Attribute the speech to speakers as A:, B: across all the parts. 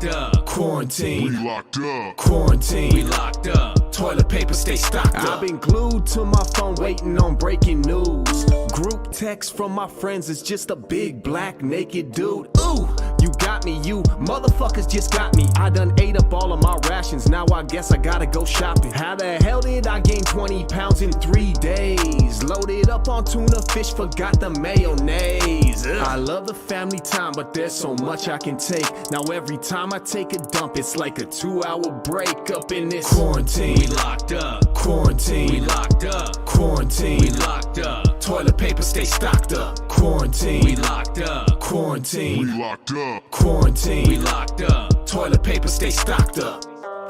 A: locked up.
B: Quarantine.
C: We locked up.
B: Quarantine.
A: We locked up.
B: Toilet paper stay stocked up. I've been glued to my phone waiting on breaking news. Group text from my friends is just a big black naked dude. Ooh, you got me, you motherfuckers just got me. I done ate up all of my rations, now I guess I gotta go shopping. How the hell did I gain 20 pounds in 3 days? Loaded up on tuna fish, forgot the mayonnaise. Ugh. I love the family time, but there's so much I can take. Now every time I take a dump, it's like a 2-hour break up in this quarantine.
A: We locked up.
B: Quarantine.
A: We locked up.
B: Quarantine.
A: We locked up.
B: Toilet paper stay stocked up. Quarantine.
A: We locked up.
B: Quarantine.
C: We locked up.
B: Quarantine.
A: We locked up.
B: Toilet paper stay stocked up.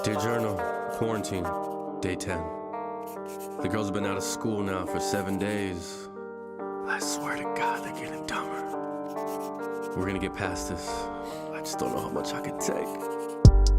D: Dear Journal, quarantine, day 10. The girls have been out of school now for 7 days. I swear to God, they're getting dumber. We're gonna get past this. I just don't know how much I can take.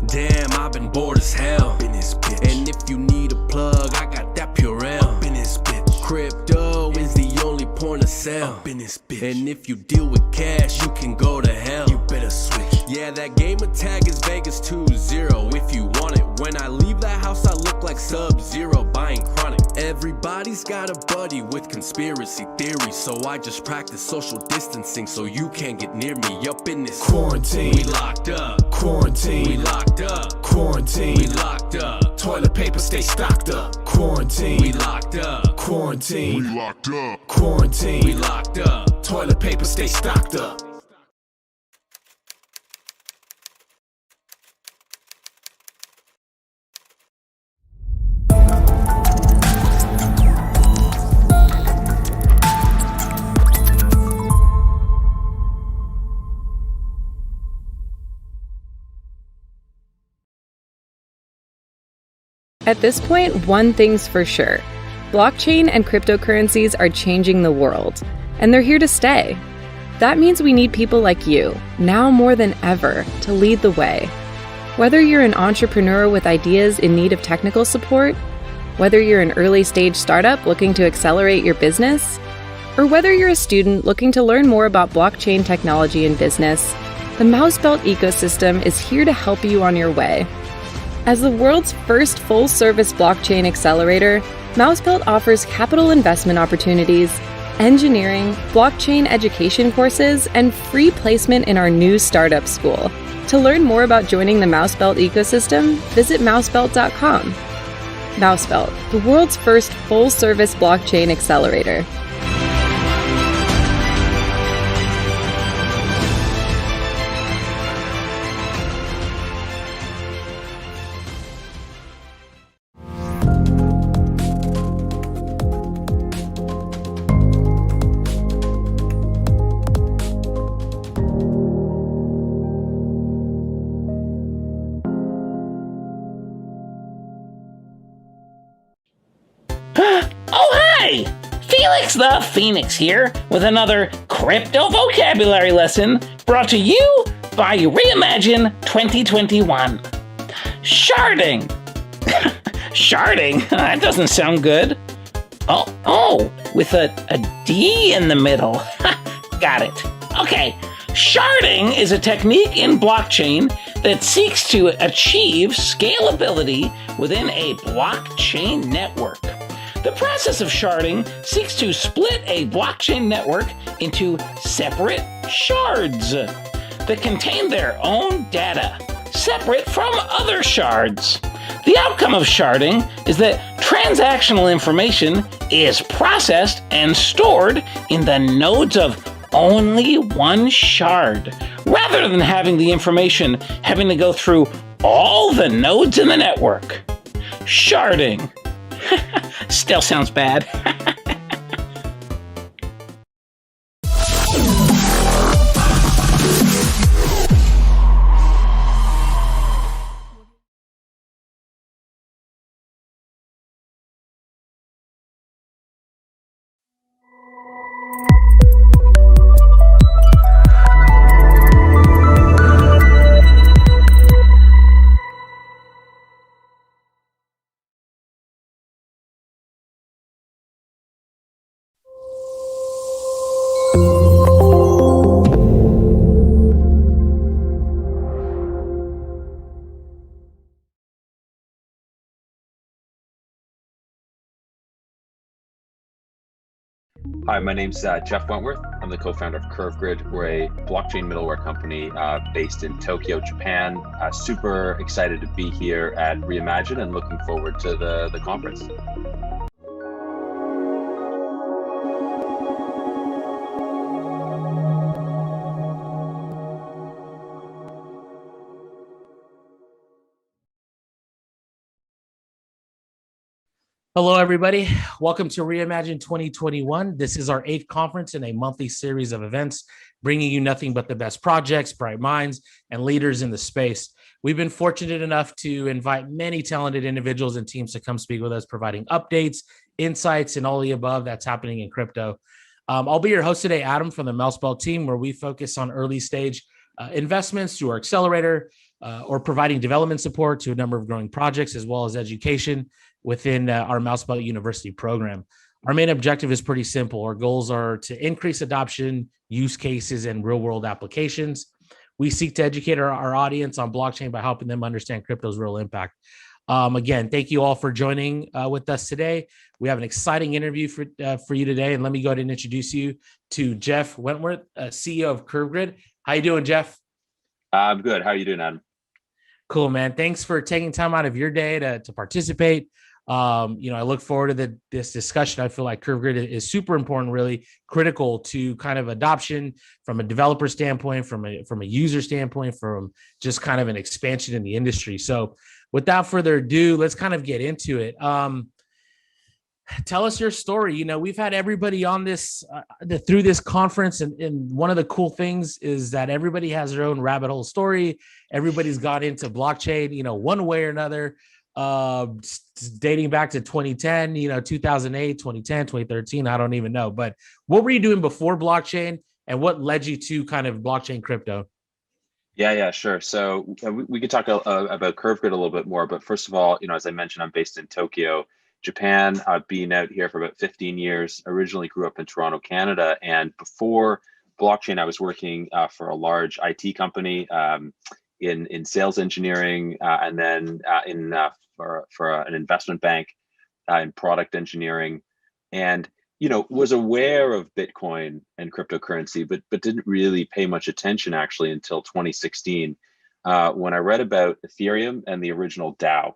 D: Damn, I've been bored as hell.
B: Up in this bitch.
D: And if you need a plug, I got that Purell.
B: Up in this bitch.
D: Crypto is the only point of sale.
B: Up in this bitch.
D: And if you deal with cash, you can go to hell.
B: You better switch.
D: Yeah, that gamer tag is Vegas 2-0 if you want it. When I leave the house, I look like Sub-Zero buying chronic. Everybody's got a buddy with conspiracy theories, so I just practice social distancing so you can't get near me. Up in this
B: Quarantine.
A: We locked up.
B: Quarantine.
A: We locked up.
B: Quarantine.
A: We locked up.
B: Toilet paper stay stocked up. Quarantine.
A: We locked up.
B: Quarantine.
C: We locked up.
B: Quarantine.
A: We locked up.
B: Toilet paper stay stocked up.
E: At this point, one thing's for sure. Blockchain and cryptocurrencies are changing the world, and they're here to stay. That means we need people like you, now more than ever, to lead the way. Whether you're an entrepreneur with ideas in need of technical support, whether you're an early-stage startup looking to accelerate your business, or whether you're a student looking to learn more about blockchain technology and business, the Mousebelt ecosystem is here to help you on your way. As the world's first full-service blockchain accelerator, Mousebelt offers capital investment opportunities, engineering, blockchain education courses, and free placement in our new startup school. To learn more about joining the Mousebelt ecosystem, visit mousebelt.com. Mousebelt, the world's first full-service blockchain accelerator.
F: Felix the Phoenix here with another crypto vocabulary lesson brought to you by Reimagine 2021. Sharding. Sharding? That doesn't sound good. Oh, with a D in the middle. Got it. Okay. Sharding is a technique in blockchain that seeks to achieve scalability within a blockchain network. The process of sharding seeks to split a blockchain network into separate shards that contain their own data, separate from other shards. The outcome of sharding is that transactional information is processed and stored in the nodes of only one shard, rather than having the information having to go through all the nodes in the network. Sharding. Still sounds bad.
G: Hi, my name's Jeff Wentworth. I'm the co-founder of CurveGrid. We're a blockchain middleware company based in Tokyo, Japan. Super excited to be here at Reimagine and looking forward to the conference.
H: Hello, everybody. Welcome to Reimagine 2021. This is our 8th conference in a monthly series of events, bringing you nothing but the best projects, bright minds, and leaders in the space. We've been fortunate enough to invite many talented individuals and teams to come speak with us, providing updates, insights, and all the above that's happening in crypto. I'll be your host today, Adam, from the Mouseball team, where we focus on early stage investments through our accelerator or providing development support to a number of growing projects, as well as education within our Mouseball University program. Our main objective is pretty simple. Our goals are to increase adoption, use cases, and real-world applications. We seek to educate our audience on blockchain by helping them understand crypto's real impact. Again, thank you all for joining with us today. We have an exciting interview for you today, and let me go ahead and introduce you to Jeff Wentworth, CEO of CurveGrid. How you doing, Jeff?
G: I'm good. How are you doing, Adam?
H: Cool, man. Thanks for taking time out of your day to participate. I look forward to this discussion. I feel like CurveGrid is super important, really critical to kind of adoption from a developer standpoint, from a user standpoint, from just kind of an expansion in the industry. So without further ado, let's kind of get into it. Tell us your story. We've had everybody on this through this conference, and one of the cool things is that everybody has their own rabbit hole story. Everybody's got into blockchain, one way or another, dating back to 2010, 2008, 2010, 2013. I don't even know. But what were you doing before blockchain, and what led you to kind of blockchain crypto?
G: Yeah, sure. So we could talk about CurveGrid a little bit more. But first of all, as I mentioned, I'm based in Tokyo, Japan. I've been out here for about 15 years. Originally grew up in Toronto, Canada. And before blockchain, I was working for a large IT company in sales engineering, and then for an investment bank in product engineering, and was aware of Bitcoin and cryptocurrency, but didn't really pay much attention actually until 2016 when I read about Ethereum and the original DAO.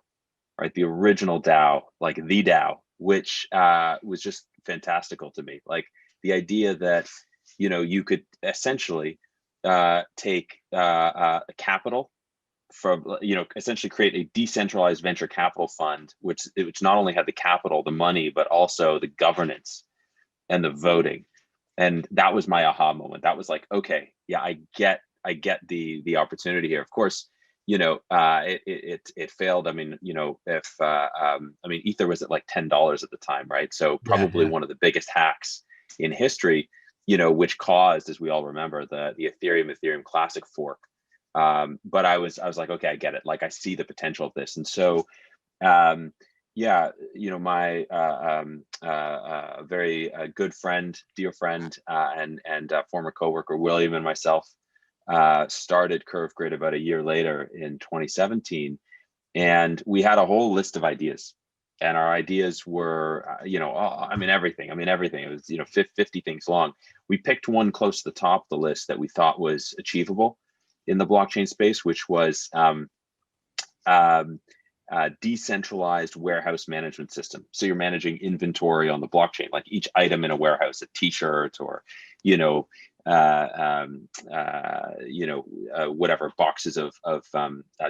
G: Right, the original DAO, like the DAO, which was just fantastical to me. Like the idea that you could essentially take a capital from essentially create a decentralized venture capital fund, which not only had the capital, the money, but also the governance and the voting. And that was my aha moment. That was like, okay, yeah, I get the opportunity here. Of course, it failed. I mean, Ether was at like $10 at the time, right? So probably one of the biggest hacks in history, which caused, as we all remember, the Ethereum Classic fork. But I was like, okay, I get it. Like I see the potential of this, and so my very good friend, dear friend, and former coworker William and myself started CurveGrid about a year later in 2017, and we had a whole list of ideas, and our ideas were, everything. It was 50 things long. We picked one close to the top of the list that we thought was achievable in the blockchain space, which was decentralized warehouse management system. So you're managing inventory on the blockchain, like each item in a warehouse, a T-shirt or whatever boxes of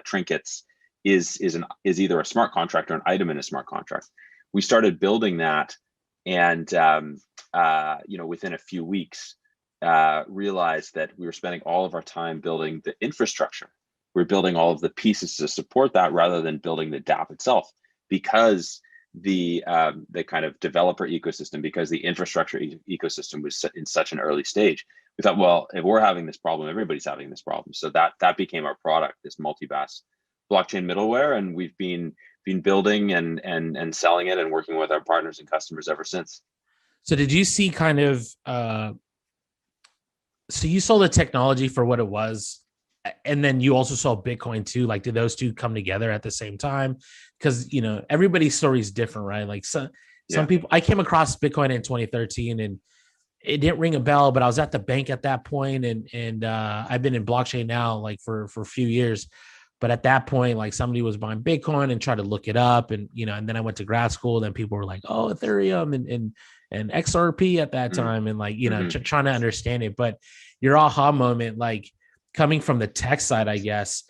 G: trinkets is either a smart contract or an item in a smart contract. We started building that, and within a few weeks, realized that we were spending all of our time building the infrastructure. We're building all of the pieces to support that rather than building the dApp itself, because the kind of developer ecosystem, because the infrastructure ecosystem was in such an early stage. We thought, well, if we're having this problem, everybody's having this problem. So that became our product, this multi-bass blockchain middleware, and we've been building and selling it and working with our partners and customers ever since.
H: So did you see kind of so you saw the technology for what it was, and then you also saw Bitcoin too? Like, did those two come together at the same time? Because everybody's story is different, right? Like some people, I came across Bitcoin in 2013 and it didn't ring a bell, but I was at the bank at that point, and I've been in blockchain now like for a few years. But at that point, like somebody was buying Bitcoin and tried to look it up, and and then I went to grad school. Then people were like, "Oh, Ethereum and XRP at that time," and like trying to understand it. But your aha moment, like coming from the tech side, I guess,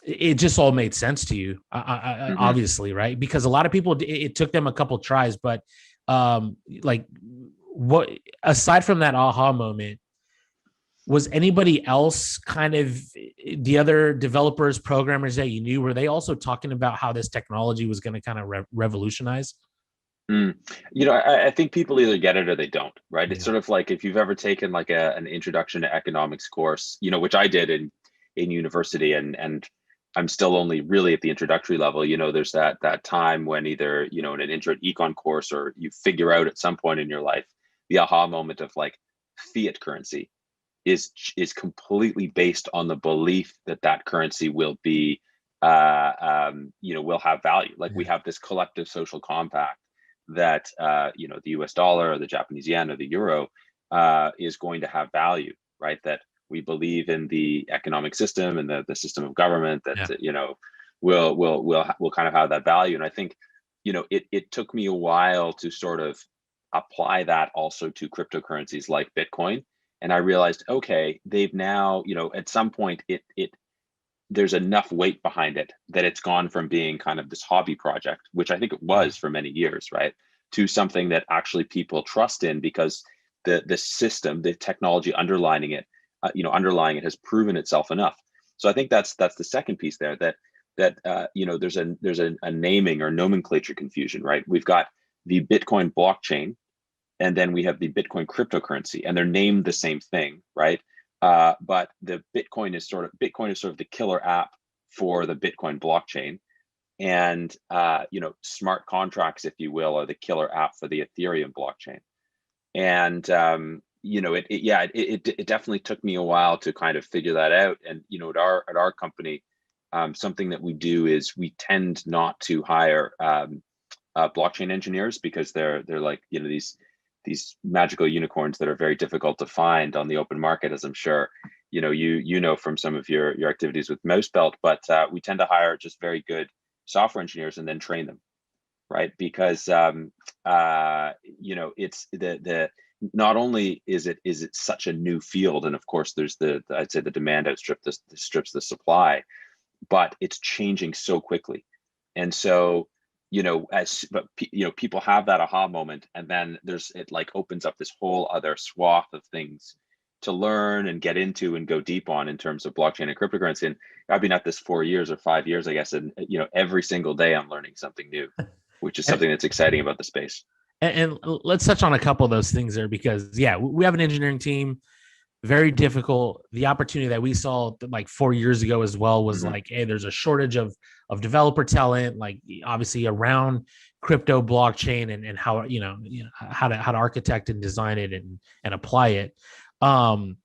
H: it just all made sense to you, obviously, right? Because a lot of people, it took them a couple tries, but like what aside from that aha moment, was anybody else kind of the other developers, programmers that you knew, were they also talking about how this technology was going to kind of revolutionize?
G: I think people either get it or they don't, right? It's sort of like if you've ever taken like an introduction to economics course, which I did in university, and I'm still only really at the introductory level. There's that time when either, in an intro econ course, or you figure out at some point in your life, the aha moment of like fiat currency is completely based on the belief that currency will be, will have value. Like we have this collective social compact that, the US dollar or the Japanese yen or the euro is going to have value, right? That we believe in the economic system and the system of government that, will kind of have that value. And I think, it took me a while to sort of apply that also to cryptocurrencies like Bitcoin. And I realized, okay, they've now, at some point there's enough weight behind it that it's gone from being kind of this hobby project, which I think it was for many years, right, to something that actually people trust in because the system, the technology underlying it has proven itself enough. So I think that's the second piece there, that there's a naming or nomenclature confusion, right? We've got the Bitcoin blockchain, and then we have the Bitcoin cryptocurrency, and they're named the same thing, right? But the Bitcoin is sort of the killer app for the Bitcoin blockchain, and smart contracts, if you will, are the killer app for the Ethereum blockchain. And it definitely took me a while to kind of figure that out. And at our company, something that we do is we tend not to hire blockchain engineers because they're like these magical unicorns that are very difficult to find on the open market, as I'm sure you know from some of your activities with Mousebelt. But we tend to hire just very good software engineers and then train them, right? Because it's the not only is it such a new field, and of course there's I'd say the demand strips the supply, but it's changing so quickly. And so people have that aha moment, and then it like opens up this whole other swath of things to learn and get into and go deep on in terms of blockchain and cryptocurrency. And I've been at this 4 years or 5 years, I guess, and every single day I'm learning something new, which is something that's exciting about the space.
H: And let's touch on a couple of those things there, because we have an engineering team. Very difficult. The opportunity that we saw like 4 years ago as well was like, hey, there's a shortage of developer talent, like obviously around crypto blockchain and how how to architect and design it and apply it. And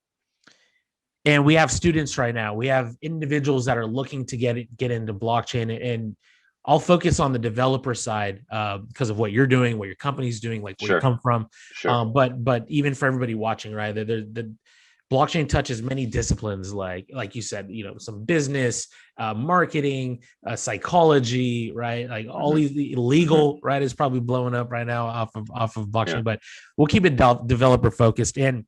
H: we have students right now. We have individuals that are looking to get into blockchain, and I'll focus on the developer side because of what you're doing, what your company's doing, like where you come from.
G: Sure.
H: But even for everybody watching, right, the blockchain touches many disciplines, like you said, some business, marketing, psychology, right? Like all these legal, right, is probably blowing up right now off of blockchain. But we'll keep it developer focused. And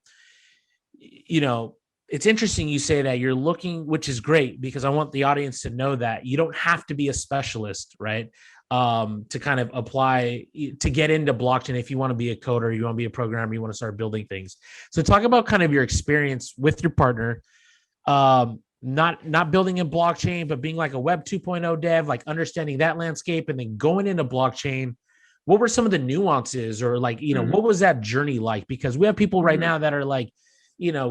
H: it's interesting you say that you're looking, which is great, because I want the audience to know that you don't have to be a specialist, right? To kind of apply to get into blockchain. If you want to be a coder, you want to be a programmer, you want to start building things. So talk about kind of your experience with your partner, not building in blockchain, but being like a Web 2.0 dev, like understanding that landscape and then going into blockchain. What were some of the nuances, or like, what was that journey like? Because we have people right now that are like,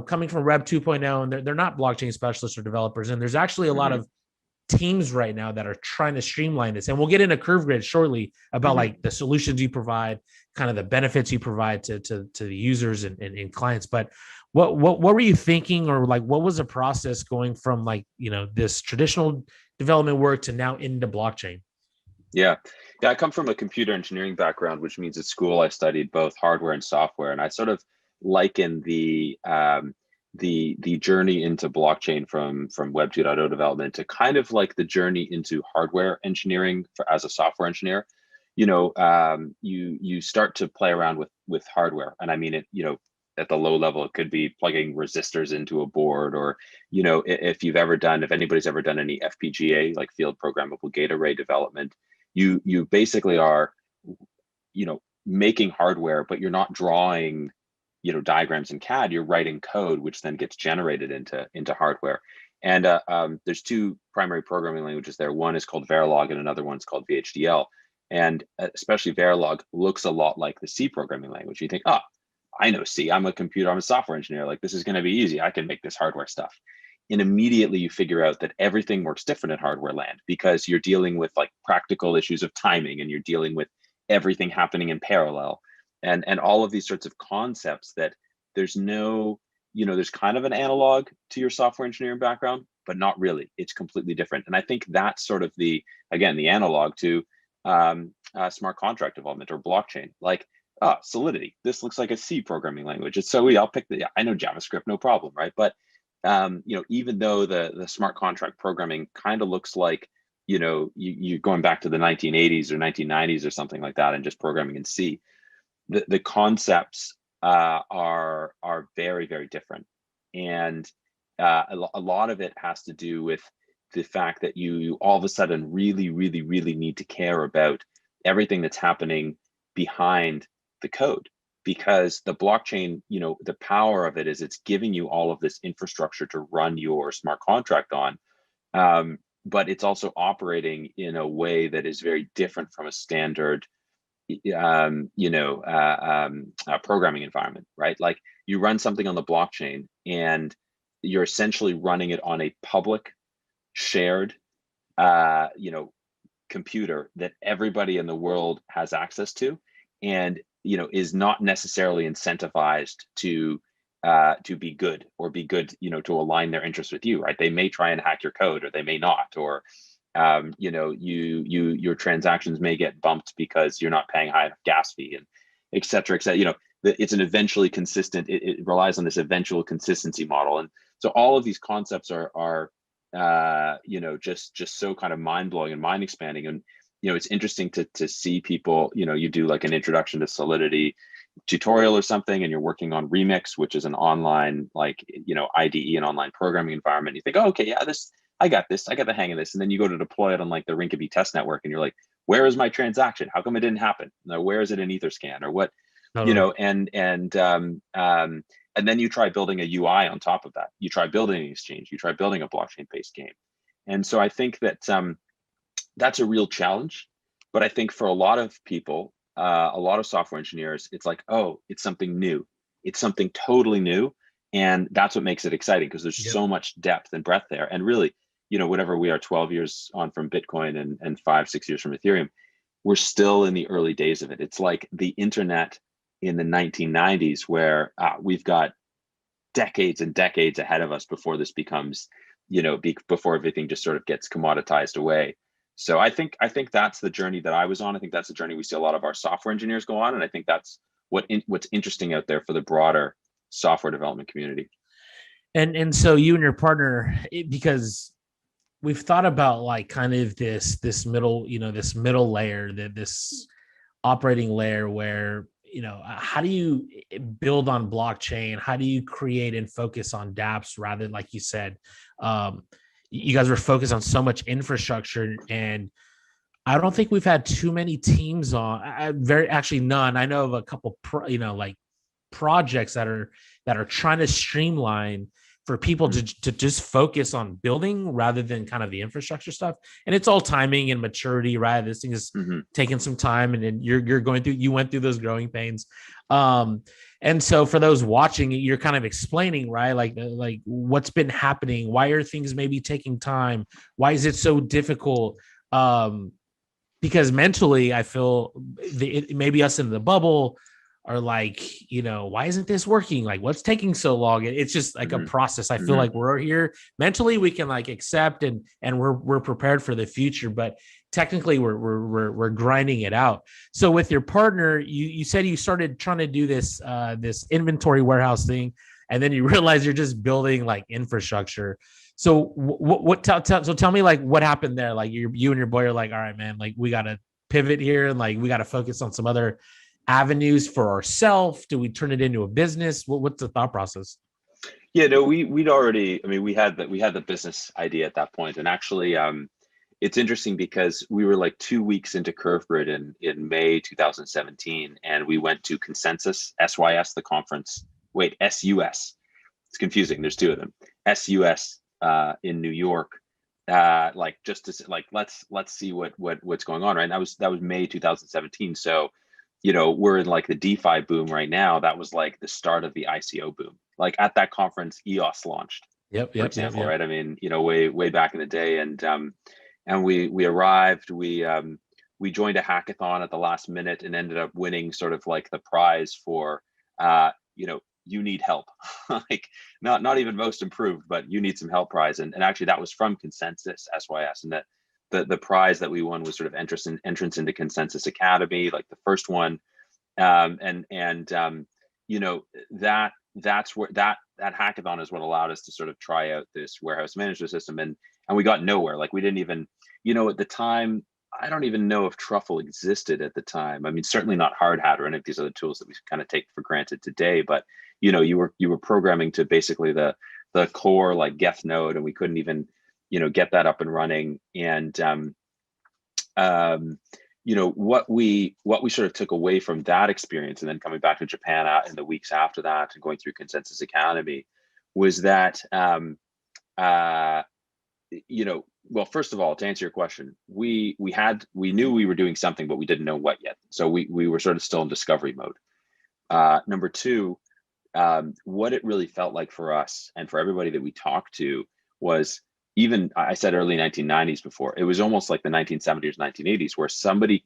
H: coming from Web 2.0 and they're not blockchain specialists or developers. And there's actually a lot of teams right now that are trying to streamline this. And we'll get into Curve Grid shortly about like the solutions you provide, kind of the benefits you provide to the users and clients. But what were you thinking, or like, what was the process going from like, this traditional development work to now into blockchain?
G: Yeah. Yeah. I come from a computer engineering background, which means at school I studied both hardware and software. And I sort of liken the journey into blockchain from Web 2.0 development to kind of like the journey into hardware engineering as a software engineer. You start to play around with hardware. And I mean it, at the low level, it could be plugging resistors into a board, or, if anybody's ever done any FPGA, like field programmable gate array development, you basically are, making hardware, but you're not drawing, diagrams in CAD. You're writing code, which then gets generated into hardware. And there's two primary programming languages there. One is called Verilog, and another one's called v8.0. And especially Verilog looks a lot like the C programming language. You think, oh, I know C. I'm a software engineer. Like, this is going to be easy. I can make this hardware stuff. And immediately you figure out that everything works different in hardware land, because you're dealing with like practical issues of timing, and you're dealing with everything happening in parallel, and all of these sorts of concepts that there's no, there's kind of an analog to your software engineering background, but not really. It's completely different. And I think that's sort of the analog to smart contract development or blockchain. Like, Solidity, this looks like a C programming language. It's so easy. I'll pick I know JavaScript, no problem, right? But even though the smart contract programming kind of looks like, you're going back to the 1980s or 1990s or something like that, and just programming in C, the concepts are very, very different. And a lot of it has to do with the fact that you all of a sudden really, really, really need to care about everything that's happening behind the code, because the blockchain, the power of it is it's giving you all of this infrastructure to run your smart contract on, but it's also operating in a way that is very different from a standard programming environment, right? Like, you run something on the blockchain and you're essentially running it on a public shared computer that everybody in the world has access to, and is not necessarily incentivized to be good, to align their interests with you, right? They may try and hack your code, or they may not, or your transactions may get bumped because you're not paying high enough gas fee, and et cetera, et cetera. It's an eventually consistent. It relies on this eventual consistency model, and so all of these concepts are just so kind of mind blowing and mind expanding. And it's interesting to see people. You do like an introduction to Solidity tutorial or something, and you're working on Remix, which is an online IDE, an online programming environment. You think, oh, okay, yeah, I got the hang of this. And then you go to deploy it on like the Rinkeby test network, and you're like, where is my transaction? How come it didn't happen? Where is it in Etherscan, or what? And then you try building a UI on top of that. You try building an exchange. You try building a blockchain-based game. And so I think that that's a real challenge. But I think for a lot of people, a lot of software engineers, it's like, oh, it's something new. It's something totally new. And that's what makes it exciting, because there's so much depth and breadth there. And really, whatever we are, 12 years on from Bitcoin and 5-6 years from Ethereum, we're still in the early days of it. It's like the internet in the 1990s, where we've got decades and decades ahead of us before this becomes, before everything just sort of gets commoditized away. So I think that's the journey that I was on. I think that's the journey we see a lot of our software engineers go on, and I think that's what's interesting out there for the broader software development community.
H: And so you and your partner, because we've thought about like kind of this middle, this middle layer, this operating layer where, how do you build on blockchain? How do you create and focus on dApps rather than, like you said, you guys were focused on so much infrastructure, and I don't think we've had too many teams on. Actually none. I know of a couple, projects that are trying to streamline for people to just focus on building rather than kind of the infrastructure stuff. And it's all timing and maturity, right? This thing is taking some time, and then you went through those growing pains. And so for those watching, you're kind of explaining, right? Like what's been happening. Why are things maybe taking time? Why is it so difficult? Because mentally I feel maybe us in the bubble, are like, why isn't this working? Like, what's taking so long? It's just like a process. I feel like we're here mentally, we can like accept and we're prepared for the future, but technically we're grinding it out. So with your partner, you said you started trying to do this this inventory warehouse thing, and then you realize you're just building like infrastructure. So tell me like what happened there? Like you and your boy are like, all right, man, like we got to pivot here and like we got to focus on some other avenues for ourselves. Do we turn it into a business? What's the thought process?
G: Yeah, no, we'd already, I mean, we had the business idea at that point. And actually, it's interesting because we were like 2 weeks into CurveGrid in May 2017, and we went to Consensus, SYS, the conference. Wait, SUS. It's confusing. There's two of them. SUS in New York. Like just to like let's see what's going on, right? And that was May 2017. So, we're in like the DeFi boom right now. That was like the start of the ICO boom. Like at that conference, EOS launched. For example, right? I mean, way back in the day, and we arrived. We joined a hackathon at the last minute and ended up winning sort of like the prize for you need help. Like not even most improved, but you need some help prize. And actually that was from Consensus SYS. And that the prize that we won was sort of entrance into Consensus Academy, like the first one. That's where that hackathon is what allowed us to sort of try out this warehouse management system. And we got nowhere. Like we didn't even, at the time, I don't even know if Truffle existed at the time. I mean, certainly not Hard Hat or any of these other tools that we kind of take for granted today. But you were programming to basically the core like Geth node, and we couldn't even get that up and running. And what we sort of took away from that experience, and then coming back to Japan in the weeks after that and going through Consensus Academy, was that well, first of all, to answer your question, we knew we were doing something, but we didn't know what yet. So we were sort of still in discovery mode. Number two, what it really felt like for us and for everybody that we talked to was, even I said early 1990s before, it was almost like the 1970s, 1980s, where somebody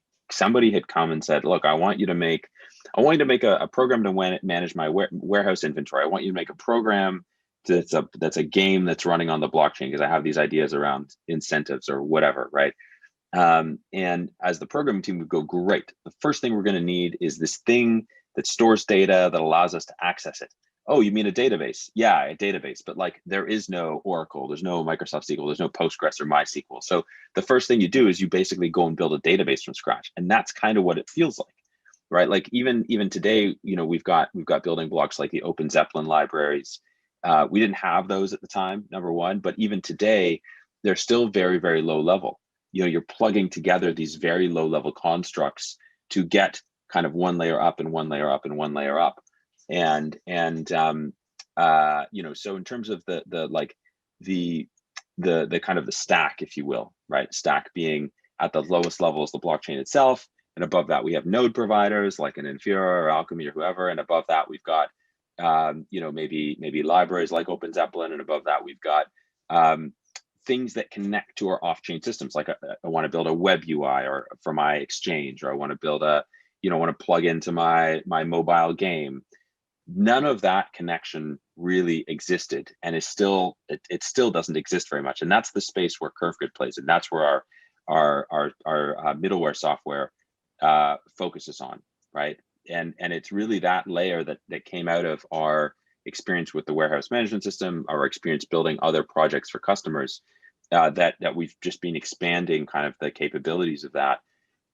G: had come and said, look, I want you to make a program to manage my warehouse inventory. I want you to make a program that's a game that's running on the blockchain, because I have these ideas around incentives or whatever, right? And as the programming team would go, great, the first thing we're going to need is this thing that stores data that allows us to access it. Oh, you mean a database? Yeah, a database, but like there is no Oracle, there's no Microsoft SQL, there's no Postgres or MySQL. So the first thing you do is you basically go and build a database from scratch, and that's kind of what it feels like, right? Like even today, we've got building blocks like the Open Zeppelin libraries. We didn't have those at the time, number one, but even today, they're still very, very low level. You're plugging together these very low level constructs to get kind of one layer up and one layer up and one layer up. So in terms of the kind of the stack, if you will, right? Stack being at the lowest level is the blockchain itself. And above that, we have node providers like an Infura or Alchemy or whoever. And above that, we've got maybe libraries like Open Zeppelin, and above that we've got things that connect to our off-chain systems. Like I want to build a web UI or for my exchange, or I want to build I want to plug into my mobile game. None of that connection really existed, and it still doesn't exist very much. And that's the space where CurveGrid plays, and that's where our middleware software focuses on, right? And it's really that layer that came out of our experience with the warehouse management system, our experience building other projects for customers, that we've just been expanding kind of the capabilities of that.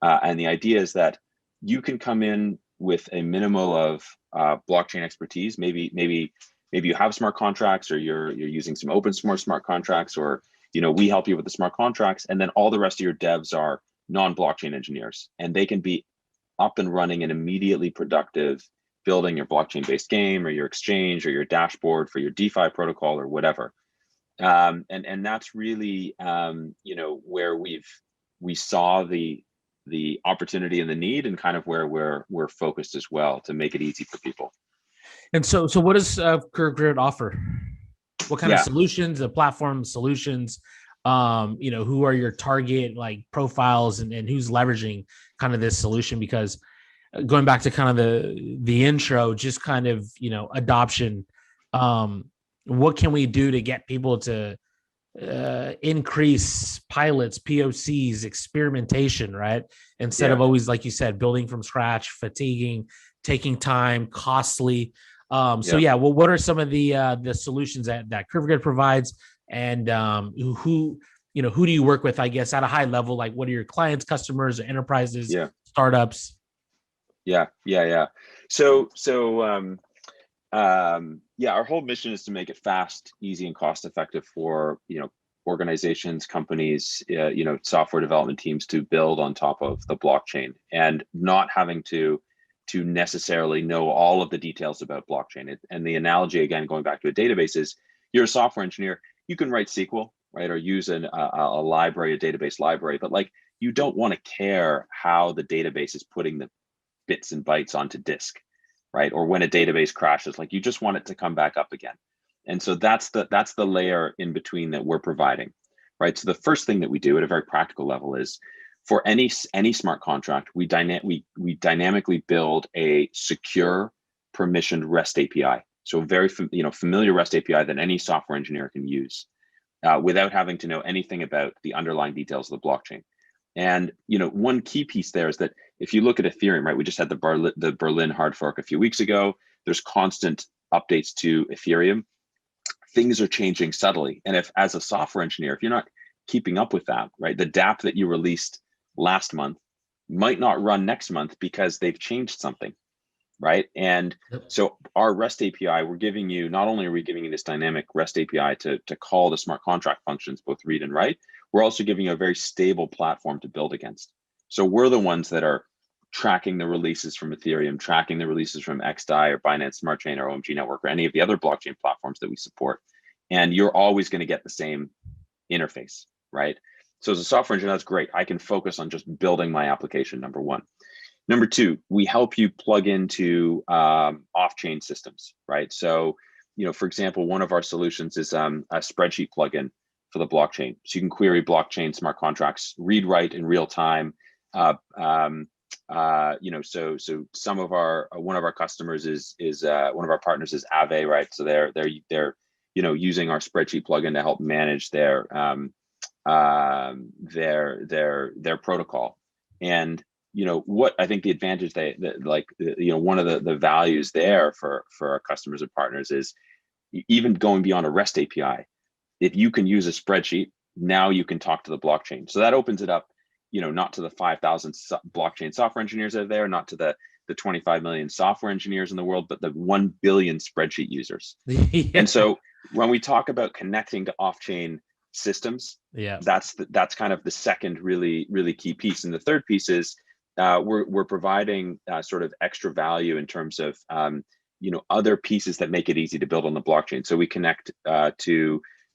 G: And the idea is that you can come in with a minimal of blockchain expertise. Maybe you have smart contracts, or you're using some open source smart contracts, or we help you with the smart contracts, and then all the rest of your devs are non-blockchain engineers, and they can be up and running and immediately productive, building your blockchain-based game or your exchange or your dashboard for your DeFi protocol or whatever. And that's really where we saw the opportunity and the need, and kind of where we're focused as well, to make it easy for people. And
H: so what does CurveGrid offer? What kind of solutions, the platform solutions? Who are your target like profiles, and who's leveraging kind of this solution? Because going back to kind of the intro, just kind of, adoption. What can we do to get people to increase pilots, POCs, experimentation, right? Instead of always, like you said, building from scratch, fatiguing, taking time, costly. What are some of the solutions that CurveGrid provides, and who do you work with, I guess, at a high level? Like, what are your clients, customers, enterprises, startups?
G: Our whole mission is to make it fast, easy, and cost effective for organizations, companies, software development teams to build on top of the blockchain, and not having to necessarily know all of the details about blockchain. And the analogy, again, going back to a database, is you're a software engineer, you can write SQL, right, or use a library, a database library, but like, you don't want to care how the database is putting the bits and bytes onto disk, right? Or when a database crashes, like, you just want it to come back up again. And so that's the layer in between that we're providing, right? So the first thing that we do at a very practical level is, for any smart contract, we dynamically build a secure, permissioned REST API. So very familiar REST API that any software engineer can use without having to know anything about the underlying details of the blockchain. And one key piece there is that if you look at Ethereum, right, we just had the Berlin hard fork a few weeks ago. There's constant updates to Ethereum. Things are changing subtly, and if, as a software engineer, if you're not keeping up with that, right, the dApp that you released last month might not run next month because they've changed something, right? And so our REST API, not only are we giving you this dynamic REST API to call the smart contract functions, both read and write, we're also giving you a very stable platform to build against. So we're the ones that are tracking the releases from Ethereum, tracking the releases from XDAI or Binance Smart Chain or OMG Network or any of the other blockchain platforms that we support. And you're always going to get the same interface, right? So as a software engineer, that's great. I can focus on just building my application, number one. Number two, we help you plug into off-chain systems, right? So, for example, one of our solutions is a spreadsheet plugin for the blockchain. So you can query blockchain smart contracts, read, write in real time. So some of one of our customers is one of our partners is Aave, right? So they're using our spreadsheet plugin to help manage their protocol. And what I think the advantage one of the values there for our customers and partners is, even going beyond a REST API, if you can use a spreadsheet, now you can talk to the blockchain. So that opens it up, not to the 5,000 blockchain software engineers out there, not to the 25 million software engineers in the world, but the 1 billion spreadsheet users. And so when we talk about connecting to off-chain systems, that's kind of the second really, really key piece. And the third piece is we're providing sort of extra value in terms of other pieces that make it easy to build on the blockchain. So we connect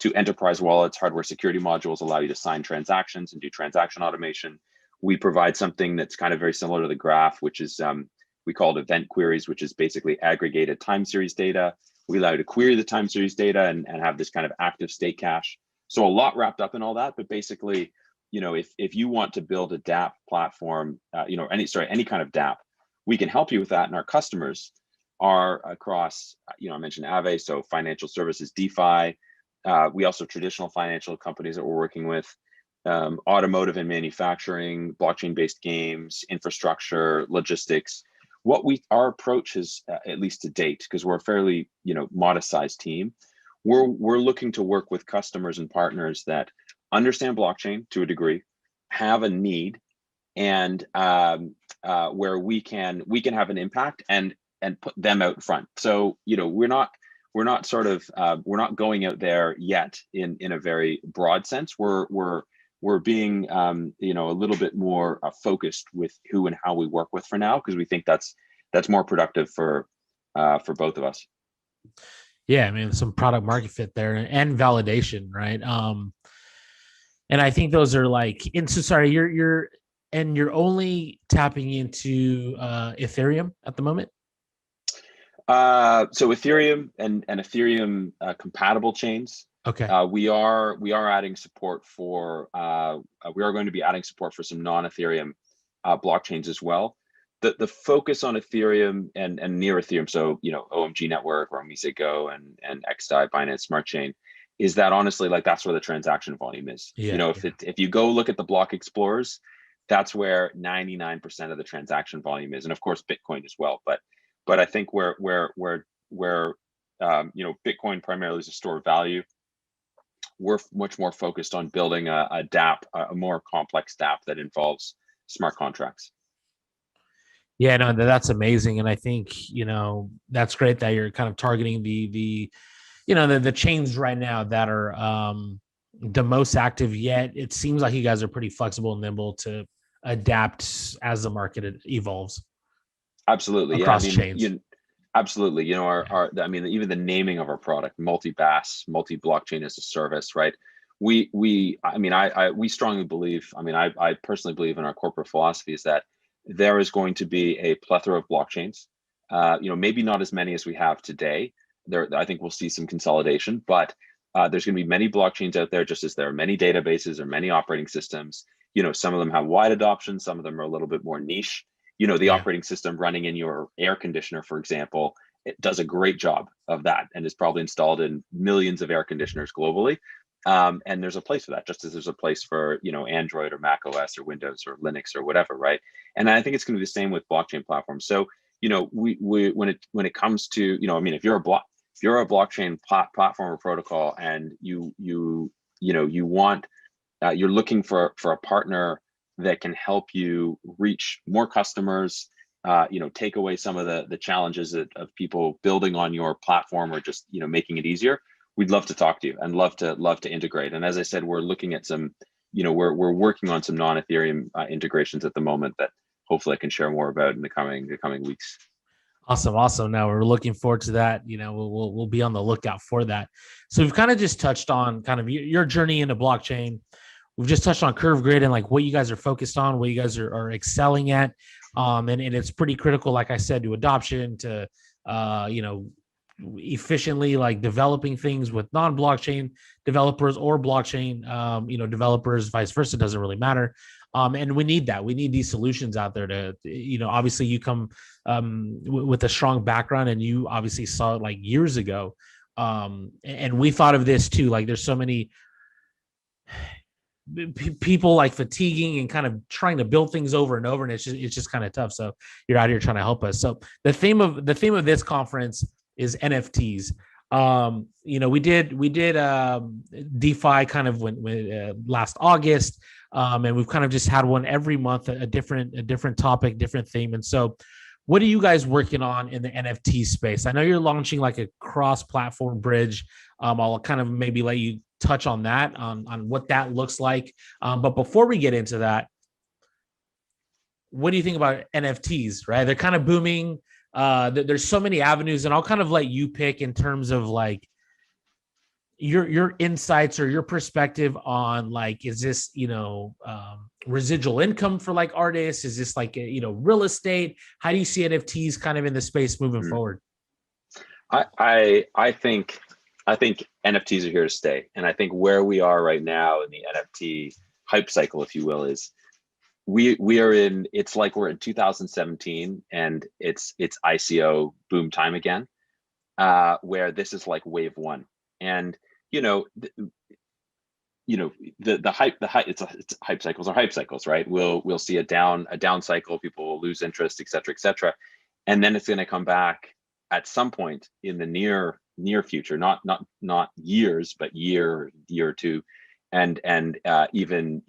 G: to enterprise wallets. Hardware security modules allow you to sign transactions and do transaction automation. We provide something that's kind of very similar to the graph, which is we call it event queries, which is basically aggregated time series data. We allow you to query the time series data and have this kind of active state cache. So a lot wrapped up in all that, but basically, if you want to build a dApp platform, any kind of dApp, we can help you with that. And our customers are across, I mentioned Aave, so financial services, DeFi. We also have traditional financial companies that we're working with, automotive and manufacturing, blockchain-based games, infrastructure, logistics. Our approach is, at least to date, because we're a fairly, modest-sized team, we're looking to work with customers and partners that understand blockchain to a degree, have a need, and where we can have an impact and put them out front. So we're not going out there yet in a very broad sense. We're being a little bit more focused with who and how we work with for now, because we think that's more productive for both of us.
H: Yeah, I mean, some product market fit there and validation, right? And I think those are you're only tapping into Ethereum at the moment.
G: So Ethereum and Ethereum compatible chains.
H: Okay.
G: We are adding support for we are going to be adding support for some non-Ethereum blockchains as well. the focus on Ethereum and near Ethereum, so OMG Network or Omise Go and XDAI, Binance Smart Chain, is that honestly, like, that's where the transaction volume is. If you go look at the block explorers, that's where 99% of the transaction volume is, and of course Bitcoin as well. But I think where Bitcoin primarily is a store of value, we're much more focused on building a DApp, a more complex DApp that involves smart contracts.
H: Yeah, no, that's amazing, and I think that's great that you're kind of targeting the chains right now that are the most active. Yet it seems like you guys are pretty flexible and nimble to adapt as the market evolves.
G: Absolutely,
H: across
G: yeah.
H: chains.
G: Absolutely, even the naming of our product, multi-BaaS, multi-blockchain as a service, right? We strongly believe. I personally believe in our corporate philosophy is that there is going to be a plethora of blockchains. Maybe not as many as we have today. I think we'll see some consolidation, but there's going to be many blockchains out there, just as there are many databases or many operating systems. Some of them have wide adoption, some of them are a little bit more niche. The operating system running in your air conditioner, for example, it does a great job of that and is probably installed in millions of air conditioners globally. And there's a place for that, just as there's a place for Android or Mac OS or Windows or Linux or whatever, right? And I think it's going to be the same with blockchain platforms. So we when it comes to if you're a blockchain platform or protocol and you want you're looking for a partner that can help you reach more customers, take away some of the challenges of people building on your platform or just making it easier, we'd love to talk to you and love to integrate. And as I said, we're looking at some, we're working on some non-Ethereum integrations at the moment that hopefully I can share more about in the coming weeks.
H: Awesome. Now we're looking forward to that. We'll be on the lookout for that. So we've kind of just touched on kind of your journey into blockchain. We've just touched on Curve Grid and like what you guys are focused on, what you guys are excelling at. And it's pretty critical, like I said, to adoption, to, efficiently like developing things with non-blockchain developers or blockchain, developers, vice versa, doesn't really matter. And we need that. We need these solutions out there to, obviously you come with a strong background and you obviously saw it like years ago. And we thought of this too, like there's so many people like fatiguing and kind of trying to build things over and over, and it's just kind of tough. So you're out here trying to help us. So the theme of this conference is NFTs. We did DeFi kind of when last August, and we've kind of just had one every month, a different topic, different theme. And so, what are you guys working on in the NFT space? I know you're launching like a cross-platform bridge. I'll kind of maybe let you touch on that, on what that looks like. But before we get into that, what do you think about NFTs, right? They're kind of booming. There's so many avenues, and I'll kind of let you pick in terms of like your insights or your perspective on like, is this, residual income for like artists? Is this like, real estate? How do you see NFTs kind of in the space moving forward?
G: I think NFTs are here to stay. And I think where we are right now in the NFT hype cycle, if you will, is we are in, it's like we're in 2017 and it's ICO boom time again, where this is like wave one. And, the hype, it's hype cycles are hype cycles, right? We'll see a down cycle, people will lose interest, et cetera. And then it's going to come back at some point in the near future, not years, but year or two, and even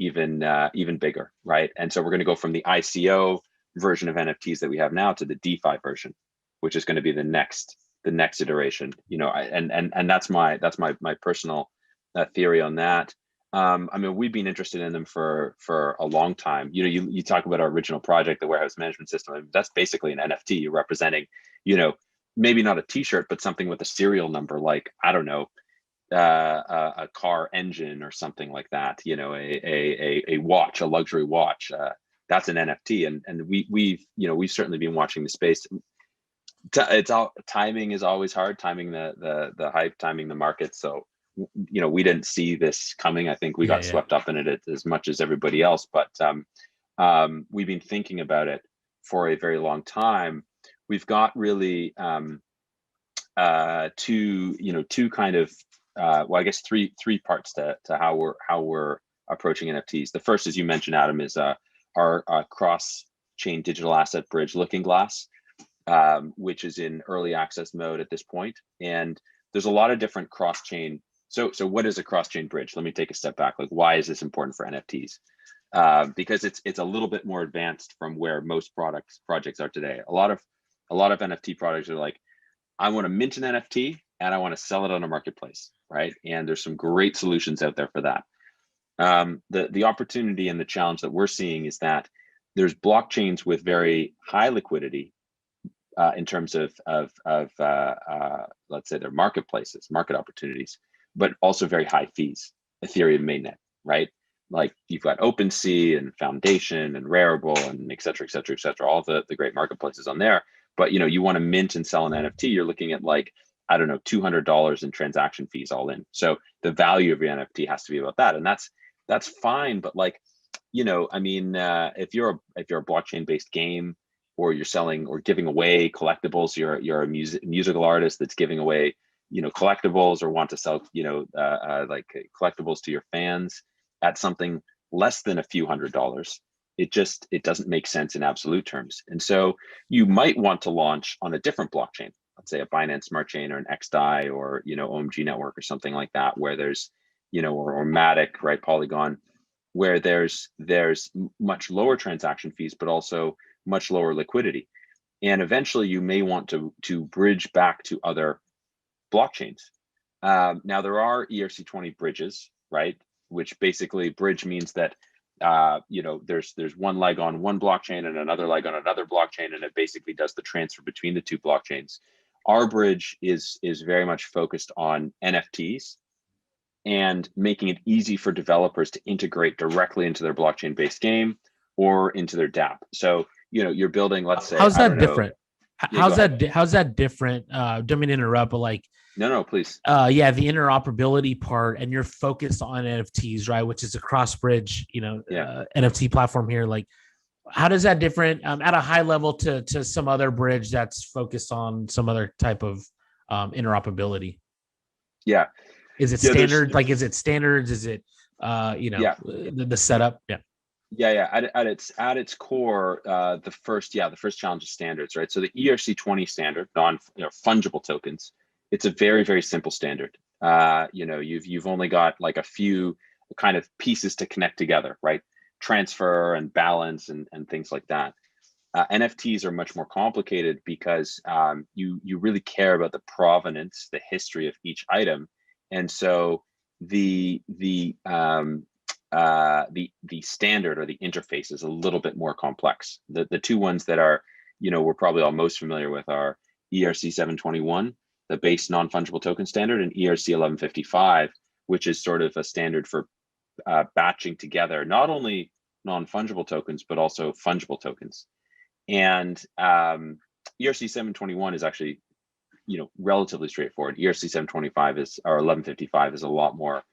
G: bigger, right? And so we're going to go from the ICO version of NFTs that we have now to the DeFi version, which is going to be the next iteration. And that's my personal theory on that. We've been interested in them for a long time. You talk about our original project, the warehouse management system. That's basically an NFT. You're representing, maybe not a T-shirt, but something with a serial number, like, I don't know, a car engine or something like that. A watch, a luxury watch. That's an NFT, and we've certainly been watching the space. Timing is always hard. Timing the hype, timing the market. So we didn't see this coming. I think we got swept up in it as much as everybody else. But we've been thinking about it for a very long time, we've got really two kind of well, I guess three parts to how we're approaching NFTs. The first, as you mentioned, Adam, is our cross-chain digital asset bridge Looking Glass, which is in early access mode at this point. And there's a lot of different cross-chain. So what is a cross-chain bridge? Let me take a step back. Like, why is this important for NFTs? Because it's a little bit more advanced from where most projects are today. A lot of NFT projects are like, I want to mint an NFT and I want to sell it on a marketplace, right? And there's some great solutions out there for that. The opportunity and the challenge that we're seeing is that there's blockchains with very high liquidity in terms of let's say their marketplaces, market opportunities, but also very high fees. Ethereum mainnet, right? Like you've got OpenSea and Foundation and Rarible and et cetera, all the great marketplaces on there. But you want to mint and sell an NFT, you're looking at like, I don't know, $200 in transaction fees all in. So the value of your NFT has to be about that, and that's fine. But like, I mean, if you're a blockchain based game, or you're selling or giving away collectibles, you're a musical artist that's giving away collectibles, or want to sell like collectibles to your fans at something less than a few $100s. It doesn't make sense in absolute terms. And so you might want to launch on a different blockchain, let's say a Binance Smart Chain or an XDAI or OMG network or something like that, where there's or Matic, right, Polygon, where there's much lower transaction fees, but also much lower liquidity. And eventually you may want to bridge back to other blockchains. Now there are ERC20 bridges, right, which basically bridge means that there's one leg on one blockchain and another leg on another blockchain, and it basically does the transfer between the two blockchains. Our bridge is very much focused on NFTs and making it easy for developers to integrate directly into their blockchain-based game or into their dApp. So you're building, let's say,
H: how's that different? How's that different? Don't mean to interrupt, but like,
G: no, please.
H: Yeah, the interoperability part, and you're focused on NFTs, right? Which is a cross bridge, NFT platform here. Like, how does that different at a high level to some other bridge that's focused on some other type of interoperability?
G: Yeah.
H: Is it standard? Like, is it standards? Is it the setup? Yeah.
G: At its core, the first challenge is standards, right? So the ERC20 standard, fungible tokens, it's a very, very simple standard. You've only got like a few kind of pieces to connect together, right? Transfer and balance and things like that. NFTs are much more complicated because you really care about the provenance, the history of each item, and so the standard or the interface is a little bit more complex. The two ones that are we're probably all most familiar with are ERC 721, the base non-fungible token standard, and ERC 1155, which is sort of a standard for batching together not only non-fungible tokens but also fungible tokens. And ERC 721 is actually relatively straightforward. ERC 725 or 1155 is a lot more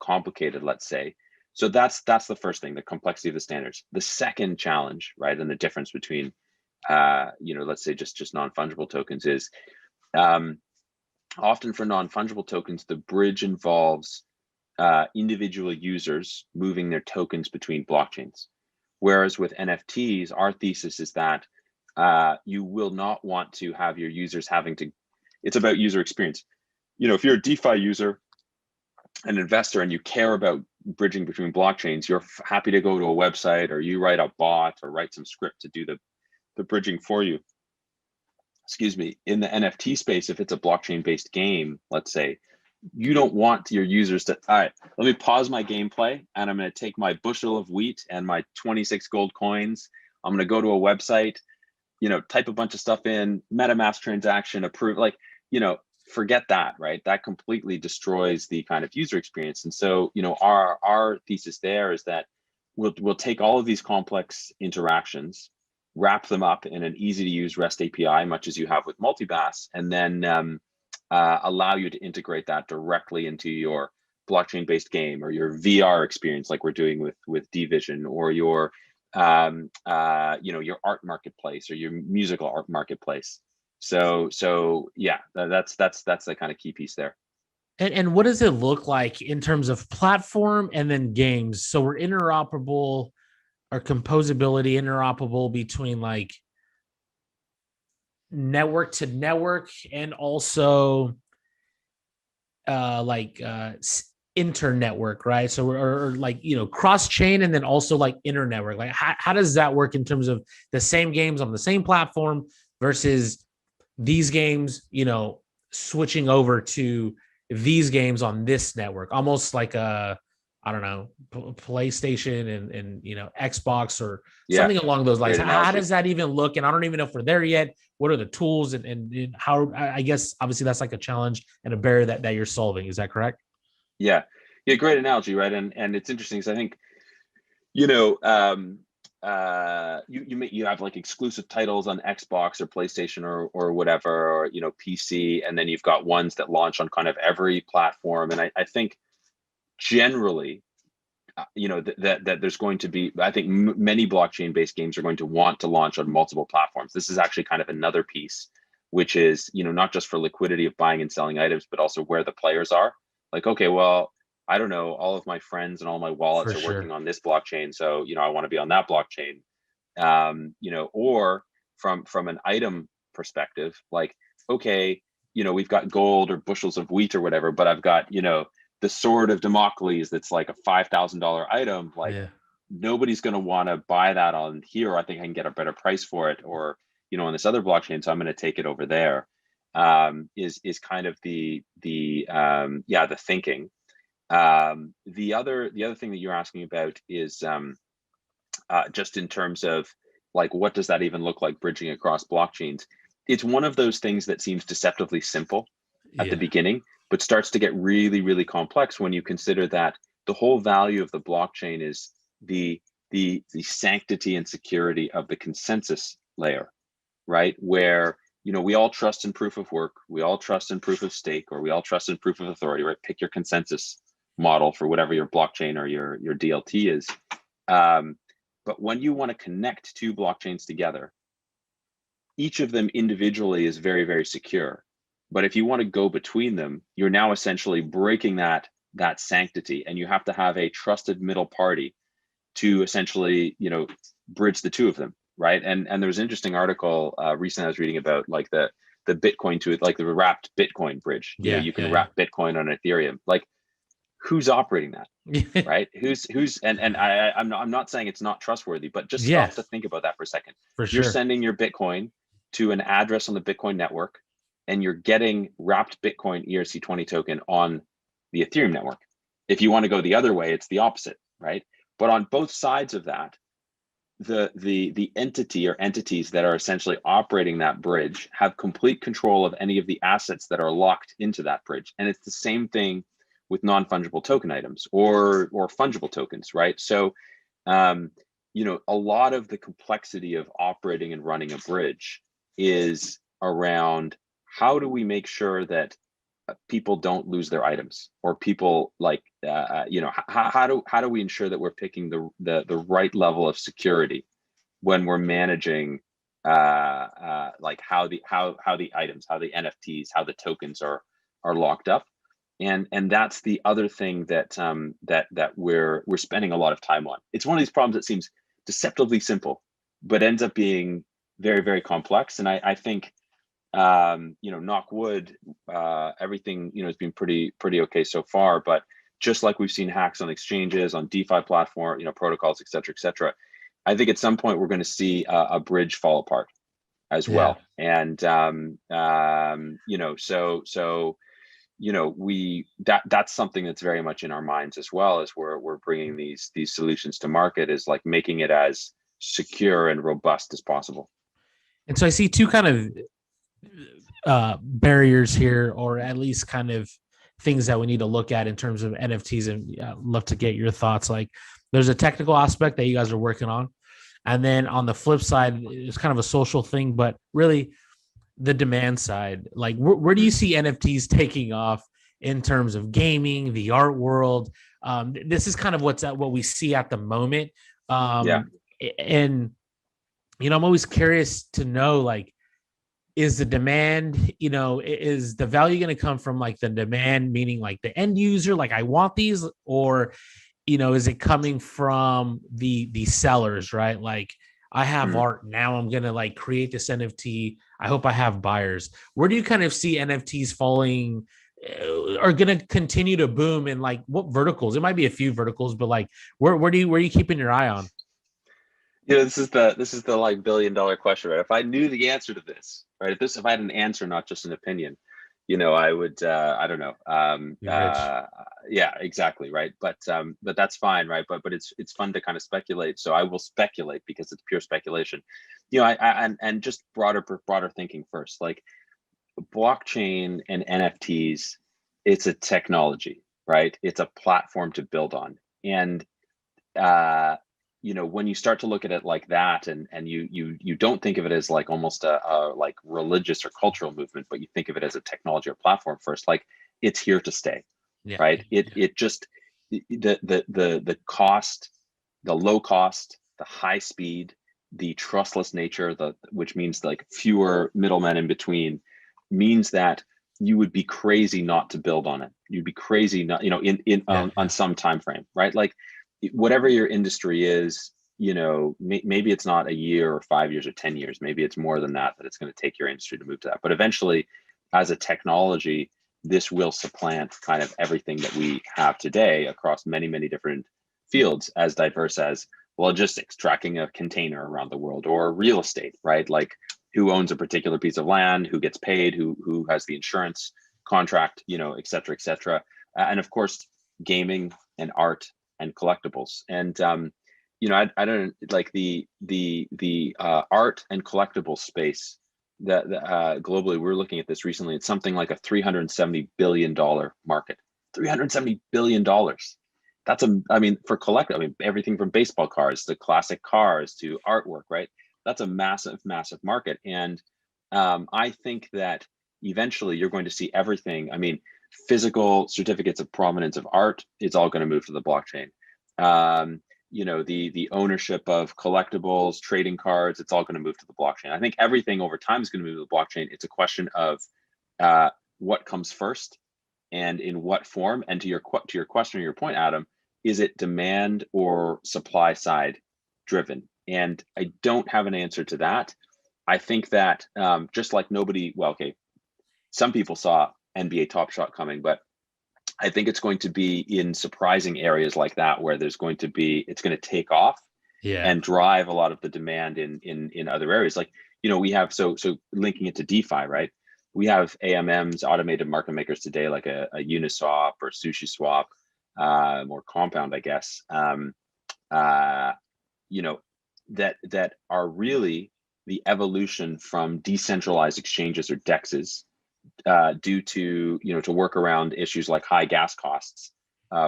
G: complicated, let's say. So that's the first thing, the complexity of the standards. The second challenge, right, and the difference between let's say just non-fungible tokens is often for non-fungible tokens, the bridge involves individual users moving their tokens between blockchains. Whereas with NFTs, our thesis is that you will not want to have your users it's about user experience. If you're a DeFi user, an investor, and you care about bridging between blockchains, you're happy to go to a website, or you write a bot or write some script to do the bridging for you. Excuse me. In the NFT space, if it's a blockchain-based game, let's say, you don't want your users to, all right, let me pause my gameplay and I'm going to take my bushel of wheat and my 26 gold coins. I'm going to go to a website, type a bunch of stuff in, MetaMask transaction, approve, forget that, right? That completely destroys the kind of user experience. And so, our thesis there is that we'll take all of these complex interactions, wrap them up in an easy to use REST API, much as you have with Multibass, and then allow you to integrate that directly into your blockchain-based game or your VR experience, like we're doing with Dvision, or your your art marketplace or your musical art marketplace. So yeah, that's the kind of key piece there.
H: And what does it look like in terms of platform and then games? So we're interoperable, or composability interoperable between like network to network and also internetwork, right? So or like, cross chain, and then also like internetwork. Like how does that work in terms of the same games on the same platform versus these games, switching over to these games on this network, almost like a, I don't know, PlayStation and Xbox or something along those lines. How does that even look? And I don't even know if we're there yet. What are the tools and how, I guess, obviously that's like a challenge and a barrier that you're solving. Is that correct?
G: Yeah. Great analogy, right? And it's interesting because I think, you have like exclusive titles on Xbox or PlayStation or whatever, or PC, and then you've got ones that launch on kind of every platform. And I think generally, that there's going to be, I think many blockchain based games are going to want to launch on multiple platforms. This is actually kind of another piece, which is, not just for liquidity of buying and selling items, but also where the players are. Like, okay, well, I don't know, all of my friends and all my wallets are working on this blockchain, so I want to be on that blockchain. Or from an item perspective, like, okay, we've got gold or bushels of wheat or whatever, but I've got the sword of Damocles that's like a $5,000 item. Like, nobody's going to want to buy that on here. I think I can get a better price for it, or on this other blockchain, so I'm going to take it over there. Is kind of the thinking. The other thing that you're asking about is just in terms of like, what does that even look like bridging across blockchains? It's one of those things that seems deceptively simple at the beginning, but starts to get really, really complex when you consider that the whole value of the blockchain is the sanctity and security of the consensus layer, right? Where we all trust in proof of work, we all trust in proof of stake, or we all trust in proof of authority, right? Pick your consensus model for whatever your blockchain or your DLT is. But when you want to connect two blockchains together, each of them individually is very, very secure. But if you want to go between them, you're now essentially breaking that sanctity, and you have to have a trusted middle party to essentially, bridge the two of them, right? And there was an interesting article recently I was reading about like the Bitcoin to it, like the wrapped Bitcoin bridge. You can wrap Bitcoin on Ethereum. Like, who's operating that, right? Who's and I'm not saying it's not trustworthy, but just stop to think about that for a second. You're sending your Bitcoin to an address on the Bitcoin network, and you're getting wrapped Bitcoin ERC20 token on the Ethereum network. If you want to go the other way, it's the opposite, right? But on both sides of that, the entity or entities that are essentially operating that bridge have complete control of any of the assets that are locked into that bridge. And it's the same thing with non-fungible token items or fungible tokens, right? So, a lot of the complexity of operating and running a bridge is around how do we make sure that people don't lose their items, or people like, how do we ensure that we're picking the right level of security when we're managing like how the items, how the NFTs, how the tokens are locked up. And that's the other thing that we're spending a lot of time on. It's one of these problems that seems deceptively simple, but ends up being very, very complex. And I think, knock wood, everything has been pretty okay so far. But just like we've seen hacks on exchanges, on DeFi platform, protocols, et cetera, I think at some point we're going to see a bridge fall apart as well. And that's something that's very much in our minds as well, as we're bringing these solutions to market, is like making it as secure and robust as possible.
H: And so I see two kind of barriers here, or at least kind of things that we need to look at in terms of NFTs, and love to get your thoughts. Like, there's a technical aspect that you guys are working on, and then on the flip side, it's kind of a social thing, but really the demand side. Like, where do you see NFTs taking off in terms of gaming, the art world? This is kind of what we see at the moment. And, I'm always curious to know, like, is the demand, is the value going to come from like the demand, meaning like the end user, like I want these, or, is it coming from the sellers, right? Like I have art, now I'm going to like create this NFT. I hope I have buyers. Where do you kind of see NFTs falling, are going to continue to boom, and like what verticals? It might be a few verticals, but like where are you keeping your eye on?
G: This is the like $1 billion question, right? If I knew the answer to this, right? If I had an answer, not just an opinion, I would, I don't know.
H: Be rich.
G: Yeah, exactly, right. But that's fine, right? But it's fun to kind of speculate. So I will speculate because it's pure speculation. And just broader thinking first, like blockchain and NFTs, it's a technology, right? It's a platform to build on. And when you start to look at it like that, and you don't think of it as like almost a like religious or cultural movement, but you think of it as a technology or platform first, like it's here to stay, right? It just the cost, the low cost, the high speed, the trustless nature, which means like fewer middlemen in between, means that you would be crazy not to build on it. You'd be crazy not, on some time frame, right? Like whatever your industry is, maybe it's not a year or 5 years or 10 years, maybe it's more than that it's going to take your industry to move to that. But eventually, as a technology, this will supplant kind of everything that we have today across many, many different fields, as diverse as logistics, tracking a container around the world, or real estate, right? Like who owns a particular piece of land, who gets paid, who has the insurance contract, et cetera, et cetera. And of course, gaming and art and collectibles. And I don't like the art and collectible space that globally, we're looking at this recently. It's something like a $370 billion market. $370 billion. That's everything from baseball cards to classic cars to artwork, right? That's a massive, massive market. And I think that eventually you're going to see everything. I mean, physical certificates of provenance of art, it's all going to move to the blockchain. The ownership of collectibles, trading cards, it's all going to move to the blockchain. I think everything over time is going to move to the blockchain. It's a question of what comes first and in what form. And to your question or your point, Adam, is it demand or supply side driven? And I don't have an answer to that. I think that just like some people saw NBA Top Shot coming, but I think it's going to be in surprising areas like that where it's going to take off and drive a lot of the demand in other areas. Like, we have, so linking it to DeFi, right? We have AMMs, automated market makers today, like a Uniswap or SushiSwap, or Compound, I guess, that are really the evolution from decentralized exchanges or DEXs, due to to work around issues like high gas costs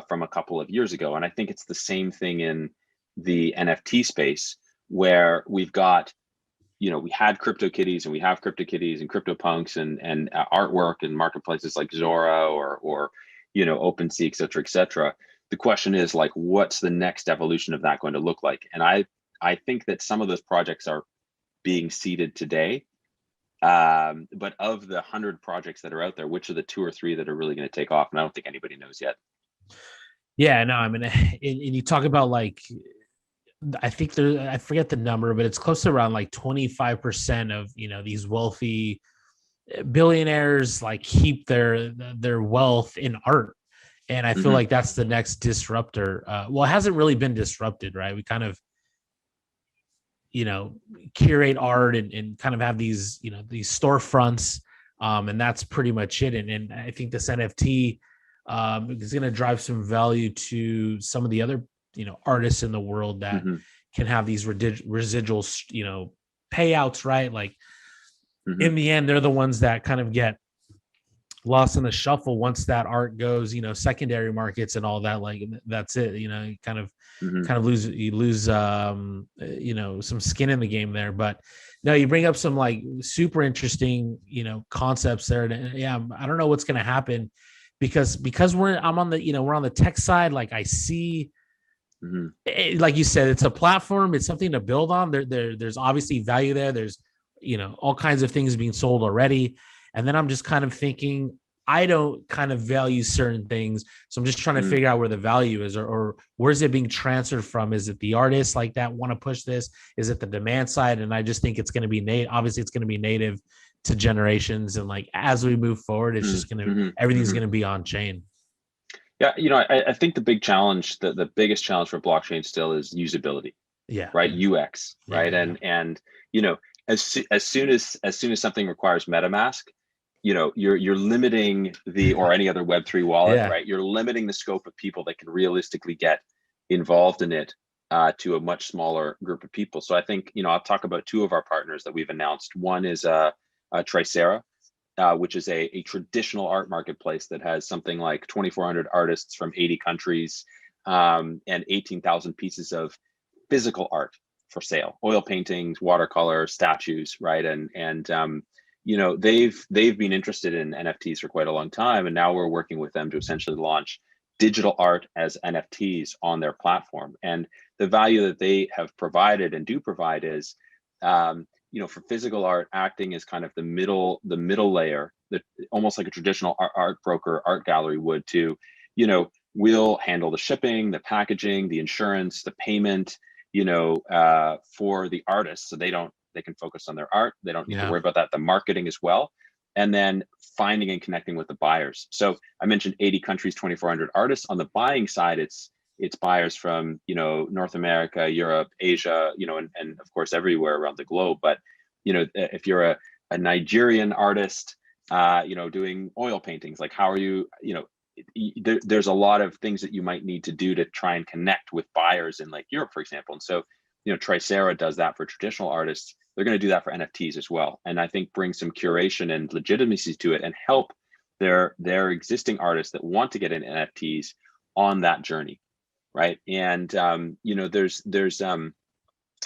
G: from a couple of years ago. And I think it's the same thing in the NFT space, where we've got we had CryptoKitties and we have CryptoKitties and CryptoPunks and artwork and marketplaces like Zora or OpenSea, et cetera, et cetera. The question is, like, what's the next evolution of that going to look like? And I think that some of those projects are being seeded today. But of the 100 projects that are out there, which are the 2 or 3 that are really going to take off? And I don't think anybody knows yet.
H: Yeah, no, I mean, and you talk about like, I think I forget the number, but it's close to around like 25% of, these wealthy billionaires like keep their wealth in art. And I feel like that's the next disruptor. Well, it hasn't really been disrupted, right? We kind of, curate art and kind of have these, these storefronts. And that's pretty much it. And I think this NFT is going to drive some value to some of the other, artists in the world that can have these residual, payouts, right? Like in the end, they're the ones that kind of get lost in the shuffle once that art goes, secondary markets and all that. Like that's it. You kind of lose some skin in the game there. But no, you bring up some like super interesting concepts there. And yeah, I don't know what's going to happen because we're on the tech side. Like I see like you said, it's a platform. It's something to build on. There's obviously value there. There's, all kinds of things being sold already. And then I'm just kind of thinking, I don't kind of value certain things. So I'm just trying to figure out where the value is, or where's it being transferred from? Is it the artists like that want to push this? Is it the demand side? And I just think it's going to be native. Obviously it's going to be native to generations. And like, as we move forward, it's just going to, everything's going to be on chain.
G: Yeah. I think the big challenge, the biggest challenge for blockchain still is usability.
H: Yeah.
G: Right. UX. Right.
H: Yeah.
G: And, as soon as something requires MetaMask, you're limiting or any other Web3 wallet, right? You're limiting the scope of people that can realistically get involved in it to a much smaller group of people. So I think, I'll talk about two of our partners that we've announced. One is Tradestation, which is a traditional art marketplace that has something like 2,400 artists from 80 countries and 18,000 pieces of physical art for sale, oil paintings, watercolor, statues, right? And they've been interested in NFTs for quite a long time, and now we're working with them to essentially launch digital art as NFTs on their platform. And the value that they have provided and do provide is, for physical art, acting as kind of the middle layer, that almost like a traditional art broker, art gallery would, to, we'll handle the shipping, the packaging, the insurance, the payment, for the artists, so they can focus on their art. They don't need to worry about that. The marketing as well. And then finding and connecting with the buyers. So I mentioned 80 countries, 2,400 artists. On the buying side, it's buyers from, North America, Europe, Asia, and of course, everywhere around the globe. But, if you're a Nigerian artist, doing oil paintings, like how are you, there's a lot of things that you might need to do to try and connect with buyers in like Europe, for example. And so, Tricera does that for traditional artists. They're going to do that for NFTs as well. And I think bring some curation and legitimacy to it and help their existing artists that want to get in NFTs on that journey. Right. And,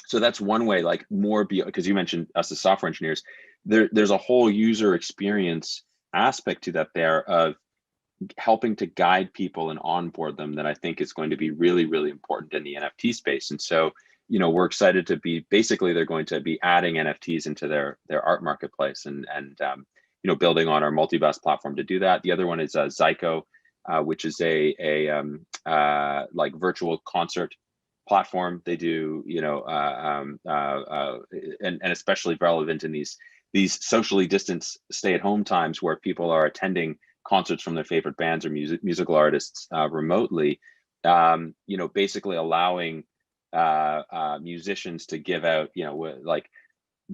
G: so that's one way, like more because you mentioned us as software engineers, there's a whole user experience aspect to that there of helping to guide people and onboard them that I think is going to be really, really important in the NFT space. And so, we're excited to be, basically, they're going to be adding NFTs into their art marketplace and building on our multi-vast platform to do that. The other one is Zyko, which is a like virtual concert platform. They do, and especially relevant in these socially distanced stay-at-home times where people are attending concerts from their favorite bands or musical artists remotely, basically allowing musicians to give out, like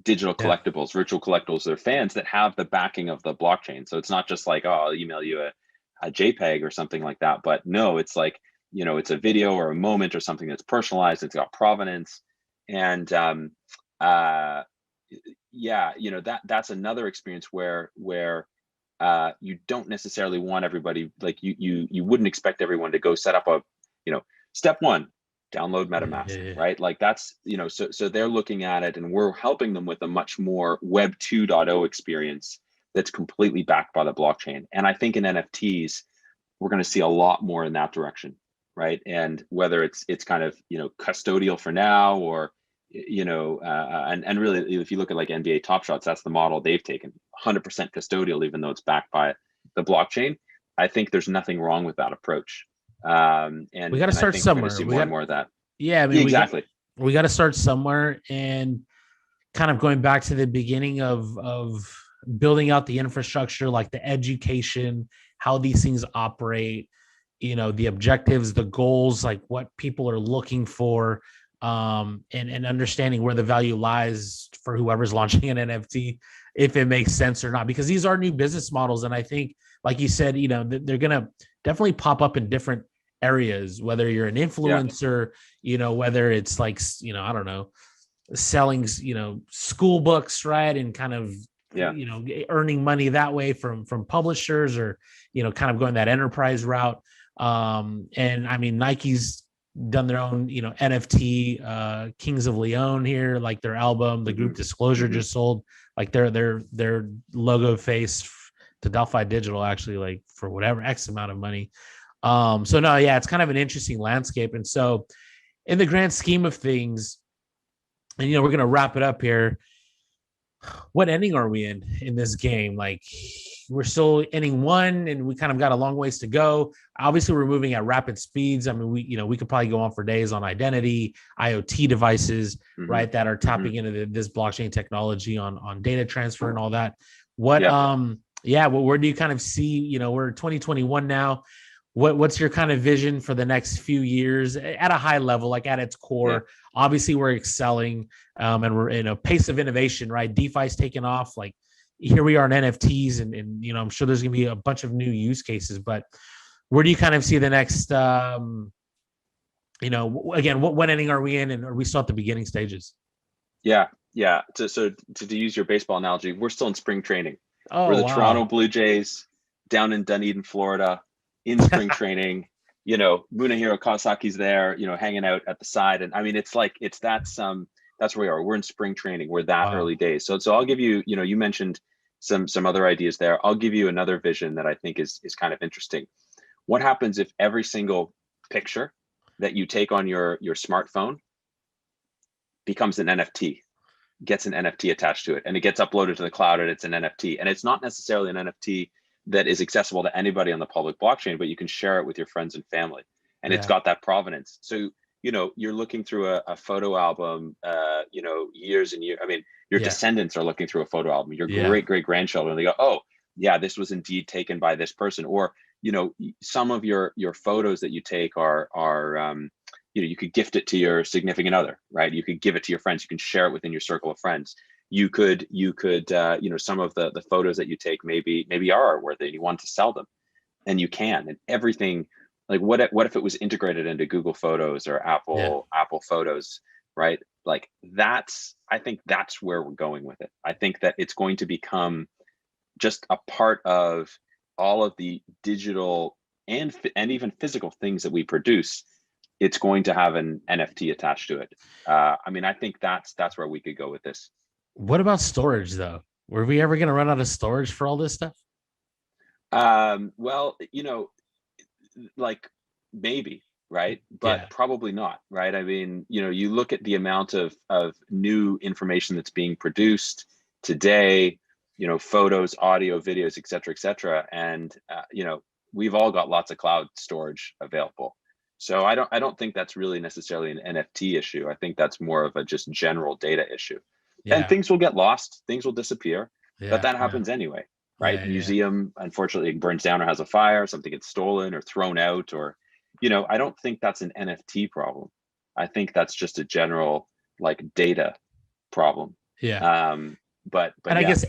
G: digital collectibles, virtual collectibles to their fans that have the backing of the blockchain. So it's not just like, oh, I'll email you a JPEG or something like that, but no, it's like, it's a video or a moment or something that's personalized. It's got provenance, and that's another experience where you don't necessarily want everybody, like you wouldn't expect everyone to go set up a, step one, download MetaMask, right? Like that's, so they're looking at it and we're helping them with a much more Web 2.0 experience that's completely backed by the blockchain. And I think in NFTs, we're going to see a lot more in that direction, right? And whether it's kind of, custodial for now or, and really, if you look at like NBA Top Shots, that's the model they've taken, 100% custodial, even though it's backed by the blockchain. I think there's nothing wrong with that approach. And
H: we got to start somewhere.
G: See more and more of that.
H: Yeah, I mean,
G: exactly.
H: We got to start somewhere, and kind of going back to the beginning of building out the infrastructure, like the education, how these things operate, the objectives, the goals, like what people are looking for, and understanding where the value lies for whoever's launching an NFT, if it makes sense or not, because these are new business models. And I think, like you said, they're going to definitely pop up in different areas, whether you're an influencer, whether it's like, I don't know, selling, school books, right. And kind of, earning money that way from publishers, or, kind of going that enterprise route. And I mean, Nike's done their own, NFT, Kings of Leon here, like their album, the group Disclosure just sold like their logo face to Delphi Digital, actually, like for whatever X amount of money. So no, yeah, it's kind of an interesting landscape. And so in the grand scheme of things, and we're gonna wrap it up here. What inning are we in this game? Like, we're still inning one, and we kind of got a long ways to go. Obviously, we're moving at rapid speeds. I mean, we could probably go on for days on identity, IoT devices, right, that are tapping into this blockchain technology on data transfer and all that. What, where do you kind of see? We're 2021 now. What's your kind of vision for the next few years at a high level, like at its core? Yeah. Obviously, we're excelling, and we're in a pace of innovation, right? DeFi's taken off. Like, here we are in NFTs, and I'm sure there's going to be a bunch of new use cases. But where do you kind of see the next? Again, what inning are we in, and are we still at the beginning stages?
G: Yeah. To use your baseball analogy, we're still in spring training.
H: Oh,
G: we're the Toronto Blue Jays down in Dunedin, Florida, in spring training. Munehiro Kawasaki's there, hanging out at the side. And I mean, that's where we are. We're in spring training. We're that early days. So I'll give you, you mentioned some other ideas there. I'll give you another vision that I think is kind of interesting. What happens if every single picture that you take on your smartphone becomes an NFT, gets an NFT attached to it, and it gets uploaded to the cloud, and it's an NFT. And it's not necessarily an NFT that is accessible to anybody on the public blockchain, but you can share it with your friends and family, and it's got that provenance. So you're looking through a photo album, years and years. I mean, your descendants are looking through a photo album, your great grandchildren. They go, oh yeah, this was indeed taken by this person. Or some of your photos that you take are you could gift it to your significant other, right? You could give it to your friends. You can share it within your circle of friends. You could some of the photos that you take maybe are artworthy, and you want to sell them, and you can. And everything, like what if it was integrated into Google Photos or Apple Photos, right? Like I think that's where we're going with it. I think that it's going to become just a part of all of the digital and even physical things that we produce. It's going to have an NFT attached to it. I mean, I think that's where we could go with this.
H: What about storage, though? Were we ever going to run out of storage for all this stuff?
G: Well, like maybe, right? But probably not, right? I mean, you look at the amount of new information that's being produced today, photos, audio, videos, et cetera, and we've all got lots of cloud storage available. So I don't think that's really necessarily an NFT issue. I think that's more of a just general data issue. And things will get lost, things will disappear, but that happens anyway, right? Museum, unfortunately, burns down or has a fire, something gets stolen or thrown out, or, I don't think that's an NFT problem. I think that's just a general like data problem. But
H: I guess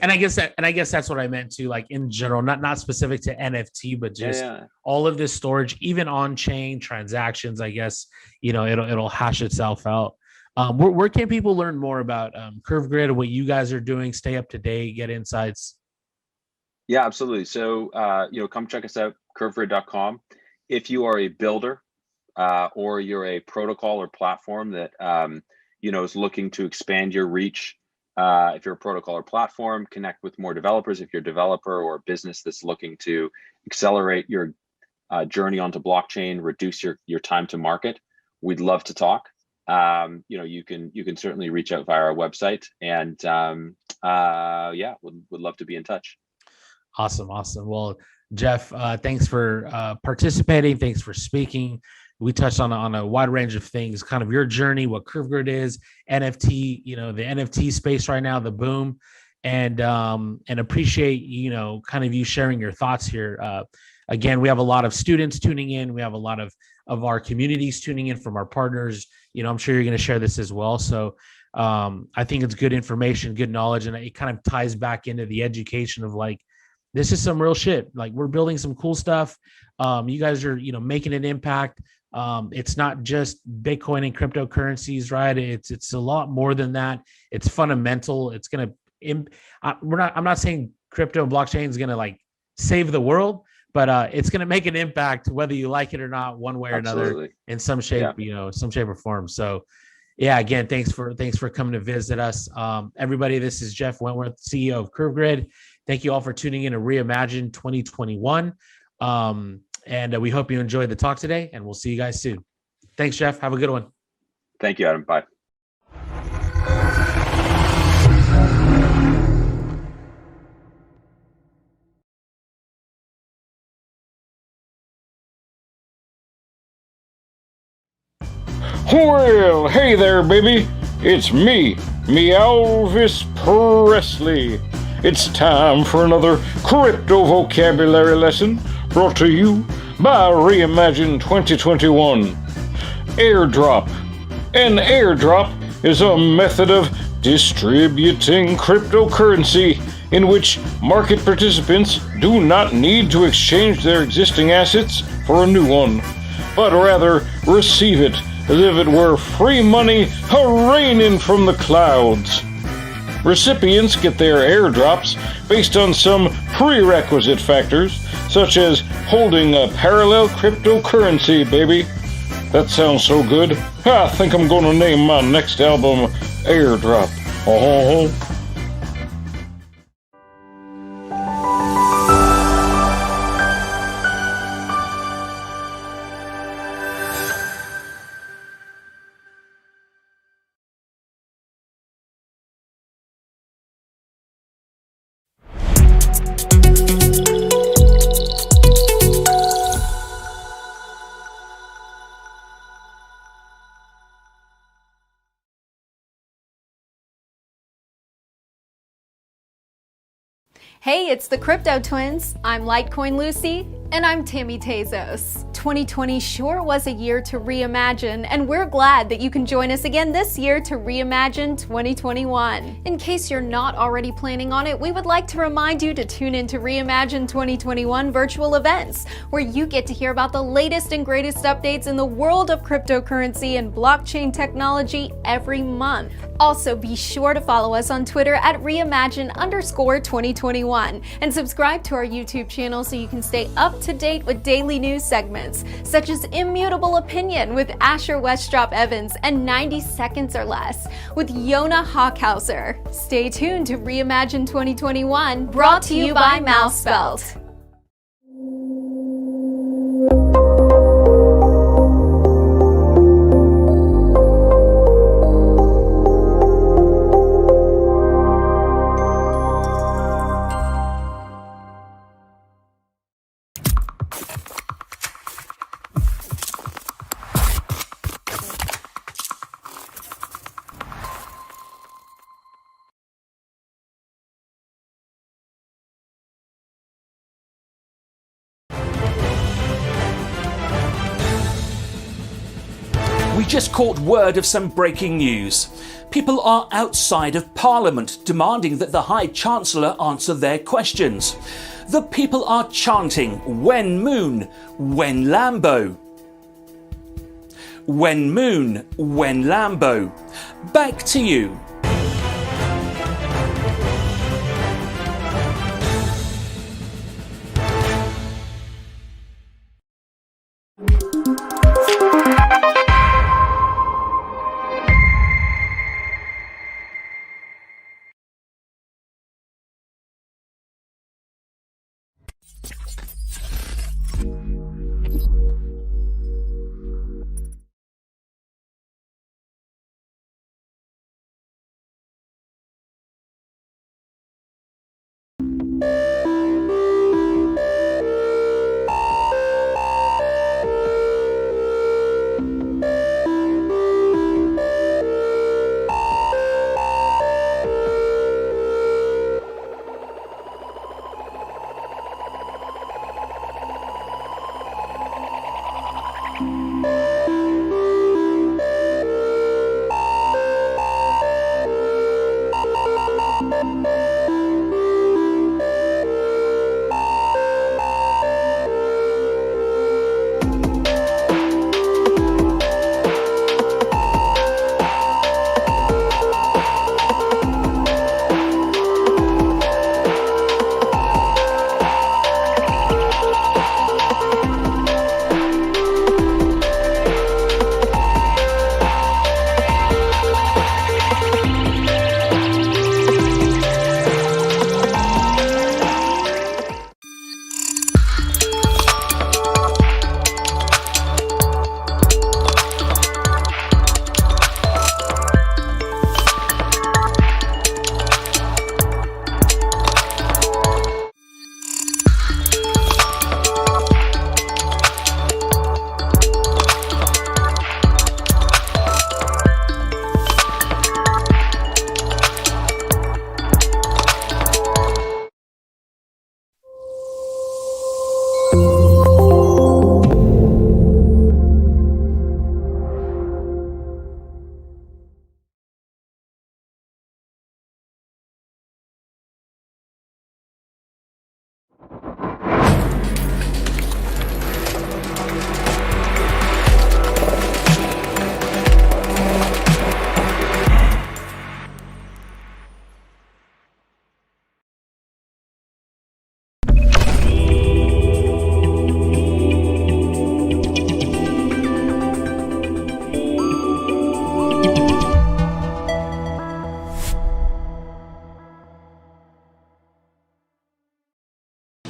H: that's what I meant to, like, in general, not specific to NFT, but just all of this storage, even on chain transactions. I guess it'll hash itself out. Where can people learn more about CurveGrid, what you guys are doing, stay up to date, get insights?
G: Yeah, absolutely. So come check us out, curvegrid.com. If you are a builder or you're a protocol or platform that is looking to expand your reach. If you're a protocol or platform, connect with more developers. If you're a developer or a business that's looking to accelerate your journey onto blockchain, reduce your time to market, we'd love to talk. You can certainly reach out via our website, and would love to be in touch.
H: Awesome. Well, Jeff, thanks for participating. Thanks for speaking. We touched on a wide range of things, kind of your journey, what CurveGrid is, NFT, the NFT space right now, the boom, and appreciate, kind of you sharing your thoughts here. Again, we have a lot of students tuning in. We have a lot of our communities tuning in from our partners. I'm sure you're going to share this as well. So I think it's good information, good knowledge, and it kind of ties back into the education of like, this is some real shit. Like, we're building some cool stuff. You guys are, making an impact. It's not just Bitcoin and cryptocurrencies, right? It's a lot more than that. It's fundamental. It's going to, I'm not saying crypto and blockchain is going to like save the world, but it's going to make an impact whether you like it or not, one way or another, in some shape, some shape or form. So yeah, again, thanks for coming to visit us. Everybody, this is Jeff Wentworth, CEO of CurveGrid. Thank you all for tuning in to Reimagine 2021. And we hope you enjoyed the talk today, and we'll see you guys soon. Thanks, Jeff. Have a good one.
G: Thank you, Adam. Bye.
I: Well, hey there, baby. It's me Elvis Presley. It's time for another crypto vocabulary lesson brought to you by Reimagine 2021. Airdrop. An airdrop is a method of distributing cryptocurrency in which market participants do not need to exchange their existing assets for a new one, but rather receive it as if it were free money raining from the clouds. Recipients get their airdrops based on some prerequisite factors, such as holding a parallel cryptocurrency, baby. That sounds so good. I think I'm gonna name my next album Airdrop. Oh.
J: Hey, it's the Crypto Twins. I'm Litecoin Lucy. And I'm Tammy Tezos. 2020 sure was a year to reimagine, and we're glad that you can join us again this year to Reimagine 2021. In case you're not already planning on it, we would like to remind you to tune into Reimagine 2021 virtual events, where you get to hear about the latest and greatest updates in the world of cryptocurrency and blockchain technology every month. Also, be sure to follow us on Twitter at Reimagine_2021 and subscribe to our YouTube channel so you can stay up to date with daily news segments such as Immutable Opinion with Asher Westrop Evans and 90 Seconds or Less with Yona Hawkhauser. Stay tuned to Reimagine 2021, brought to you by Mousebelt.
A: We just caught word of some breaking news. People are outside of Parliament demanding that the High Chancellor answer their questions. The people are chanting, "When Moon, when Lambo." When Moon, when Lambo. Back to you.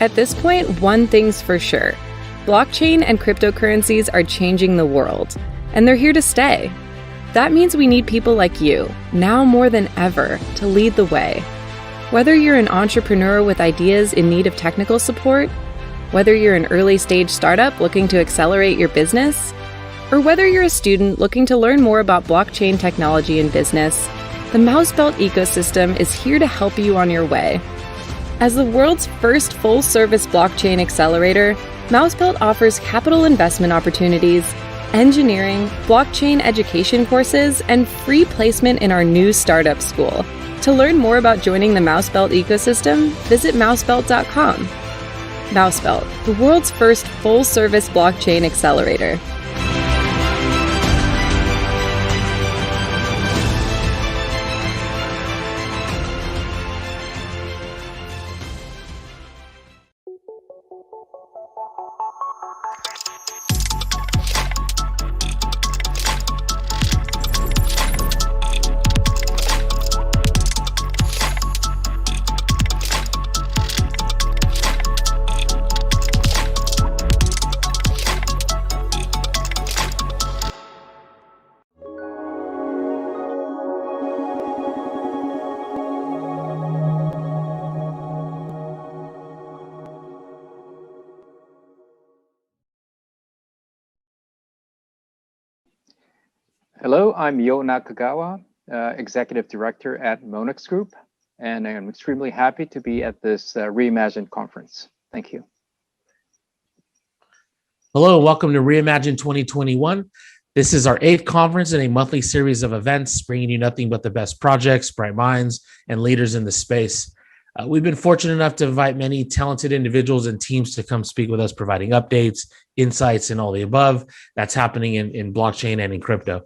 E: At this point, one thing's for sure. Blockchain and cryptocurrencies are changing the world, and they're here to stay. That means we need people like you, now more than ever, to lead the way. Whether you're an entrepreneur with ideas in need of technical support, whether you're an early-stage startup looking to accelerate your business, or whether you're a student looking to learn more about blockchain technology and business, the Mousebelt ecosystem is here to help you on your way. As the world's first full-service blockchain accelerator, Mousebelt offers capital investment opportunities, engineering, blockchain education courses, and free placement in our new startup school. To learn more about joining the Mousebelt ecosystem, visit mousebelt.com. Mousebelt, the world's first full-service blockchain accelerator.
K: Hello, I'm Yo Nakagawa, Executive Director at Monix Group, and I'm extremely happy to be at this Reimagine conference. Thank you.
H: Hello, and welcome to Reimagine 2021. This is our 8th conference in a monthly series of events, bringing you nothing but the best projects, bright minds, and leaders in the space. We've been fortunate enough to invite many talented individuals and teams to come speak with us, providing updates, insights, and all the above that's happening in blockchain and in crypto.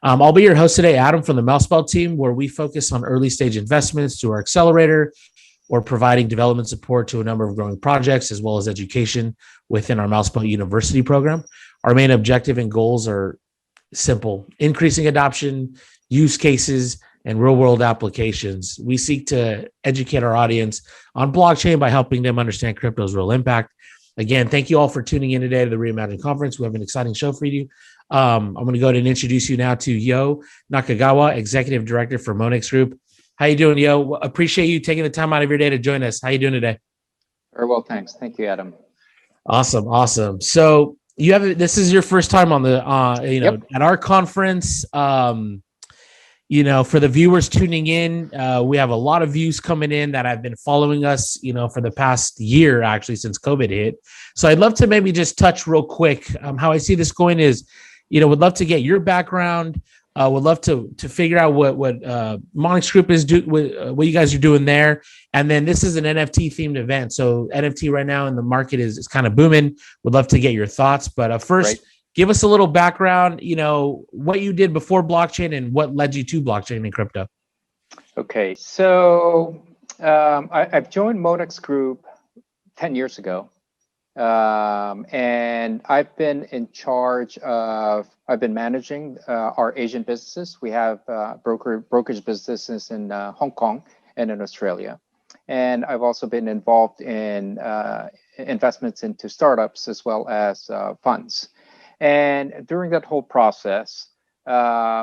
H: I'll be your host today, Adam, from the Mousebelt team, where we focus on early stage investments to our accelerator or providing development support to a number of growing projects, as well as education within our Mousebelt University program. Our main objective and goals are simple: increasing adoption, use cases, and real-world applications. We seek to educate our audience on blockchain by helping them understand crypto's real impact. Again, thank you all for tuning in today to the Reimagine conference. We have an exciting show for you. I'm going to go ahead and introduce you now to Yo Nakagawa, Executive Director for Monix Group. How you doing, Yo? Appreciate you taking the time out of your day to join us. How you doing today?
K: Very well, thanks. Thank you, Adam.
H: Awesome. So this is your first time on the at our conference. For the viewers tuning in, we have a lot of views coming in that have been following us, for the past year, actually, since COVID hit. So I'd love to maybe just touch real quick. How I see this going is, would love to get your background. Would love to figure out what Monix Group is what you guys are doing there. And then this is an NFT themed event. So NFT right now in the market is kind of booming. Would love to get your thoughts. But first, give us a little background, what you did before blockchain and what led you to blockchain and crypto.
K: Okay, so I've joined Monix Group 10 years ago. And I've been in charge of, I've been managing our Asian businesses. We have brokerage businesses in Hong Kong and in Australia. And I've also been involved in investments into startups as well as funds. And during that whole process,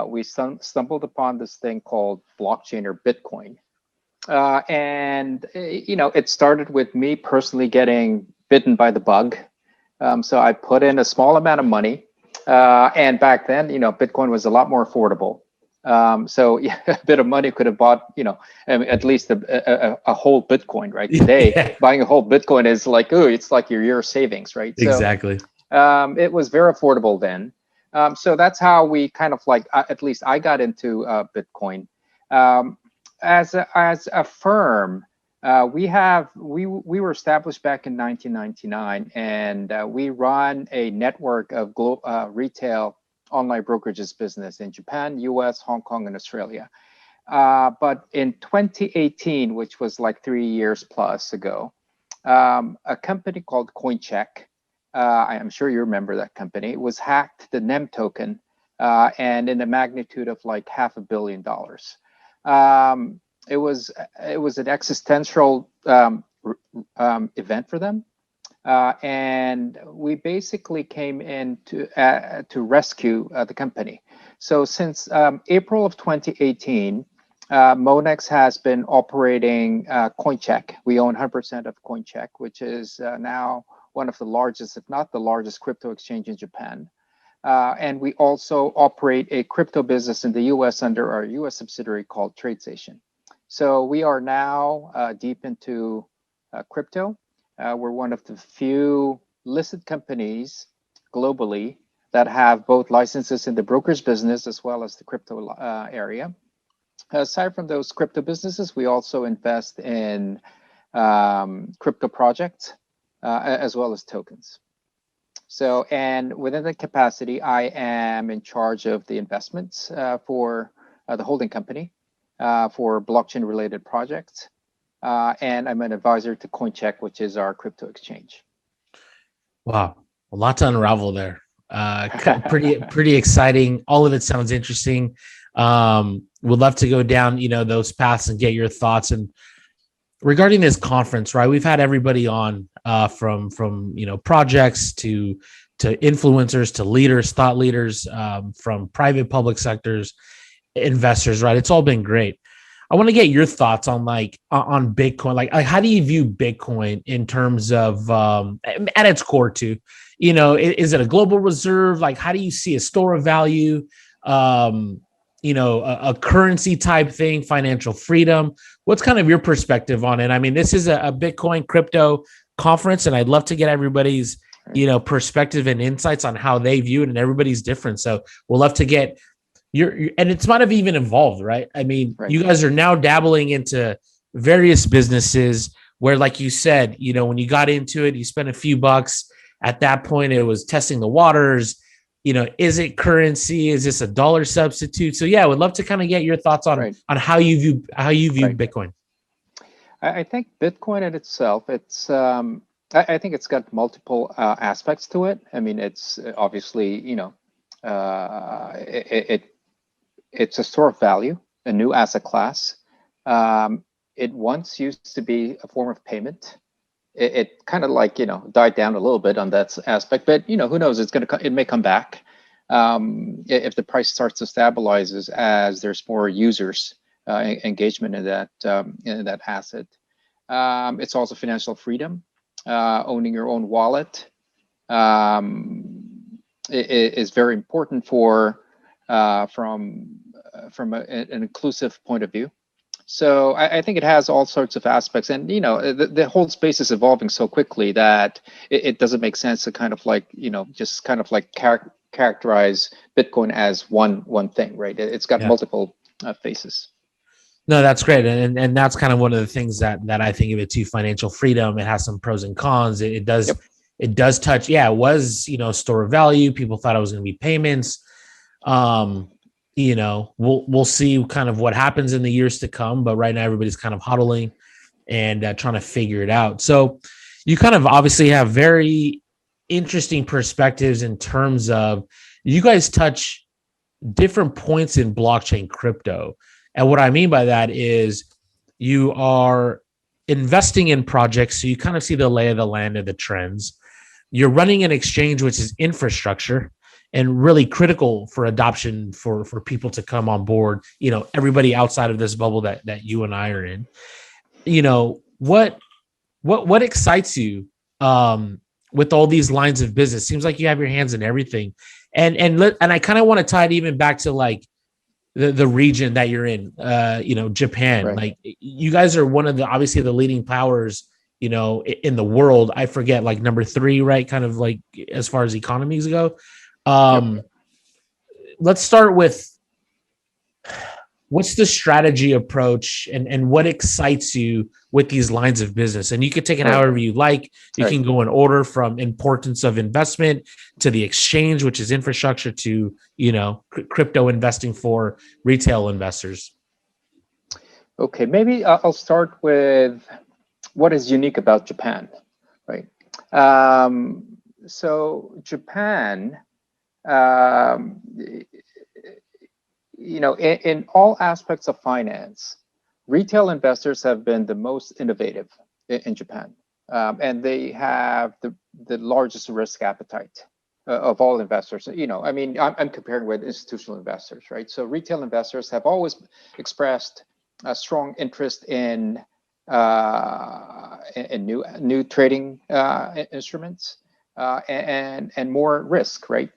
K: we stumbled upon this thing called blockchain or Bitcoin. It started with me personally getting bitten by the bug. So I put in a small amount of money. And back then, Bitcoin was a lot more affordable. So a bit of money could have bought, at least a whole Bitcoin, right? Today, buying a whole Bitcoin is like, it's like your year savings, right?
H: Exactly.
K: So, it was very affordable then. So that's how we kind of at least I got into Bitcoin. As a firm, we were established back in 1999, and we run a network of retail online brokerages business in Japan, US, Hong Kong, and Australia. But in 2018, which was like 3 years plus ago, a company called CoinCheck, I'm sure you remember that company, was hacked, the NEM token, and in the magnitude of like $500 million. It was an existential event for them. And we basically came in to rescue the company. So since April of 2018, Monix has been operating CoinCheck. We own 100% of CoinCheck, which is now one of the largest, if not the largest, crypto exchange in Japan. And we also operate a crypto business in the US under our US subsidiary called Tradestation. So we are now deep into crypto. We're one of the few listed companies globally that have both licenses in the broker's business as well as the crypto area. Aside from those crypto businesses, we also invest in crypto projects as well as tokens. So, and within the capacity, I am in charge of the investments for the holding company for blockchain-related projects. And I'm an advisor to CoinCheck, which is our crypto exchange.
H: Wow, a lot to unravel there. Pretty exciting. All of it sounds interesting. Would love to go down, those paths and get your thoughts. And regarding this conference, right? We've had everybody on from projects to influencers to leaders, thought leaders, from private, public sectors, investors, right? It's all been great. I want to get your thoughts on on Bitcoin. Like how do you view Bitcoin in terms of at its core too? Is it a global reserve? Like how do you see a store of value? A currency type thing, financial freedom. What's kind of your perspective on it? I mean, this is a Bitcoin crypto conference, and I'd love to get everybody's perspective and insights on how they view it, and everybody's different. So we'll love to get and it's might have even evolved, right? I mean, you guys are now dabbling into various businesses where, like you said, when you got into it, you spent a few bucks. At that point, it was testing the waters. Is it currency? Is this a dollar substitute? So yeah, I would love to kind of get your thoughts on how you view Bitcoin.
K: I think Bitcoin in itself, it's I think it's got multiple aspects to it. I mean, it's obviously it's a store of value, a new asset class. It once used to be a form of payment. It kind of died down a little bit on that aspect, but who knows? It may come back if the price starts to stabilize as there's more users engagement in that asset. It's also financial freedom, owning your own wallet is very important from an inclusive point of view. So I think it has all sorts of aspects, and the whole space is evolving so quickly that it doesn't make sense to just characterize Bitcoin as one thing, right? It's got multiple faces.
H: No, that's great, and that's kind of one of the things that I think of it too. Financial freedom. It has some pros and cons. It does touch. Yeah, it was store of value. People thought it was going to be payments. We'll see kind of what happens in the years to come, but right now everybody's kind of huddling and trying to figure it out. So you kind of obviously have very interesting perspectives in terms of you guys touch different points in blockchain crypto. And what I mean by that is you are investing in projects, so you kind of see the lay of the land and the trends. You're running an exchange, which is infrastructure and really critical for adoption for people to come on board, everybody outside of this bubble that you and I are in. What excites you with all these lines of business? Seems like you have your hands in everything. And I kind of want to tie it even back to the region that you're in, Japan. Right. Like you guys are one of obviously the leading powers, in the world. I forget, number 3, right? Kind of as far as economies go. Let's start with what's the strategy approach and what excites you with these lines of business? And you can take it however you like. You can go in order from importance of investment to the exchange, which is infrastructure, to, crypto investing for retail investors.
K: Okay, maybe I'll start with what is unique about Japan, right? So Japan, in all aspects of finance, retail investors have been the most innovative. in Japan, and they have the largest risk appetite of all investors. I mean, I'm comparing with institutional investors, right? So retail investors have always expressed a strong interest in new trading instruments and more risk, right?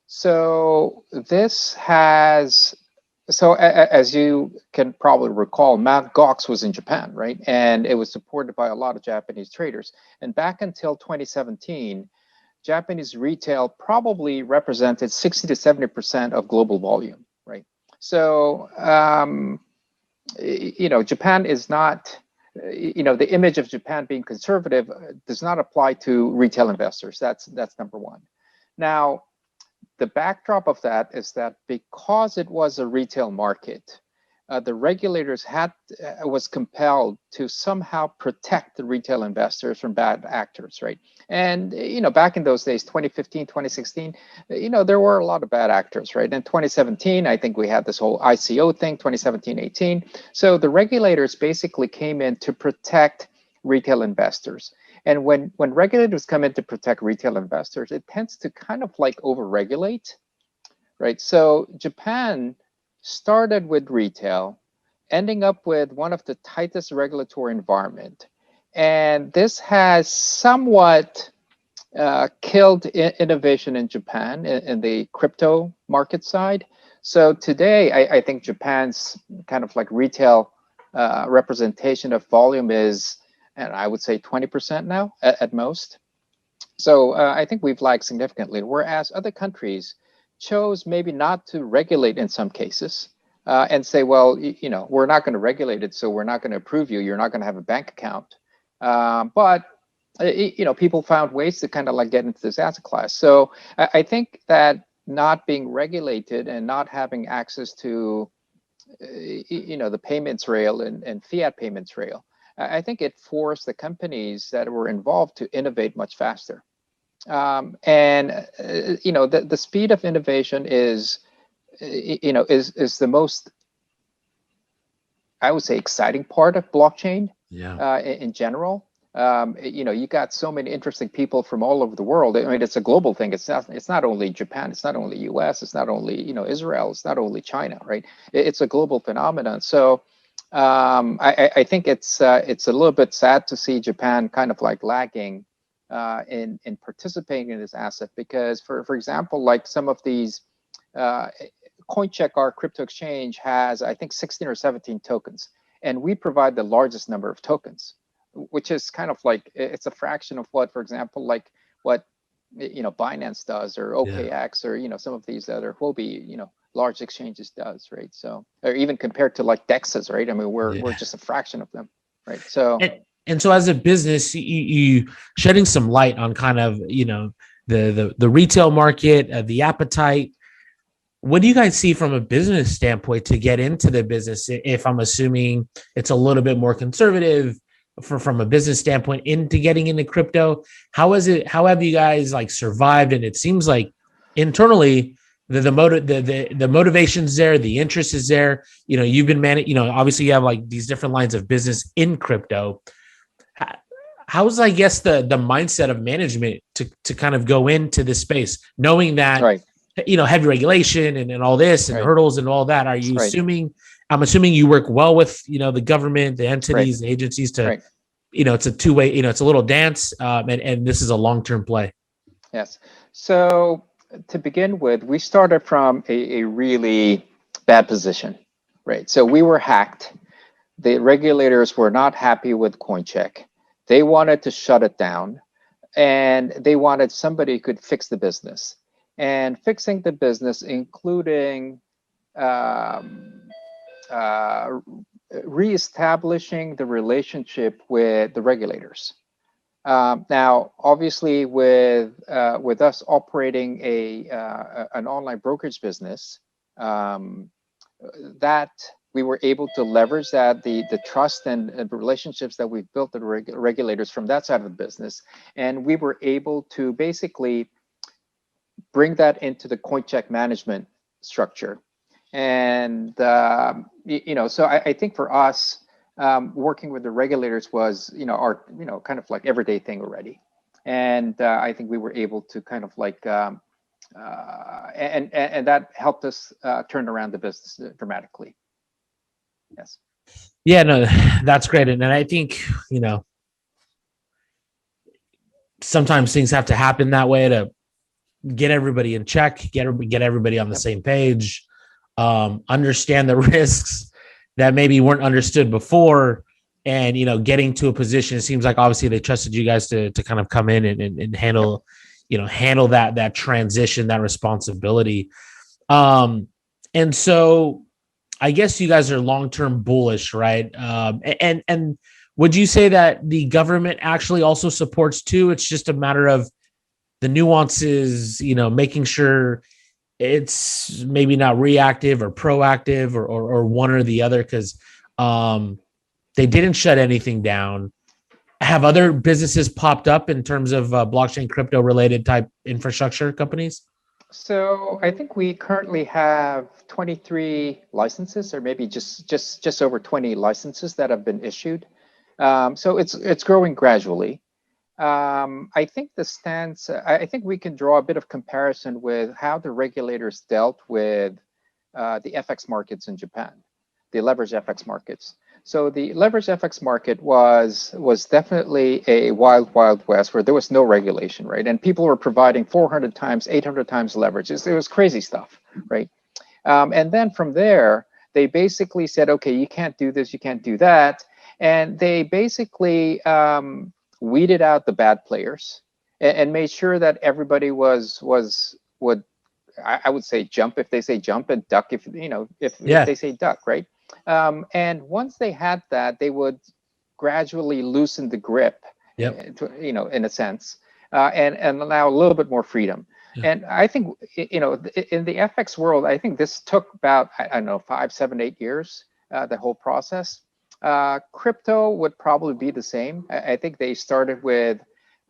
K: So this has, as you can probably recall, Mt. Gox was in Japan, right? And it was supported by a lot of Japanese traders. And back until 2017, Japanese retail probably represented 60 to 70% of global volume, right? So, Japan is not, the image of Japan being conservative does not apply to retail investors. That's number one. Now, the backdrop of that is that because it was a retail market, the regulators was compelled to somehow protect the retail investors from bad actors, right? And back in those days, 2015, 2016, there were a lot of bad actors, right? In 2017, I think we had this whole ICO thing, 2017, 18. So the regulators basically came in to protect retail investors. And when regulators come in to protect retail investors, it tends to kind of like overregulate, right? So Japan started with retail, ending up with one of the tightest regulatory environment. And this has somewhat killed innovation in Japan in the crypto market side. So today, I think Japan's kind of like retail representation of volume is, and I would say 20% now at most. So I think we've lagged significantly, whereas other countries chose maybe not to regulate in some cases and say, well, we're not going to regulate it, so we're not going to approve you. You're not going to have a bank account. But people found ways to kind of like get into this asset class. So I think that not being regulated and not having access to, the payments rail and fiat payments rail, I think it forced the companies that were involved to innovate much faster. The speed of innovation is the most, I would say, exciting part of blockchain. In general. You got so many interesting people from all over the world. I mean, it's a global thing. It's not only Japan. It's not only US. It's not only Israel. It's not only China, right? It's a global phenomenon. So I think it's a little bit sad to see Japan kind of like lagging in participating in this asset, because for example, like some of these CoinCheck, our crypto exchange, has I think 16 or 17 tokens, and we provide the largest number of tokens, which is kind of like, it's a fraction of what, for example, like what Binance does, or OKX, or some of these other Huobi large exchanges does, right? So, or even compared to like DEXs, right? I mean, we're just a fraction of them, right? So
H: and so as a business, you shedding some light on kind of the retail market, the appetite. What do you guys see from a business standpoint to get into the business? If I'm assuming it's a little bit more conservative from a business standpoint into getting into crypto, how have you guys like survived? And it seems like internally the motivation's there, the interest is there. You've been obviously you have like these different lines of business in crypto. How's, I guess, the mindset of management to kind of go into this space, knowing that, right, heavy regulation and all this and hurdles and all that? Are you assuming, I'm assuming you work well with, the government, the entities, the agencies to, it's a two-way, it's a little dance, and this is a long-term play.
K: Yes. So to begin with, we started from a really bad position, right? So we were hacked. The regulators were not happy with CoinCheck. They wanted to shut it down, and they wanted somebody who could fix the business. And fixing the business, including reestablishing the relationship with the regulators. Now, obviously, with us operating an online brokerage business, that we were able to leverage that the trust and relationships that we've built with the regulators from that side of the business, and we were able to basically bring that into the CoinCheck management structure. And so I think for us, working with the regulators was, our, kind of like everyday thing already. And I think we were able to kind of like, and that helped us turn around the business dramatically. Yes.
H: Yeah, no, that's great. And I think, sometimes things have to happen that way to get everybody in check, get everybody on the same page, understand the risks that maybe weren't understood before. And, getting to a position, it seems like obviously they trusted you guys to kind of come in and handle, handle that transition, that responsibility. And so I guess you guys are long-term bullish, right? And would you say that the government actually also supports too? It's just a matter of the nuances, making sure it's maybe not reactive or proactive or one or the other, because they didn't shut anything down. Have other businesses popped up in terms of blockchain crypto related type infrastructure companies?
K: So I think we currently have 23 licenses, or maybe just over 20 licenses that have been issued. So it's growing gradually. I think the stance, I think we can draw a bit of comparison with how the regulators dealt with the FX markets in Japan, the leveraged FX markets. So the leveraged FX market was definitely a wild west where there was no regulation, right? And people were providing 400 times, 800 times leverage. It was crazy stuff, right? And then from there, they basically said, okay, you can't do this, you can't do that. And they basically weeded out the bad players and made sure that everybody would I would say jump if they say jump, and duck if they say duck, right? And once they had that, they would gradually loosen the grip, in a sense, and allow a little bit more freedom. And I think, in the FX world, I think this took about, I don't know, 5, 7, 8 years, the whole process. Crypto would probably be the same. I think they started with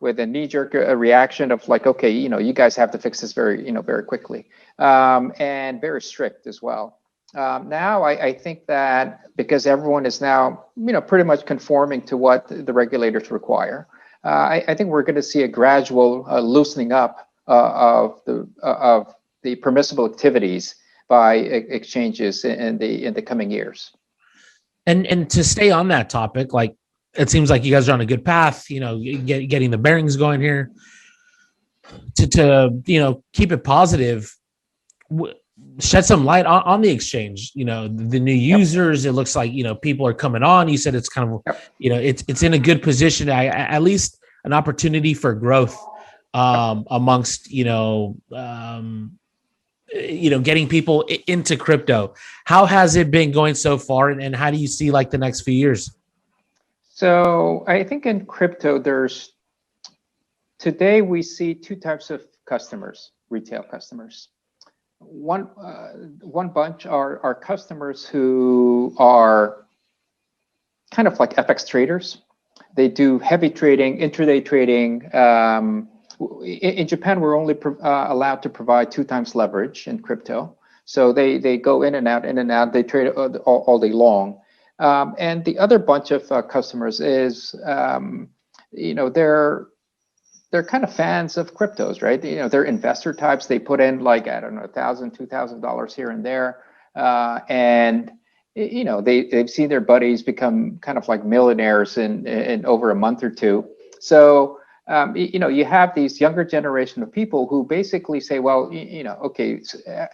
K: a knee-jerk reaction of like, okay, you guys have to fix this very quickly, and very strict as well. Now, I think that because everyone is now, pretty much conforming to what the regulators require, I think we're going to see a gradual loosening up of the permissible activities by exchanges in the coming years.
H: And to stay on that topic, like it seems like you guys are on a good path, getting the bearings going here. To keep it positive, shed some light on the exchange. The new users. It looks like people are coming on. You said it's kind of it's in a good position. At least an opportunity for growth amongst getting people into crypto. How has it been going so far, and how do you see like the next few years?
K: So I think in crypto, today we see two types of customers, retail customers. One bunch are customers who are kind of like FX traders. They do heavy trading, intraday trading. In Japan, we're only allowed to provide 2 times leverage in crypto. So they go in and out, they trade all day long. And the other bunch of customers is, they're kind of fans of cryptos, right? They're investor types. They put in like, I don't know, $1,000, $2,000 here and there. And, they've seen their buddies become kind of like millionaires in over a month or two. So, you have these younger generation of people who basically say, well, okay,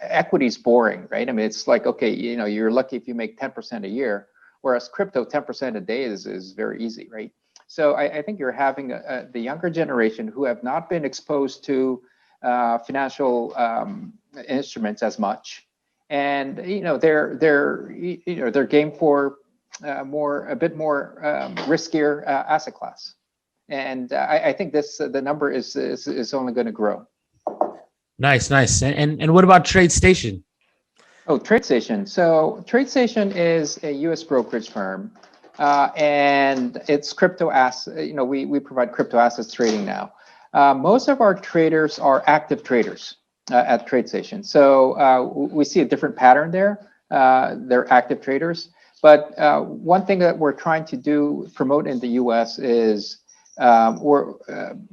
K: equity is boring, right? I mean, it's like, okay, you're lucky if you make 10% a year, whereas crypto 10% a day is very easy, right? So I think you're having the younger generation who have not been exposed to financial instruments as much, and they're game for a bit more riskier asset class. And I think the number is only going to grow.
H: Nice. And what about Tradestation?
K: Oh, Tradestation. So Tradestation is a U.S. brokerage firm, and it's crypto assets. We provide crypto assets trading now. Most of our traders are active traders at Tradestation. So we see a different pattern there. They're active traders. But one thing that we're trying to promote in the U.S. is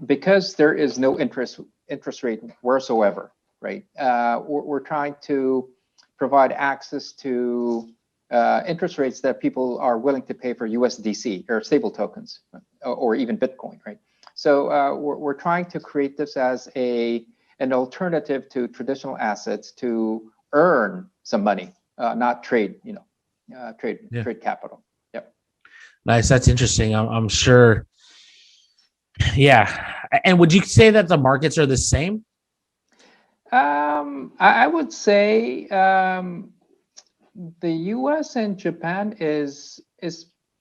K: because there is no interest rate whatsoever, right? We're trying to provide access to interest rates that people are willing to pay for USDC or stable tokens, or even Bitcoin, right? So we're trying to create this as an alternative to traditional assets to earn some money, not trade, trade capital. Yep.
H: Nice. That's interesting. I'm sure. Yeah. And would you say that the markets are the same?
K: I would say the U.S. and Japan is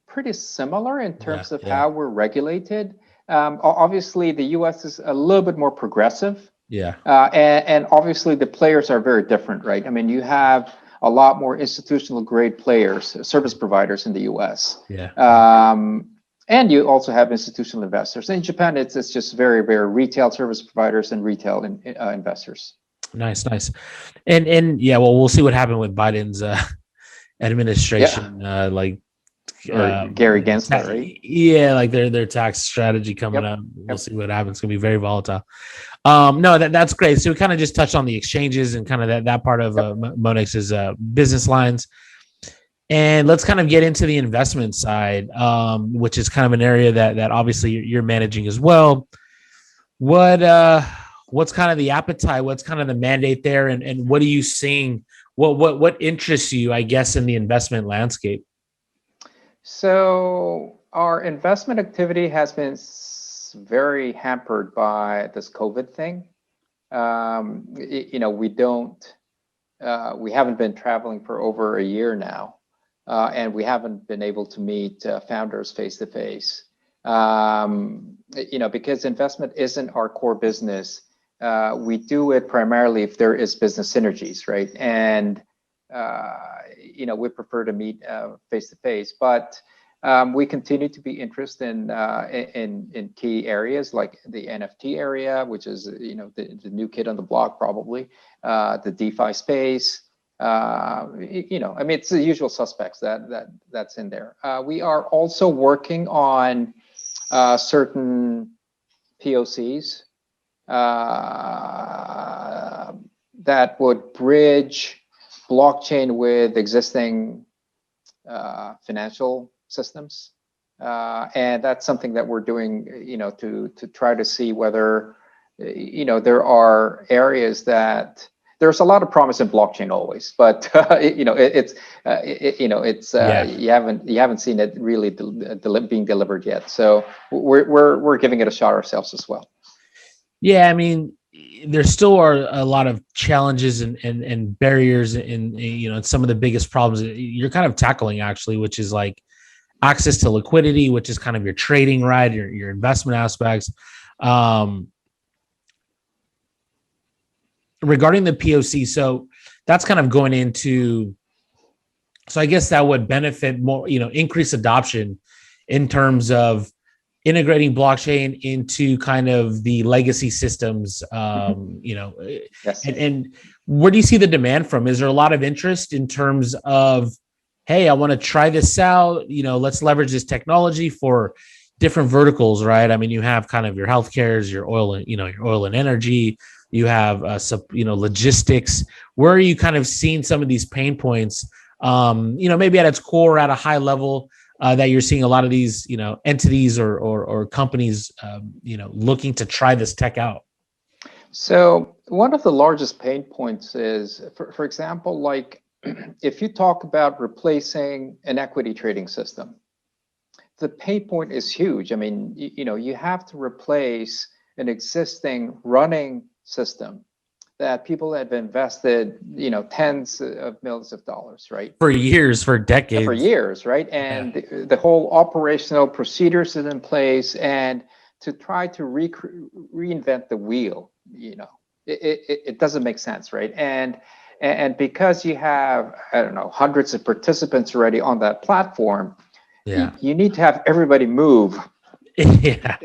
K: pretty similar in terms of how we're regulated. Obviously, the U.S. is a little bit more progressive.
H: Yeah.
K: And obviously, the players are very different, right? I mean, you have a lot more institutional grade players, service providers in the U.S.
H: Yeah.
K: And you also have institutional investors. In Japan, it's just very, very retail service providers and retail investors.
H: Nice. And yeah, well, we'll see what happened with Biden's administration.
K: Gary Gensler, right?
H: Yeah, like their tax strategy coming up. We'll see what happens. It's gonna be very volatile. No, that's great. So we kind of just touched on the exchanges and kind of that part of Monix's business lines. And let's kind of get into the investment side, which is kind of an area that obviously you're managing as well. What's kind of the appetite? What's kind of the mandate there? And what are you seeing? What interests you, I guess, in the investment landscape?
K: So our investment activity has been very hampered by this COVID thing. We haven't been traveling for over a year now, and we haven't been able to meet founders face to face. Because investment isn't our core business. We do it primarily if there is business synergies, right? And we prefer to meet face to face, but we continue to be interested in key areas like the NFT area, which is the new kid on the block, probably the DeFi space. It's the usual suspects that's in there. We are also working on certain POCs that would bridge blockchain with existing financial systems, and that's something that we're doing, to try to see whether, there are areas that there's a lot of promise in blockchain always, but you haven't seen it really being delivered yet. So we're giving it a shot ourselves as well.
H: Yeah, I mean, there still are a lot of challenges and barriers in some of the biggest problems you're kind of tackling, actually, which is like access to liquidity, which is kind of your trading, right? Your investment aspects. Regarding the POC, so that's kind of going into, so I guess that would benefit more, increase adoption in terms of integrating blockchain into kind of the legacy systems,
K: Yes.
H: And where do you see the demand from? Is there a lot of interest in terms of, hey, I want to try this out, let's leverage this technology for different verticals, right? I mean, you have kind of your healthcares, your oil and energy, you have logistics. Where are you kind of seeing some of these pain points, maybe at its core, at a high level, that you're seeing a lot of these, entities or companies, looking to try this tech out?
K: So one of the largest pain points is, for example, like if you talk about replacing an equity trading system, the pain point is huge. I mean, you have to replace an existing running system that people have invested, tens of millions of dollars, right?
H: For years, for decades.
K: For years, right? And the whole operational procedures is in place, and to try to reinvent the wheel, it doesn't make sense, right? And because you have, I don't know, hundreds of participants already on that platform, you need to have everybody move at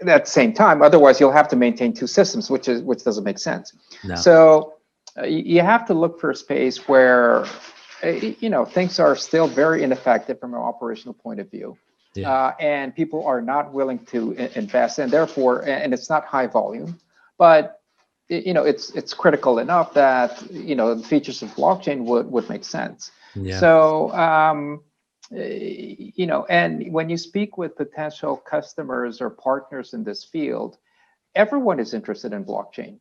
K: the same time. Otherwise, you'll have to maintain two systems, which doesn't make sense. No. So you have to look for a space where things are still very ineffective from an operational point of view.
H: Yeah.
K: And people are not willing to invest, and therefore, and it's not high volume, but it's critical enough that the features of blockchain would make sense.
H: Yeah.
K: So and when you speak with potential customers or partners in this field, everyone is interested in blockchain,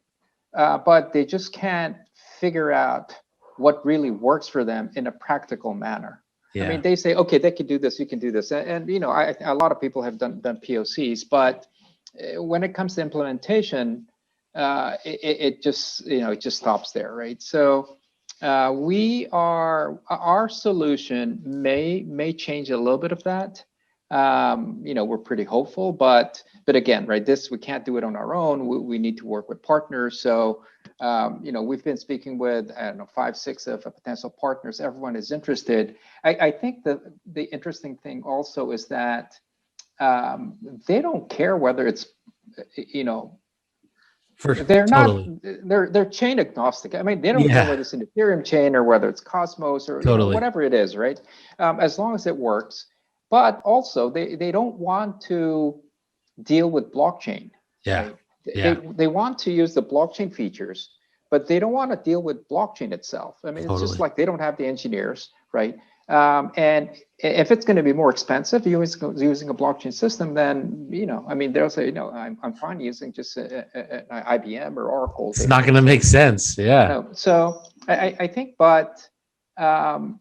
K: but they just can't figure out what really works for them in a practical manner.
H: Yeah.
K: I mean, they say, okay, they can do this, you can do this. And a lot of people have done POCs, but when it comes to implementation, it just stops there, right? So our solution may change a little bit of that. We're pretty hopeful, but again, right, we can't do it on our own. We need to work with partners. So we've been speaking with 5, 6 of potential partners. Everyone is interested. I think the interesting thing also is that they don't care whether it's they're chain agnostic. I mean, they don't care whether it's an Ethereum chain or whether it's Cosmos or whatever it is, right? As long as it works. But also, they don't want to deal with blockchain.
H: Yeah.
K: Right? They want to use the blockchain features, but they don't want to deal with blockchain itself. I mean, it's just like they don't have the engineers, right? And if it's going to be more expensive using a blockchain system, then they'll say, I'm fine using just an IBM or Oracle.
H: It's not going to make sense. Yeah.
K: So I think, but one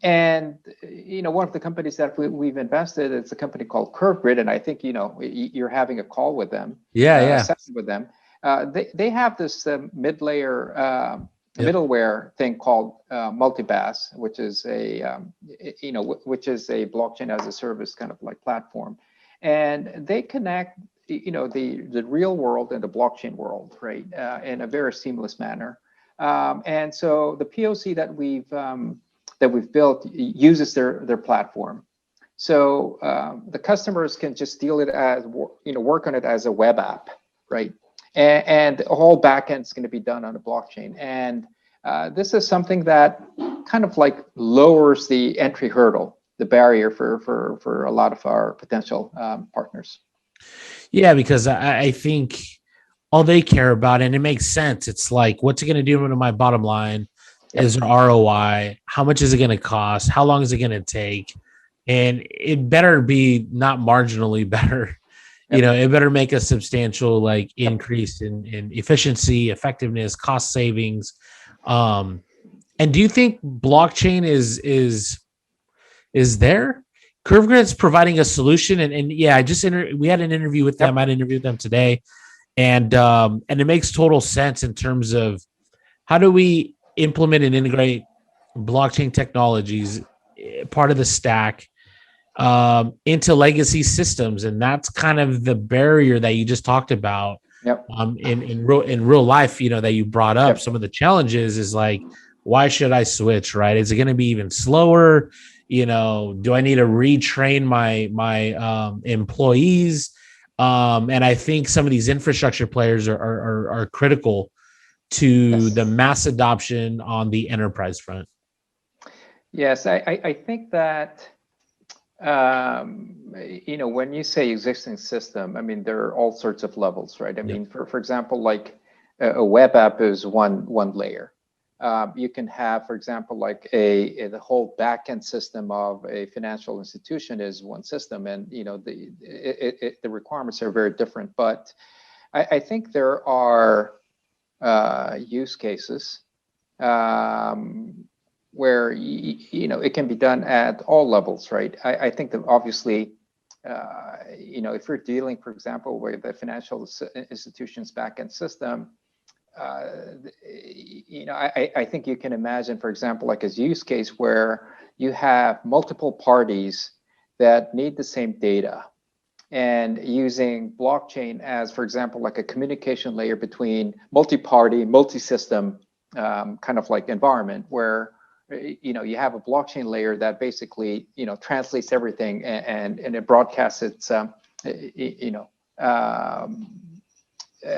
K: of the companies that we've invested, it's a company called CurveGrid, and I think you're having a call with them. Session with them. They have this mid-layer middleware thing called Multibass, which is a blockchain as a service kind of like platform, and they connect the real world and the blockchain world, right, in a very seamless manner. And so the POC that we've built uses their platform. So the customers can just deal it as work on it as a web app, right? And the whole backend is going to be done on a blockchain. And this is something that kind of like lowers the entry hurdle, the barrier for a lot of our potential partners.
H: Yeah, because I think all they care about, and it makes sense, it's like, what's it going to do to my bottom line? Is an ROI? How much is it going to cost? How long is it going to take? And it better be not marginally better. It better make a substantial increase in efficiency, effectiveness, cost savings. And do you think blockchain is there? CurveGrid's providing a solution, and yeah, we had an interview with them. I interviewed them today, and it makes total sense in terms of how do we implement and integrate blockchain technologies, part of the stack, into legacy systems, and that's kind of the barrier that you just talked about. In real life, that you brought up. Some of the challenges is like, why should I switch? Right? Is it going to be even slower? Do I need to retrain my employees? And I think some of these infrastructure players are critical to the mass adoption on the enterprise front.
K: Yes, I think that when you say existing system, I mean, there are all sorts of levels, right? I mean, for example, like a web app is one layer. You can have, for example, like the whole backend system of a financial institution is one system, and the requirements are very different. But I think there are use cases where it can be done at all levels, right? I think that obviously, if you're dealing, for example, with the financial institution's backend system, I think you can imagine, for example, like a use case where you have multiple parties that need the same data, and using blockchain as, for example, like a communication layer between multi-party, multi-system kind of like environment where you have a blockchain layer that basically translates everything and it broadcasts its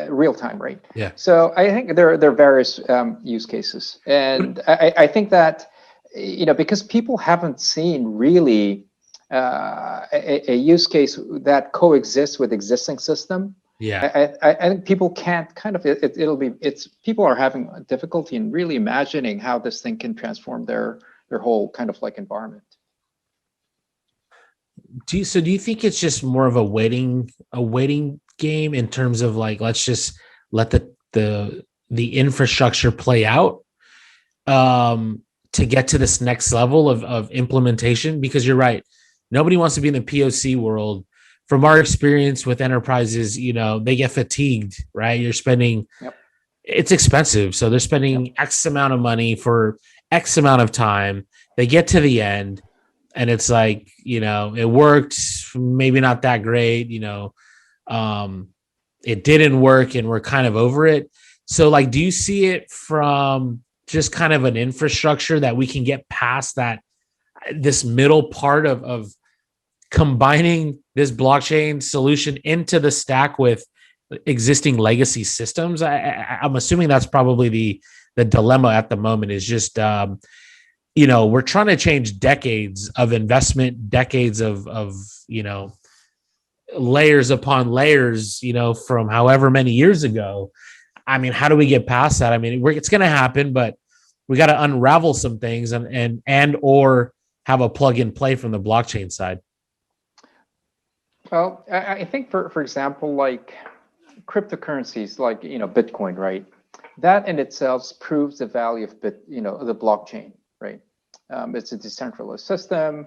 K: real time, right?
H: Yeah.
K: So I think there are various use cases, and I think that because people haven't seen really a use case that coexists with existing system.
H: Yeah.
K: I think people can't kind of, people are having difficulty in really imagining how this thing can transform their whole kind of like environment.
H: Do you think it's just more of a waiting game in terms of like, let's just let the infrastructure play out to get to this next level of implementation? Because you're right, nobody wants to be in the POC world. From our experience with enterprises, they get fatigued, right? You're spending, it's expensive. So they're spending X amount of money for X amount of time. They get to the end and it's like, it worked, maybe not that great, it didn't work and we're kind of over it. So like, do you see it from just kind of an infrastructure that we can get past this middle part of combining this blockchain solution into the stack with existing legacy systems? I'm assuming that's probably the dilemma at the moment, is just, we're trying to change decades of investment, decades of layers upon layers, from however many years ago. I mean, how do we get past that? I mean, it's going to happen, but we got to unravel some things and or have a plug and play from the blockchain side.
K: Well, I think for example, like cryptocurrencies, like, Bitcoin, right? That in itself proves the value of the blockchain, right? It's a decentralized system,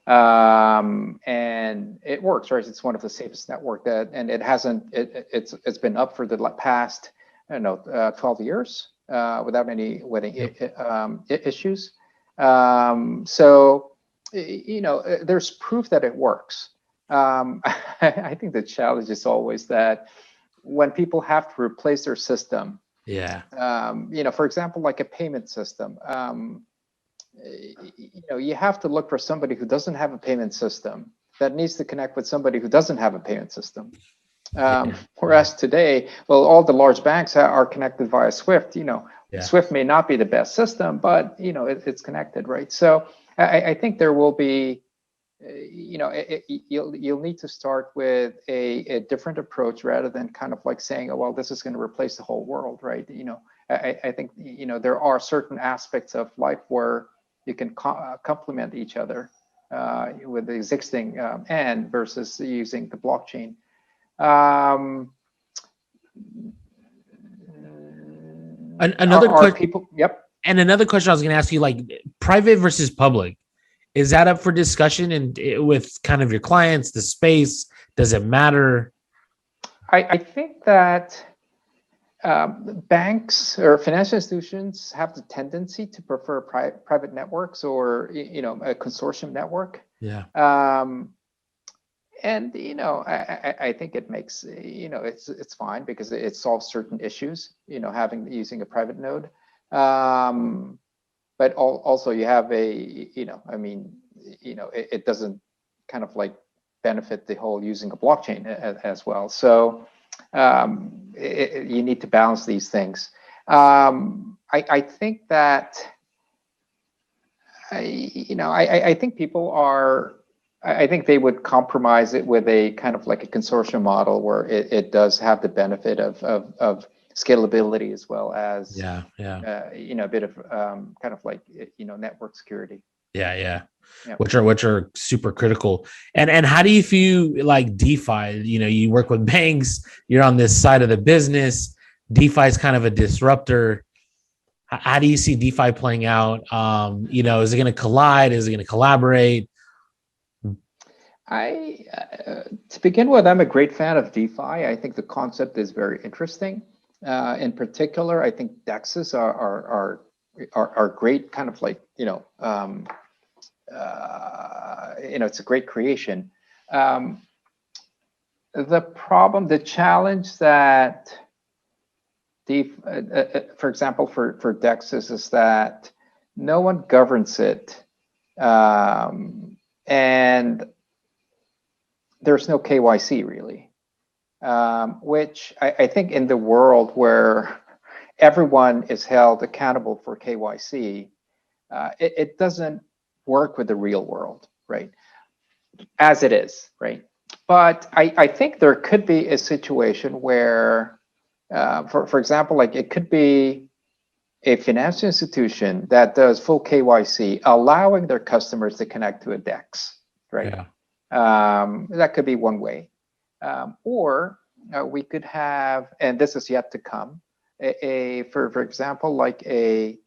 K: and it works, right? It's one of the safest network and it's been up for the past, 12 years without any issues. So, there's proof that it works. I think the challenge is always that when people have to replace their system, for example, like a payment system, you have to look for somebody who doesn't have a payment system that needs to connect with somebody who doesn't have a payment system. Whereas today, well, all the large banks are connected via SWIFT. SWIFT may not be the best system, but it's connected, right? So I think there will be, you'll need to start with a different approach rather than kind of like saying, oh, well, this is going to replace the whole world, right? I think, there are certain aspects of life where you can complement each other with the existing and versus using the blockchain.
H: Another question.
K: Yep.
H: And another question I was going to ask you, like private versus public, is that up for discussion and with kind of your clients, the space? Does it matter?
K: I think that banks or financial institutions have the tendency to prefer private networks or a consortium network.
H: Yeah.
K: And I think it makes it's fine because it solves certain issues. Using a private node. But also you have it doesn't kind of like benefit the whole using a blockchain as well. So you need to balance these things. I think that I think people are. I think they would compromise it with a kind of like a consortium model where it does have the benefit of scalability as well as a bit of kind of like network security.
H: Yeah. Which are super critical. And how do you view like DeFi? You work with banks, you're on this side of the business. DeFi is kind of a disruptor. How do you see DeFi playing out? Is it going to collide? Is it going to collaborate?
K: To begin with, I'm a great fan of DeFi. I think the concept is very interesting. In particular, I think DEXs are great. Kind of like it's a great creation. The challenge that for example, for DEXs is that no one governs it, and there's no KYC really, which I think in the world where everyone is held accountable for KYC, it doesn't work with the real world, right? As it is, right? But I think there could be a situation where, for example, like it could be a financial institution that does full KYC, allowing their customers to connect to a DEX, right?
H: Yeah.
K: That could be one way. Or we could have, and this is yet to come, for example, like an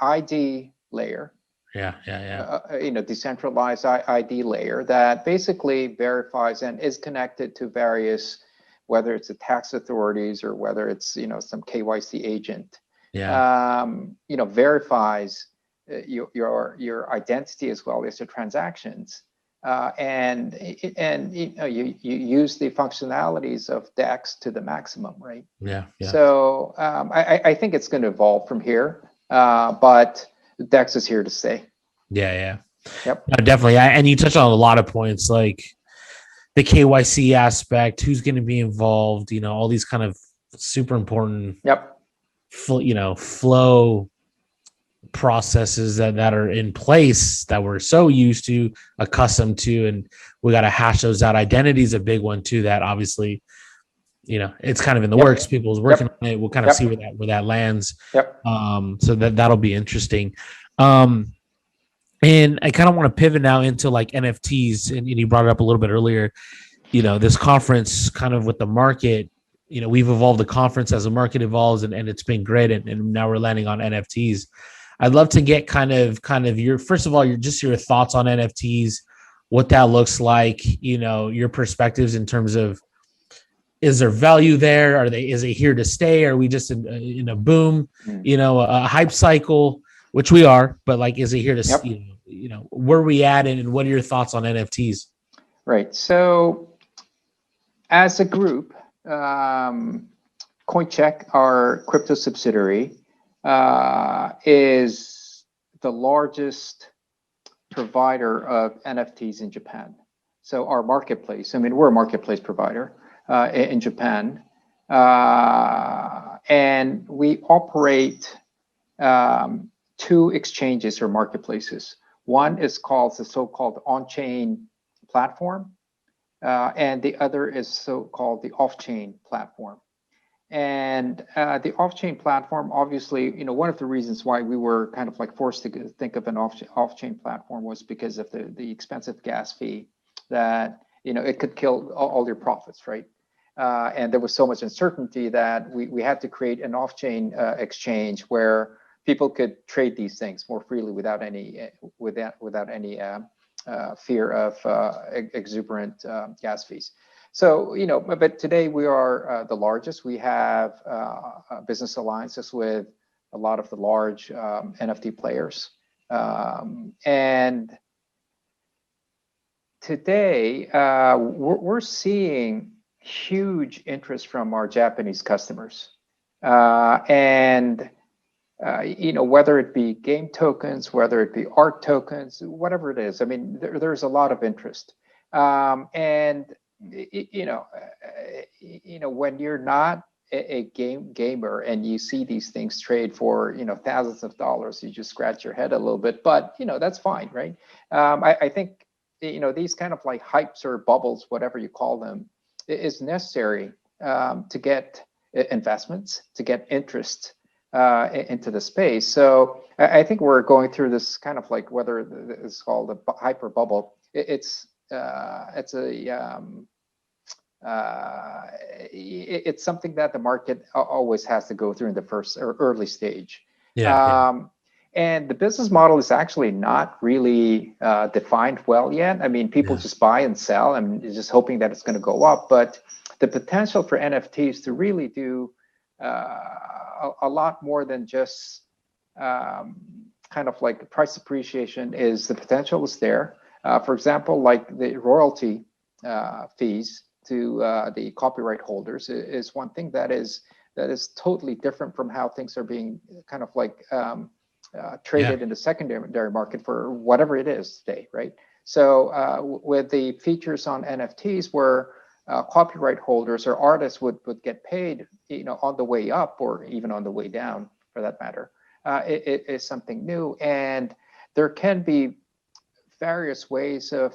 K: ID layer. Decentralized ID layer that basically verifies and is connected to various, whether it's the tax authorities or whether it's some KYC agent. Verifies your identity as well as your transactions, and you use the functionalities of DEX to the maximum, right? So I think it's going to evolve from here, but DEX is here to stay.
H: Yep.
K: No,
H: definitely. And you touched on a lot of points, like the KYC aspect, who's going to be involved, all these kind of super important, flow processes that are in place that we're so used to, accustomed to, and we got to hash those out. Identity is a big one too, that obviously, it's kind of in the works. People's working on it. We'll kind of see where that lands. So that'll be interesting. And I kind of want to pivot now into like NFTs, and you brought it up a little bit earlier. This conference kind of with the market, we've evolved the conference as the market evolves, and it's been great. And now we're landing on NFTs. I'd love to get kind of your, first of all, your thoughts on NFTs, what that looks like, your perspectives in terms of, is there value there? Is it here to stay? Are we just in a boom, a hype cycle, which we are, but like, is it here to stay? Where are we at, and what are your thoughts on NFTs?
K: Right. So as a group, CoinCheck, our crypto subsidiary, is the largest provider of NFTs in Japan. So our marketplace, we're a marketplace provider in Japan, and we operate 2 exchanges or marketplaces. One is called the so-called on-chain platform, and the other is so-called the off-chain platform. And the off-chain platform, obviously, one of the reasons why we were kind of like forced to think of an off-chain platform was because of the expensive gas fee that, it could kill all your profits, right? And there was so much uncertainty that we had to create an off-chain exchange where people could trade these things more freely without any fear of exuberant gas fees. So, but today we are the largest. We have business alliances with a lot of the large NFT players. And today we're seeing huge interest from our Japanese customers. And whether it be game tokens, whether it be art tokens, whatever it is, there's a lot of interest. And when you're not a gamer and you see these things trade for thousands of dollars, you just scratch your head a little bit. But that's fine, right? I think these kind of like hypes or bubbles, whatever you call them, is necessary to get investments, to get interest into the space. So I think we're going through this kind of like, whether it's called a hyper bubble, it's something that the market always has to go through in the first or early stage. And the business model is actually not really defined well yet. People just buy and sell and just hoping that it's going to go up. But the potential for NFTs to really do a lot more than just kind of like price appreciation is, the potential is there. For example, like the royalty fees to the copyright holders is one thing that is totally different from how things are being kind of like traded in the secondary market for whatever it is today, right? So with the features on NFTs where copyright holders or artists would get paid, on the way up or even on the way down, for that matter, it is something new, and there can be various ways of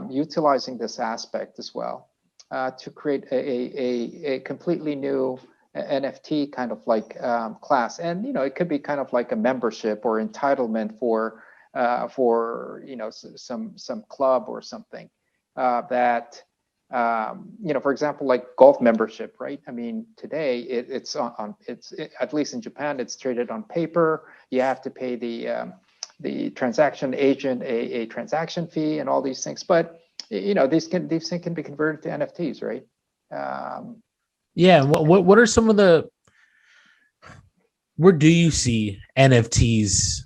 K: utilizing this aspect as well to create a completely new NFT kind of like class. And it could be kind of like a membership or entitlement for some club or something that for example, like golf membership, right? I mean, today it's at least in Japan, it's traded on paper. You have to pay the transaction agent a transaction fee and all these things. But these things can be converted to NFTs, right?
H: Yeah. What are some of where do you see NFTs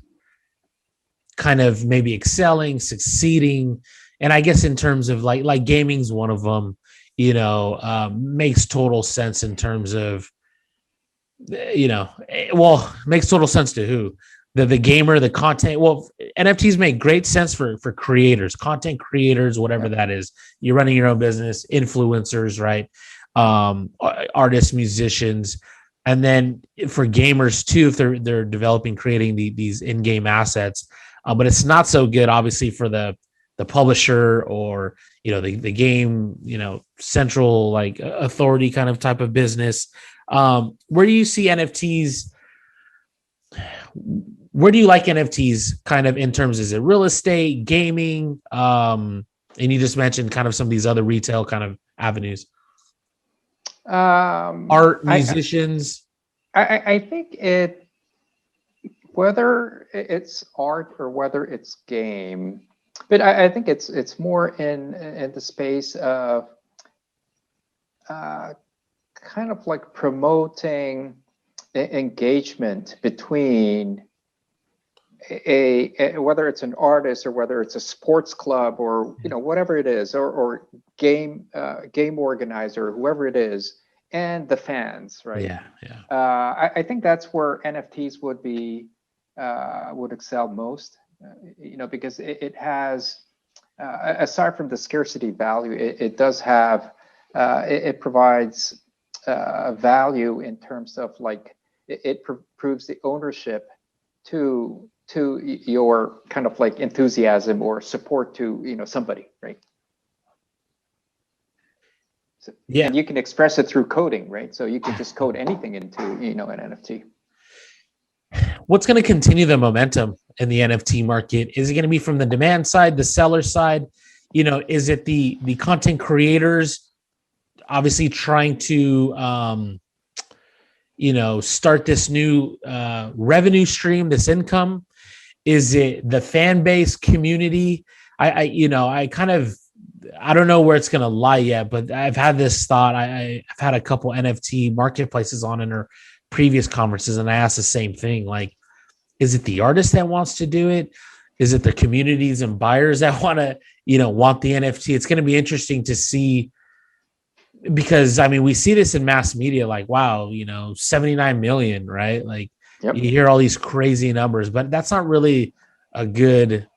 H: kind of maybe excelling, succeeding? And I guess in terms of like gaming's one of them, makes total sense in terms of, makes total sense to who? The gamer, the content. Well, NFTs make great sense for creators, content creators, whatever that is. You're running your own business, influencers, right? Artists, musicians. And then for gamers too, if they're developing, creating these in-game assets. But it's not so good, obviously, for the publisher or the game central like authority kind of type of business. Where do you see NFTs? Where do you like NFTs kind of in terms? Is it real estate, gaming? And you just mentioned kind of some of these other retail kind of avenues. Art, musicians.
K: I think whether it's art or whether it's game, but I think it's more in the space of kind of like promoting engagement between whether it's an artist or whether it's a sports club or whatever it is, or game organizer, whoever it is, and the fans, right? I think that's where NFTs would excel most. Because it has, aside from the scarcity value, it does have, it provides value in terms of like, it proves the ownership to your kind of like enthusiasm or support to, somebody, right? So, and you can express it through coding, right? So you can just code anything into, an NFT.
H: What's going to continue the momentum in the NFT market? Is it going to be from the demand side, the seller side? Is it the content creators obviously trying to, start this new revenue stream, this income? Is it the fan base community? I don't know where it's going to lie yet, but I've had this thought. I've had a couple NFT marketplaces on in our previous conferences, and I asked the same thing. Like, is it the artist that wants to do it? Is it the communities and buyers that want to, want the NFT? It's going to be interesting to see, because I mean, we see this in mass media, like, wow, 79 million, right? Like, you hear all these crazy numbers, but that's not really a good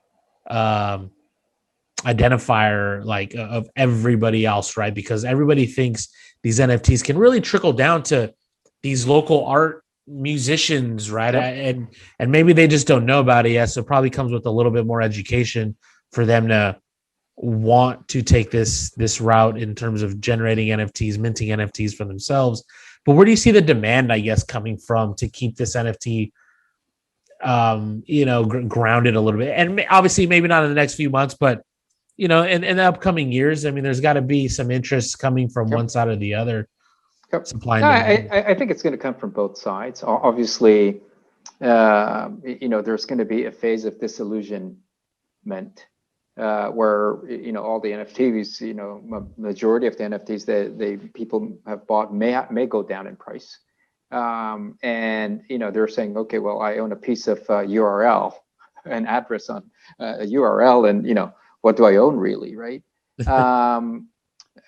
H: identifier like of everybody else, right? Because everybody thinks these NFTs can really trickle down to these local art musicians, right? And maybe they just don't know about it yet. So it probably comes with a little bit more education for them to want to take this route in terms of generating NFTs, minting NFTs for themselves. But where do you see the demand, I guess, coming from to keep this NFT, grounded a little bit? And obviously, maybe not in the next few months, but in the upcoming years, I mean, there's got to be some interest coming from one side or the other. Supply and
K: I think it's going to come from both sides. Obviously, there's going to be a phase of disillusionment where all the NFTs, majority of the NFTs that people have bought may go down in price, and they're saying, okay, well, I own a piece of URL, an address on a URL, and what do I own really, right?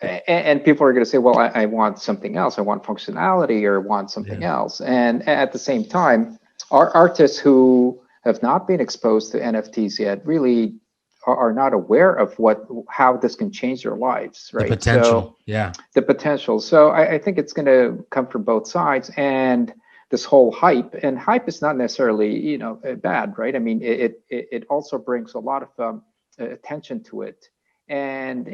K: And people are going to say, well, I want something else. I want functionality or want something else. And at the same time, our artists who have not been exposed to NFTs yet really are not aware of how this can change their lives, right?
H: The potential,
K: the potential. So I think it's going to come from both sides. And this whole hype, and hype is not necessarily bad, right? I mean, it also brings a lot of attention to it, and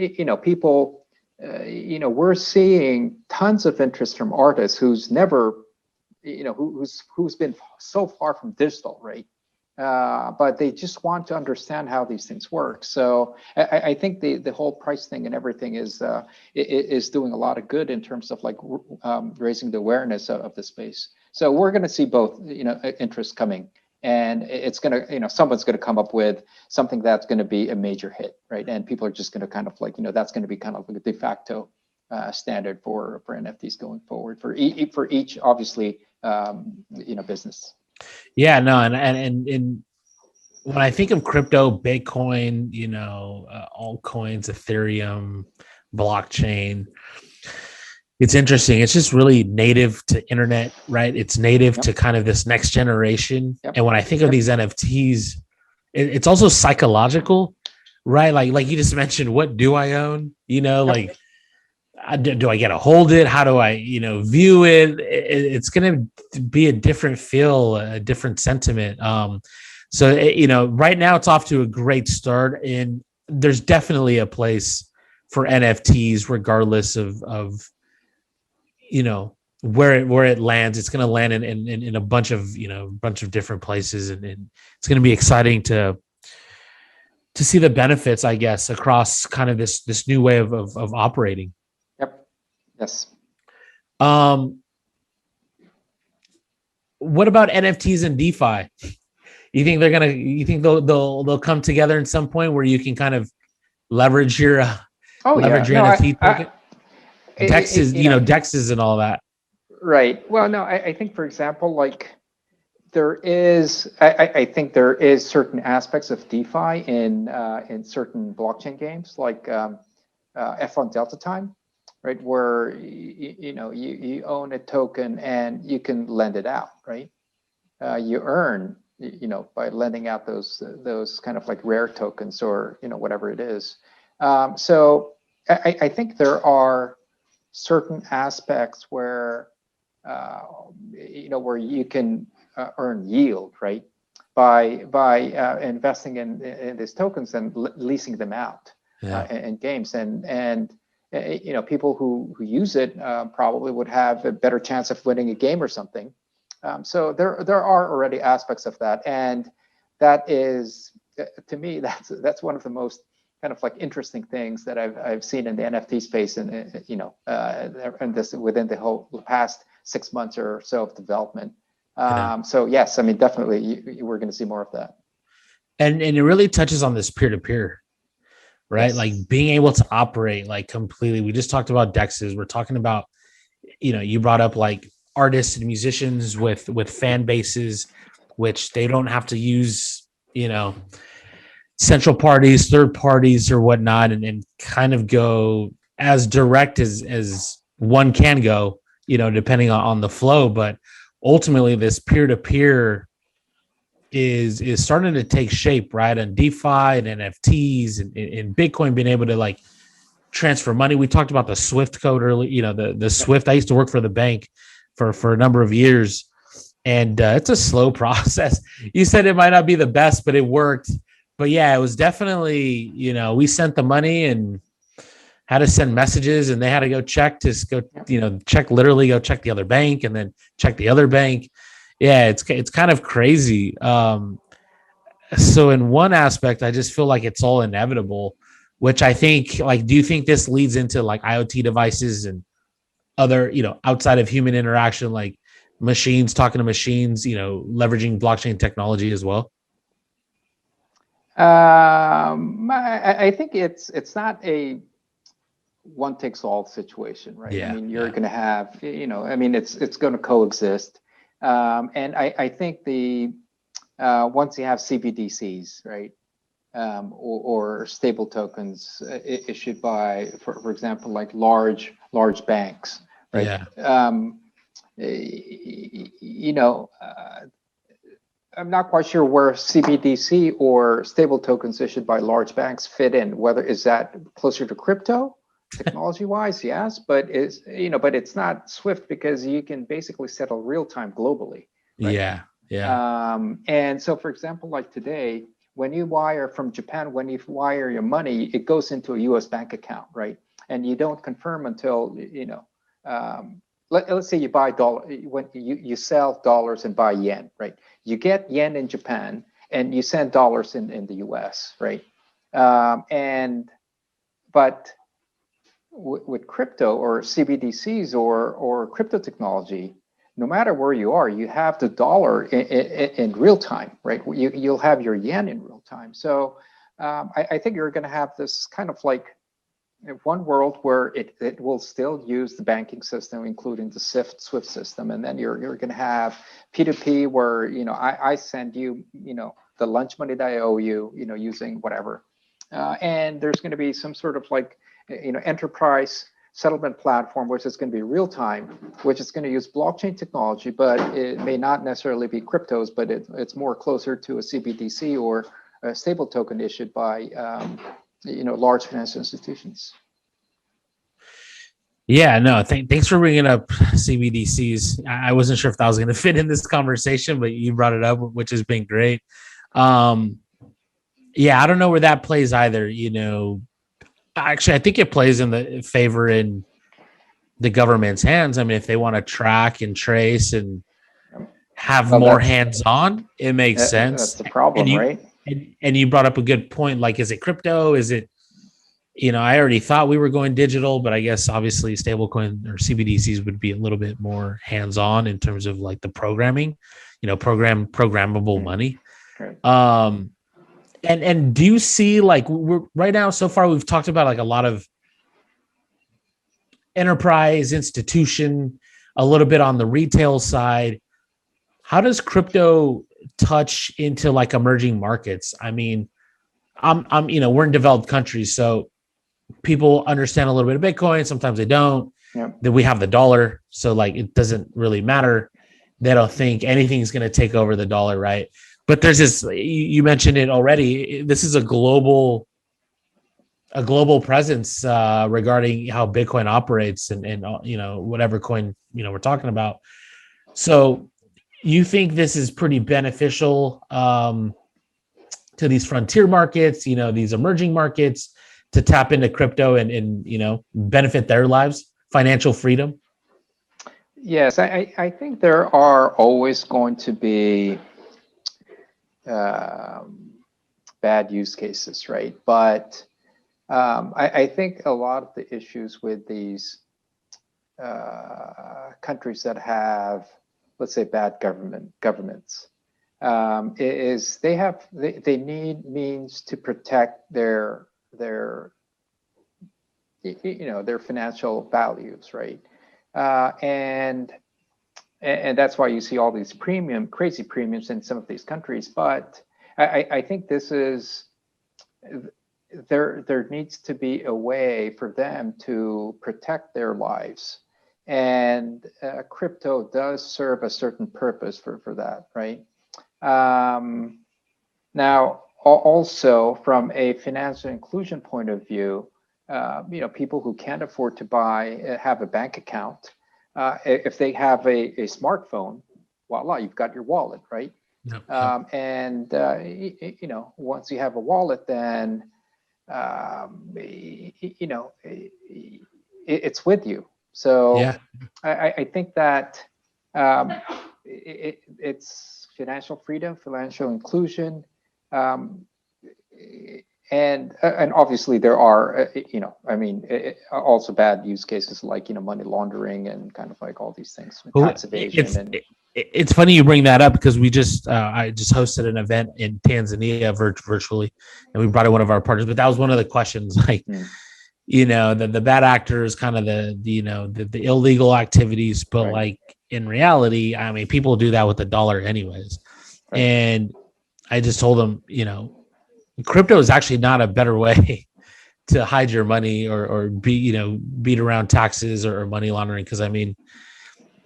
K: people, we're seeing tons of interest from artists who's never, who's been so far from digital, right? But they just want to understand how these things work. So I think the whole price thing and everything is doing a lot of good in terms of like raising the awareness of the space. So we're going to see both, interest coming, and it's going to, someone's going to come up with something that's going to be a major hit, right? And people are just going to kind of like, that's going to be kind of like a de facto standard for NFTs going forward for each obviously business.
H: Yeah, no, and when I think of crypto, Bitcoin, altcoins, Ethereum, blockchain, it's interesting. It's just really native to internet, right? It's native to kind of this next generation. And when I think of these NFTs, it's also psychological, right? Like you just mentioned, what do I own? Like, do I get to hold it? How do I, view it? It's going to be a different feel, a different sentiment. So, right now it's off to a great start, and there's definitely a place for NFTs, regardless of where it lands. It's going to land in a bunch of different places, and it's going to be exciting to see the benefits, I guess, across kind of this new way of operating.
K: Yes.
H: What about NFTs and DeFi? You think they'll come together at some point where you can kind of leverage your NFT token? Dexes, Dexes and all that.
K: Right. Well, no, I think, for example, like I think there is certain aspects of DeFi in certain blockchain games, like F1 Delta Time, right, where you own a token and you can lend it out, right? You earn, by lending out those kind of like rare tokens or whatever it is. So I think there are certain aspects where where you can earn yield, right, by investing in these tokens and leasing them out in games, and people who use it probably would have a better chance of winning a game or something. So there are already aspects of that, and that is, to me, that's one of the most kind of like interesting things that I've seen in the NFT space, and and this within the past 6 months or so of development. So yes, I mean, definitely we're going to see more of that.
H: And it really touches on this peer-to-peer, right? Yes. Like being able to operate like completely. We just talked about DEXs. We're talking about, you brought up like artists and musicians with fan bases, which they don't have to use, central parties, third parties or whatnot, and kind of go as direct as one can go, depending on the flow. But ultimately this peer-to-peer is starting to take shape, right? And DeFi and NFTs and Bitcoin being able to like transfer money. We talked about the Swift code earlier, the Swift. I used to work for the bank for a number of years, and it's a slow process. You said it might not be the best, but it worked. But yeah, it was definitely, we sent the money and had to send messages, and they had to go check the other bank and then check the other bank. Yeah, it's kind of crazy. So in one aspect, I just feel like it's all inevitable, which I think, like, do you think this leads into like IoT devices and other, outside of human interaction, like machines talking to machines, leveraging blockchain technology as well?
K: I think it's not a one takes all situation, right? Yeah, I mean, you're going to have, it's going to coexist. And I think once you have CBDCs, right, or stable tokens issued by, for example, like large banks, right? Yeah. I'm not quite sure where CBDC or stable tokens issued by large banks fit in. Whether is that closer to crypto, technology-wise, yes, but it's not SWIFT because you can basically settle real time globally. Right?
H: Yeah.
K: And so, for example, like today, when you wire from Japan, when you wire your money, it goes into a U.S. bank account, right? And you don't confirm until let's say you buy dollar, when you sell dollars and buy yen, right? You get yen in Japan and you send dollars in the U.S., right? But with crypto or CBDCs or crypto technology, no matter where you are, you have the dollar in real time, right? You'll have your yen in real time. So I think you're going to have this kind of like one world where it will still use the banking system, including the SWIFT system, and then you're going to have P2P where I send you the lunch money that I owe you, using whatever, and there's going to be some sort of like enterprise settlement platform, which is going to be real time, which is going to use blockchain technology, but it may not necessarily be cryptos, but it's more closer to a CBDC or a stable token issued by large financial institutions.
H: Yeah, no, thanks for bringing up CBDCs. I wasn't sure if that was going to fit in this conversation, but you brought it up, which has been great. Yeah, I don't know where that plays either. Actually, I think it plays in the favor in the government's hands. I mean, if they want to track and trace and have more hands-on, it makes sense.
K: That's the problem, right?
H: And you brought up a good point. Like, is it crypto? Is it, I already thought we were going digital, but I guess obviously stablecoin or CBDCs would be a little bit more hands-on in terms of like the programming, programmable money.
K: Right.
H: And do you see, like, we're right now, so far we've talked about like a lot of enterprise institution, a little bit on the retail side. How does crypto touch into like emerging markets? I mean, we're in developed countries, so people understand a little bit of Bitcoin. Sometimes they don't.
K: Yeah.
H: Then we have the dollar, so like it doesn't really matter. They don't think anything's going to take over the dollar, right? But there's this. You mentioned it already. This is a global presence regarding how Bitcoin operates and whatever coin we're talking about. So you think this is pretty beneficial to these frontier markets, these emerging markets, to tap into crypto and benefit their lives, financial freedom?
K: Yes, I think there are always going to be bad use cases, right? But I think a lot of the issues with these countries that have, let's say, bad governments, is they need means to protect their financial values, right? And that's why you see all these crazy premiums in some of these countries. But I think this is, there needs to be a way for them to protect their lives. And crypto does serve a certain purpose for that, right? Now, also from a financial inclusion point of view, people who can't afford to have a bank account, if they have a smartphone, voila, you've got your wallet, right?
H: Yep.
K: And once you have a wallet, then it's with you. So
H: yeah.
K: I think that it's financial freedom, financial inclusion, and obviously there are, also bad use cases like, money laundering and kind of like all these things, tax evasion.
H: It's funny you bring that up because I just hosted an event in Tanzania virtually, and we brought in one of our partners. But that was one of the questions, like, the bad actors, kind of the illegal activities, but right. Like in reality, I mean, people do that with $1 anyways. Right. And I just told them, crypto is actually not a better way to hide your money or beat around taxes or money laundering. Because I mean,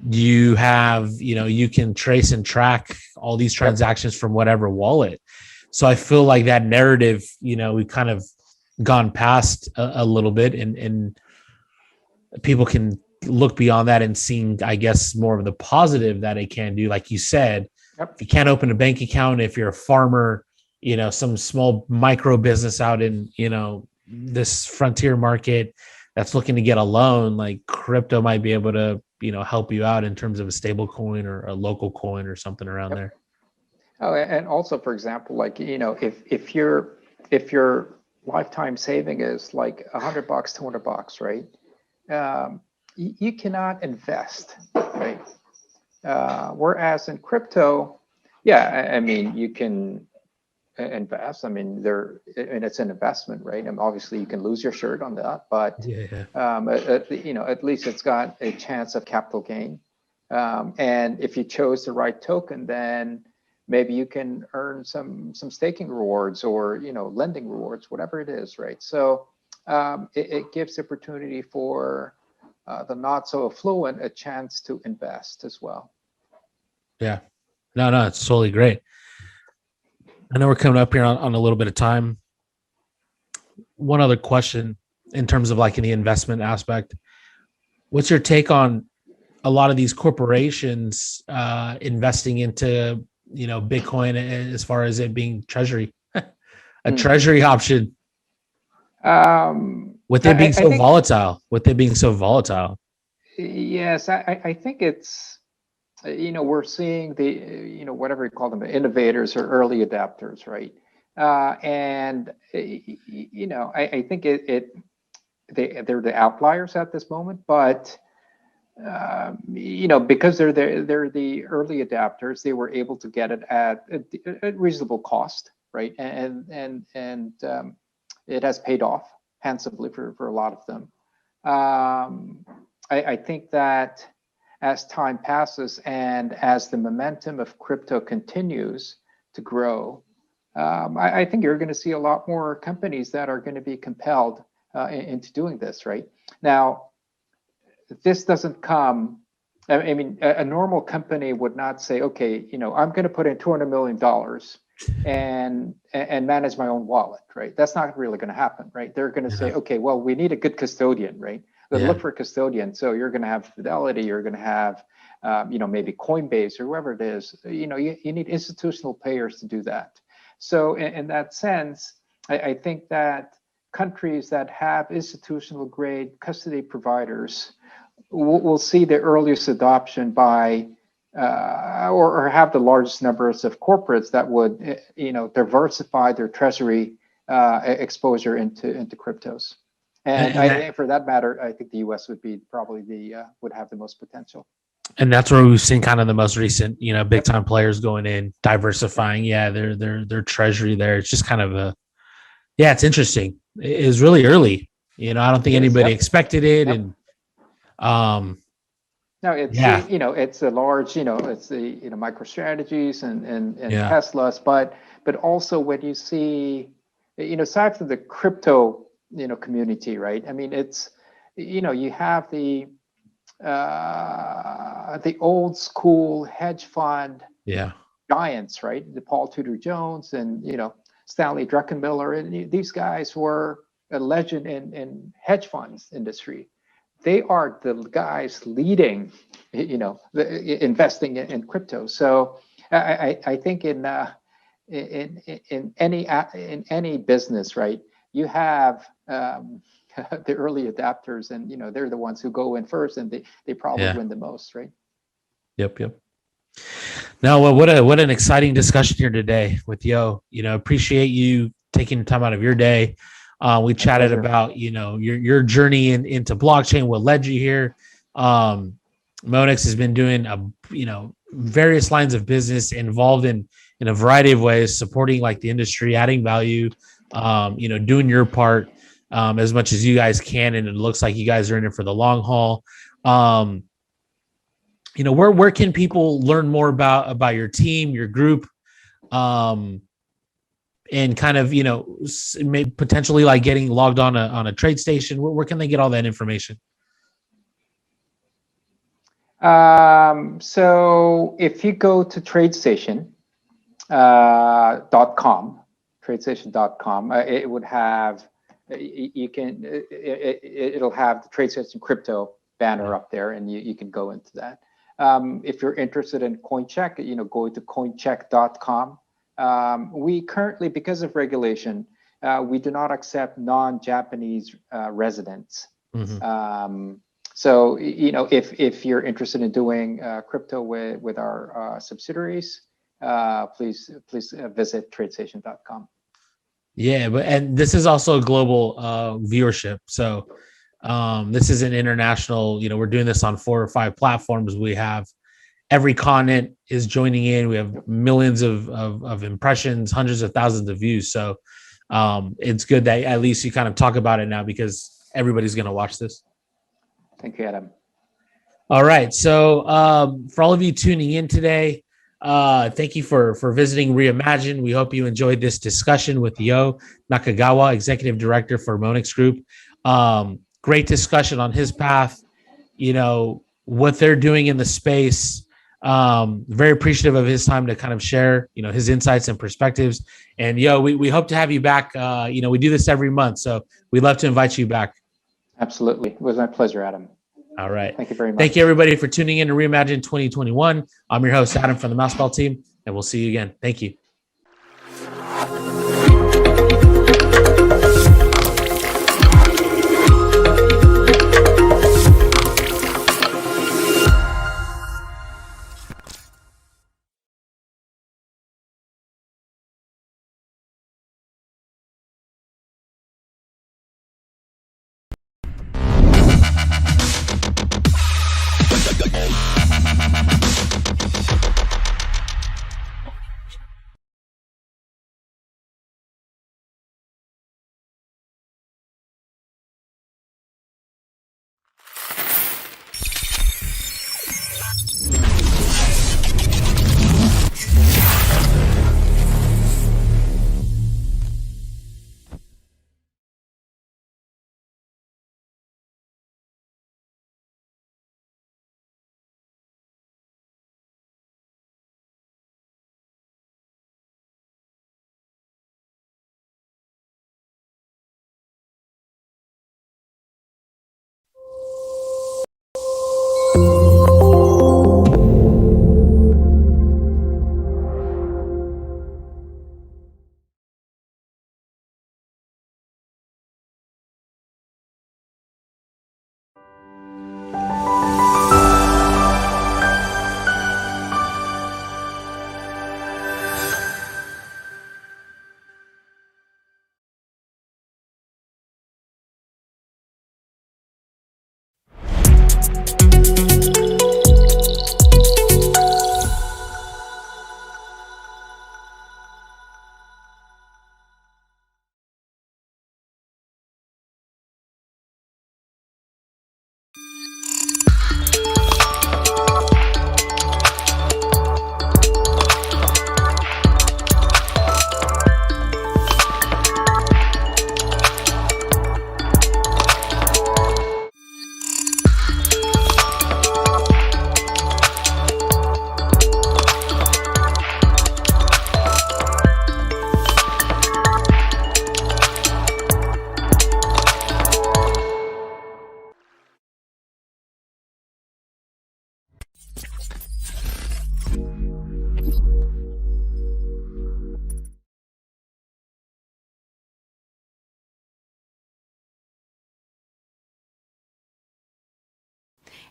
H: you have, you can trace and track all these transactions from whatever wallet. So I feel like that narrative, we've kind of gone past a little bit, and people can look beyond that and seeing, I guess, more of the positive that it can do. Like you said,
K: Yep.
H: if you can't open a bank account, if you're a farmer, some small micro business out in, this frontier market that's looking to get a loan, like crypto might be able to, help you out in terms of a stable coin or a local coin or something around there.
K: Oh, and also, for example, like, if your lifetime saving is like $100, $200, right? You cannot invest, right? Whereas in crypto, yeah, I mean, you can invest. I mean, and it's an investment, right? And obviously, you can lose your shirt on that, but at least it's got a chance of capital gain. And if you chose the right token, then maybe you can earn some staking rewards or lending rewards, whatever it is, right? So it gives the opportunity for the not so affluent a chance to invest as well.
H: Yeah, no, it's totally great. I know we're coming up here on a little bit of time. One other question in terms of like in the investment aspect, what's your take on a lot of these corporations investing into Bitcoin as far as it being treasury, treasury option? With it being so volatile.
K: Yes, I think it's, we're seeing the, whatever you call them, innovators or early adapters, right? And, I think they're the outliers at this moment, but, because they're the early adapters, they were able to get it at a reasonable cost, right? And it has paid off handsomely for a lot of them. I think that as time passes and as the momentum of crypto continues to grow, I think you're going to see a lot more companies that are going to be compelled into doing this, right? Now, this doesn't come, I mean, a normal company would not say, okay, I'm going to put in $200 million and manage my own wallet, right? That's not really going to happen, right? They're going to say, okay, well, we need a good custodian, right? Look for a custodian. So you're going to have Fidelity, you're going to have, maybe Coinbase or whoever it is. You need institutional players to do that. So in that sense, I think that countries that have institutional grade custody providers will see the earliest adoption by or have the largest numbers of corporates that would diversify their treasury exposure into cryptos. And for that matter, I think the U.S. would be probably would have the most potential.
H: And that's where we've seen kind of the most recent, big time players going in, diversifying. Yeah, their treasury there. It's just kind of it's interesting. It was really early. I don't think anybody expected it. And
K: no, it's it's a large, it's the MicroStrategies and Teslas, but also when you see, aside from the crypto community, right? I mean, it's you have the old school hedge fund giants, right? The Paul Tudor Jones and Stanley Druckenmiller, and these guys were a legend in hedge funds industry. They are the guys leading, investing in crypto. So I think in any business, right, you have the early adapters, and they're the ones who go in first, and they probably win the most, right?
H: Yep. Now, what an exciting discussion here today with Yo. Appreciate you taking the time out of your day. We chatted about your journey into blockchain, what led you here. Monix has been doing various lines of business, involved in a variety of ways, supporting like the industry, adding value, doing your part as much as you guys can, and it looks like you guys are in it for the long haul. Where can people learn more about your team, your group, and kind of potentially like getting logged on a Tradestation? Where can they get all that information?
K: So if you go to Tradestation.com, it would have you can, it'll have the Tradestation crypto banner up there, and you can go into that. If you're interested in CoinCheck, go to coincheck.com. We currently, because of regulation, we do not accept non-Japanese residents. So, if you're interested in doing crypto with our subsidiaries, please visit tradestation.com.
H: Yeah, and this is also a global viewership. So this is an international, we're doing this on 4 or 5 platforms. We have every continent is joining in. We have millions of impressions, hundreds of thousands of views. So it's good that at least you kind of talk about it now, because everybody's going to watch this.
K: Thank you, Adam.
H: All right. So for all of you tuning in today, thank you for visiting Reimagine. We hope you enjoyed this discussion with Yo Nakagawa, Executive Director for Monix Group. Great discussion on his path, what they're doing in the space. Very appreciative of his time to kind of share, his insights and perspectives. And we hope to have you back. We do this every month, so we'd love to invite you back.
K: Absolutely. It was my pleasure, Adam.
H: All right.
K: Thank you very much.
H: Thank you, everybody, for tuning in to Reimagine 2021. I'm your host, Adam, from the Mouseball team, and we'll see you again. Thank you.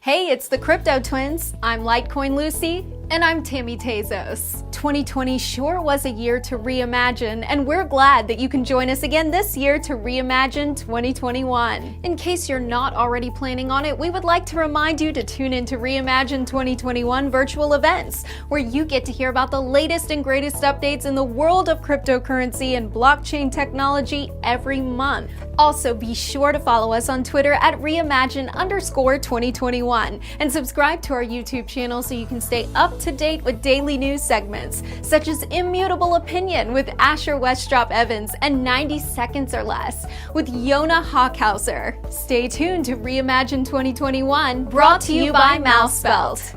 J: Hey, it's the Crypto Twins. I'm Litecoin Lucy. And I'm Tammy Tezos. 2020 sure was a year to reimagine, and we're glad that you can join us again this year to Reimagine 2021. In case you're not already planning on it, we would like to remind you to tune in to Reimagine 2021 virtual events, where you get to hear about the latest and greatest updates in the world of cryptocurrency and blockchain technology every month. Also, be sure to follow us on Twitter at Reimagine_2021 and subscribe to our YouTube channel so you can stay up to date with daily news segments such as Immutable Opinion with Asher Westrop Evans and 90 Seconds or Less with Yona Hawkhauser. Stay tuned to Reimagine 2021, brought to you by Mousebelt.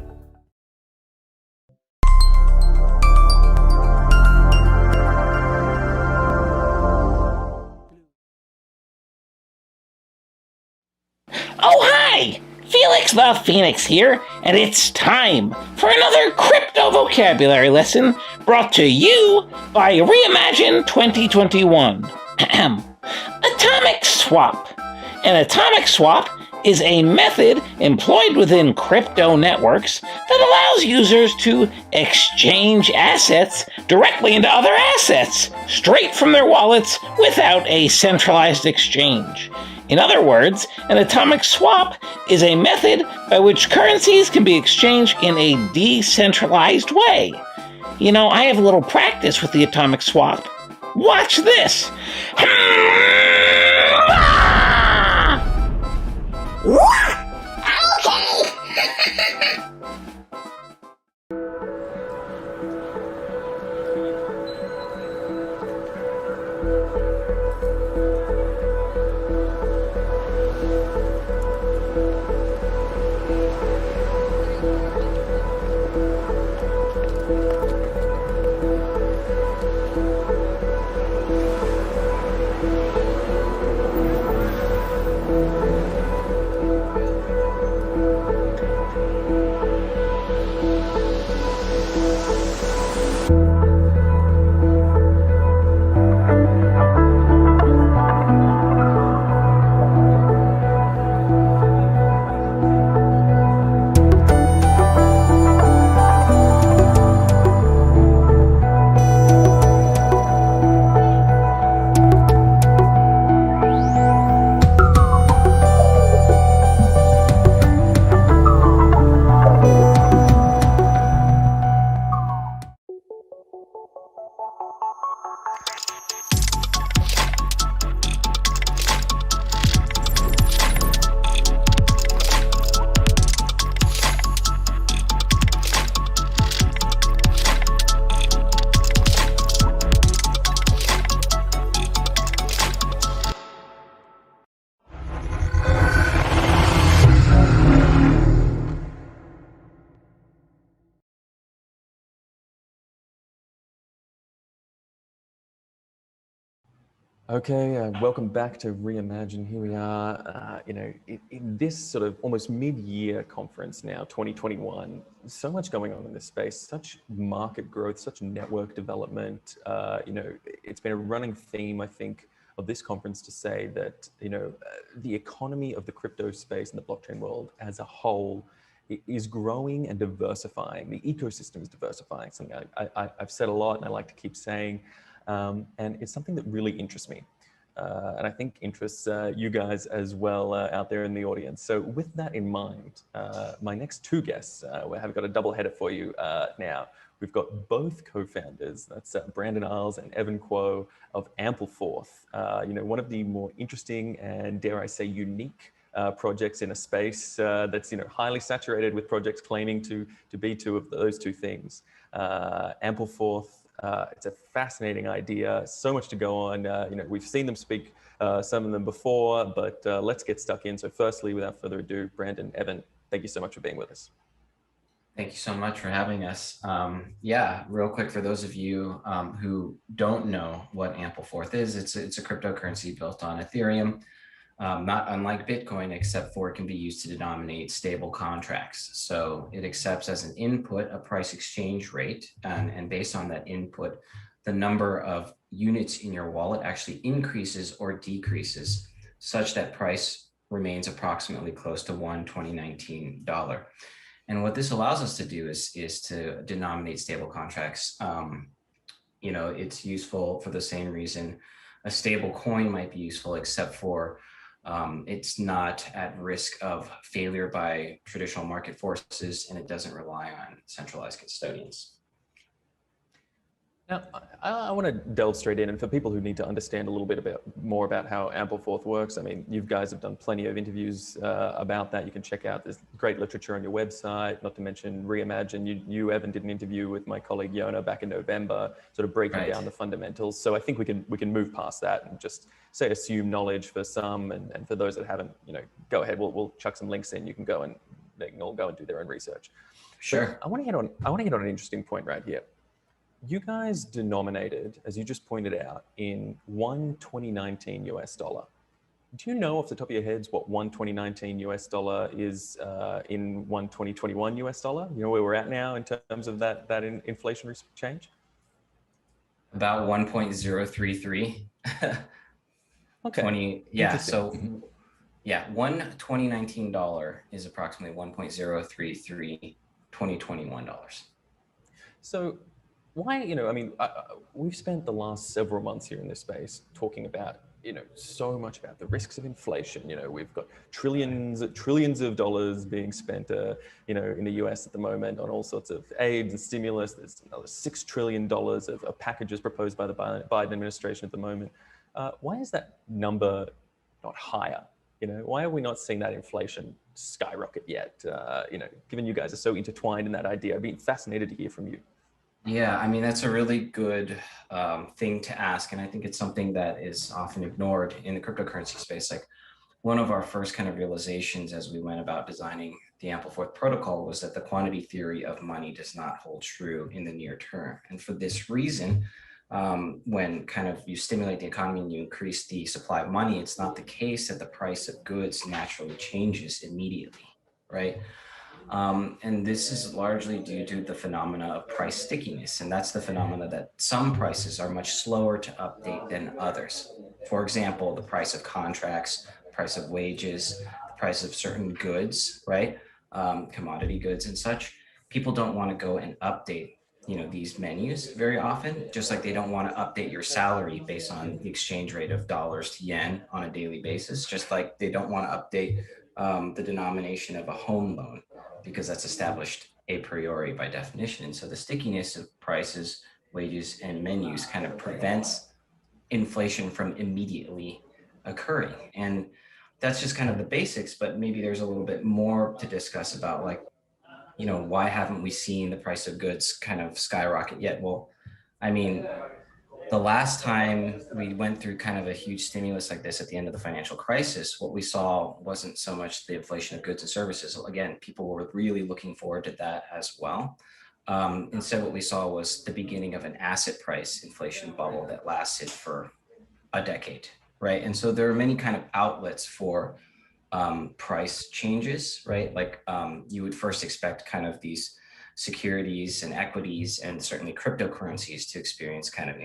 F: the Phoenix here, and it's time for another crypto vocabulary lesson brought to you by Reimagine 2021. Atomic swap. An atomic swap is a method employed within crypto networks that allows users to exchange assets directly into other assets, straight from their wallets without a centralized exchange. In other words, an atomic swap is a method by which currencies can be exchanged in a decentralized way. You know, I have a little practice with the atomic swap. Watch this.
L: Okay, welcome back to Reimagine. Here we are, in this sort of almost mid-year conference now, 2021. So much going on in this space, such market growth, such network development. It's been a running theme, I think, of this conference to say that, the economy of the crypto space and the blockchain world as a whole is growing and diversifying. The ecosystem is diversifying, something I've said a lot and I like to keep saying. And it's something that really interests me. And I think interests you guys as well out there in the audience. So with that in mind, my next two guests, we have got a double header for you now. We've got both co-founders, that's Brandon Isles and Evan Kuo of Ampleforth. One of the more interesting and, dare I say, unique projects in a space that's highly saturated with projects claiming to be two of those two things. Ampleforth, it's a fascinating idea, so much to go on. We've seen them speak, some of them before, but let's get stuck in. So firstly, without further ado, Brandon, Evan, thank you so much for being with us.
M: Thank you so much for having us. Yeah, real quick, for those of you who don't know what Ampleforth is, it's a cryptocurrency built on Ethereum, not unlike Bitcoin, except for it can be used to denominate stable contracts. So it accepts as an input a price exchange rate, and based on that input, the number of units in your wallet actually increases or decreases, such that price remains approximately close to $1 2019. And what this allows us to do is to denominate stable contracts. It's useful for the same reason a stable coin might be useful, except for it's not at risk of failure by traditional market forces, and it doesn't rely on centralized custodians.
L: Now, I want to delve straight in, and for people who need to understand a little bit more about how Ampleforth works, I mean, you guys have done plenty of interviews about that. You can check out, there's great literature on your website, not to mention Reimagine. You Evan, did an interview with my colleague Yona back in November, sort of breaking down the fundamentals. So I think we can move past that and just say assume knowledge for some, and for those that haven't, go ahead. We'll chuck some links in. You can go and they can all go and do their own research.
M: Sure.
L: But I want to hit on an interesting point right here. You guys denominated, as you just pointed out, in $1 2019 US dollar. Do you know off the top of your heads what one 2019 US dollar is in one 2021 US dollar? You know where we're at now in terms of that inflationary change?
M: About 1.033.
L: Okay.
M: Yeah. So yeah, one 2019 dollar is approximately 1.033 2021 dollars.
L: So why, I mean, we've spent the last several months here in this space talking about, so much about the risks of inflation. We've got trillions of dollars being spent, in the US at the moment on all sorts of aid and stimulus. There's another $6 trillion of packages proposed by the Biden administration at the moment. Why is that number not higher? Why are we not seeing that inflation skyrocket yet? Given you guys are so intertwined in that idea, I'd be fascinated to hear from you.
M: Yeah, I mean, that's a really good thing to ask. And I think it's something that is often ignored in the cryptocurrency space. Like one of our first kind of realizations as we went about designing the Ampleforth protocol was that the quantity theory of money does not hold true in the near term. And for this reason, when kind of you stimulate the economy and you increase the supply of money, it's not the case that the price of goods naturally changes immediately, right? And this is largely due to the phenomena of price stickiness. And that's the phenomena that some prices are much slower to update than others. For example, the price of contracts, price of wages, the price of certain goods, right? Commodity goods and such. People don't want to go and update, these menus very often, just like they don't want to update your salary based on the exchange rate of dollars to yen on a daily basis, just like they don't want to update the denomination of a home loan, because that's established a priori by definition. And so the stickiness of prices, wages, and menus kind of prevents inflation from immediately occurring. And that's just kind of the basics, but maybe there's a little bit more to discuss about, like, why haven't we seen the price of goods kind of skyrocket yet? Well, I mean, the last time we went through kind of a huge stimulus like this at the end of the financial crisis, what we saw wasn't so much the inflation of goods and services. Again, people were really looking forward to that as well. Instead, what we saw was the beginning of an asset price inflation bubble that lasted for a decade, right? And so there are many kind of outlets for price changes, right? Like you would first expect kind of these securities and equities and certainly cryptocurrencies to experience kind of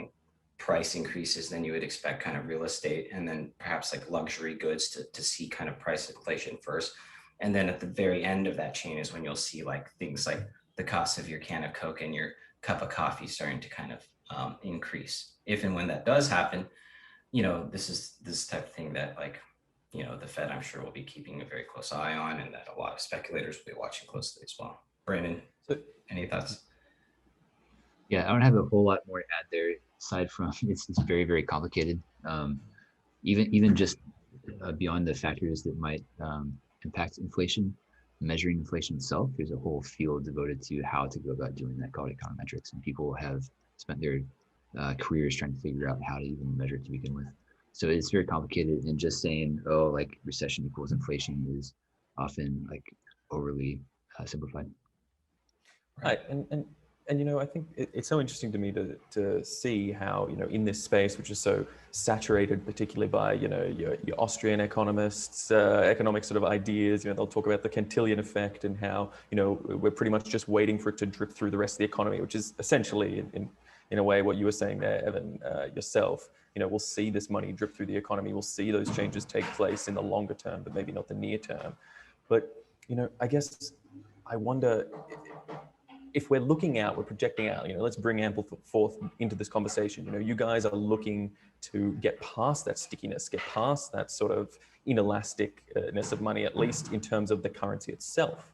M: price increases. Then you would expect kind of real estate and then perhaps like luxury goods to see kind of price inflation first. And then at the very end of that chain is when you'll see like things like the cost of your can of Coke and your cup of coffee starting to kind of increase. If and when that does happen, this is this type of thing that, like, the Fed, I'm sure, will be keeping a very close eye on, and that a lot of speculators will be watching closely as well. Brandon, any thoughts?
N: Yeah, I don't have a whole lot more to add there, aside from it's very, very complicated. Even just beyond the factors that might impact inflation, measuring inflation itself, there's a whole field devoted to how to go about doing that called econometrics, and people have spent their careers trying to figure out how to even measure it to begin with. So it's very complicated, and just saying, oh, like recession equals inflation is often like overly simplified.
L: Right, and I think it's so interesting to me to see how, in this space, which is so saturated, particularly by, your Austrian economists, economic sort of ideas, they'll talk about the Cantillon effect and how, we're pretty much just waiting for it to drip through the rest of the economy, which is essentially in a way what you were saying there, Evan, yourself. We'll see this money drip through the economy. We'll see those changes take place in the longer term, but maybe not the near term. But, I guess I wonder if we're looking out, we're projecting out, let's bring Ampleforth into this conversation. You guys are looking to get past that stickiness, get past that sort of inelasticness of money, at least in terms of the currency itself,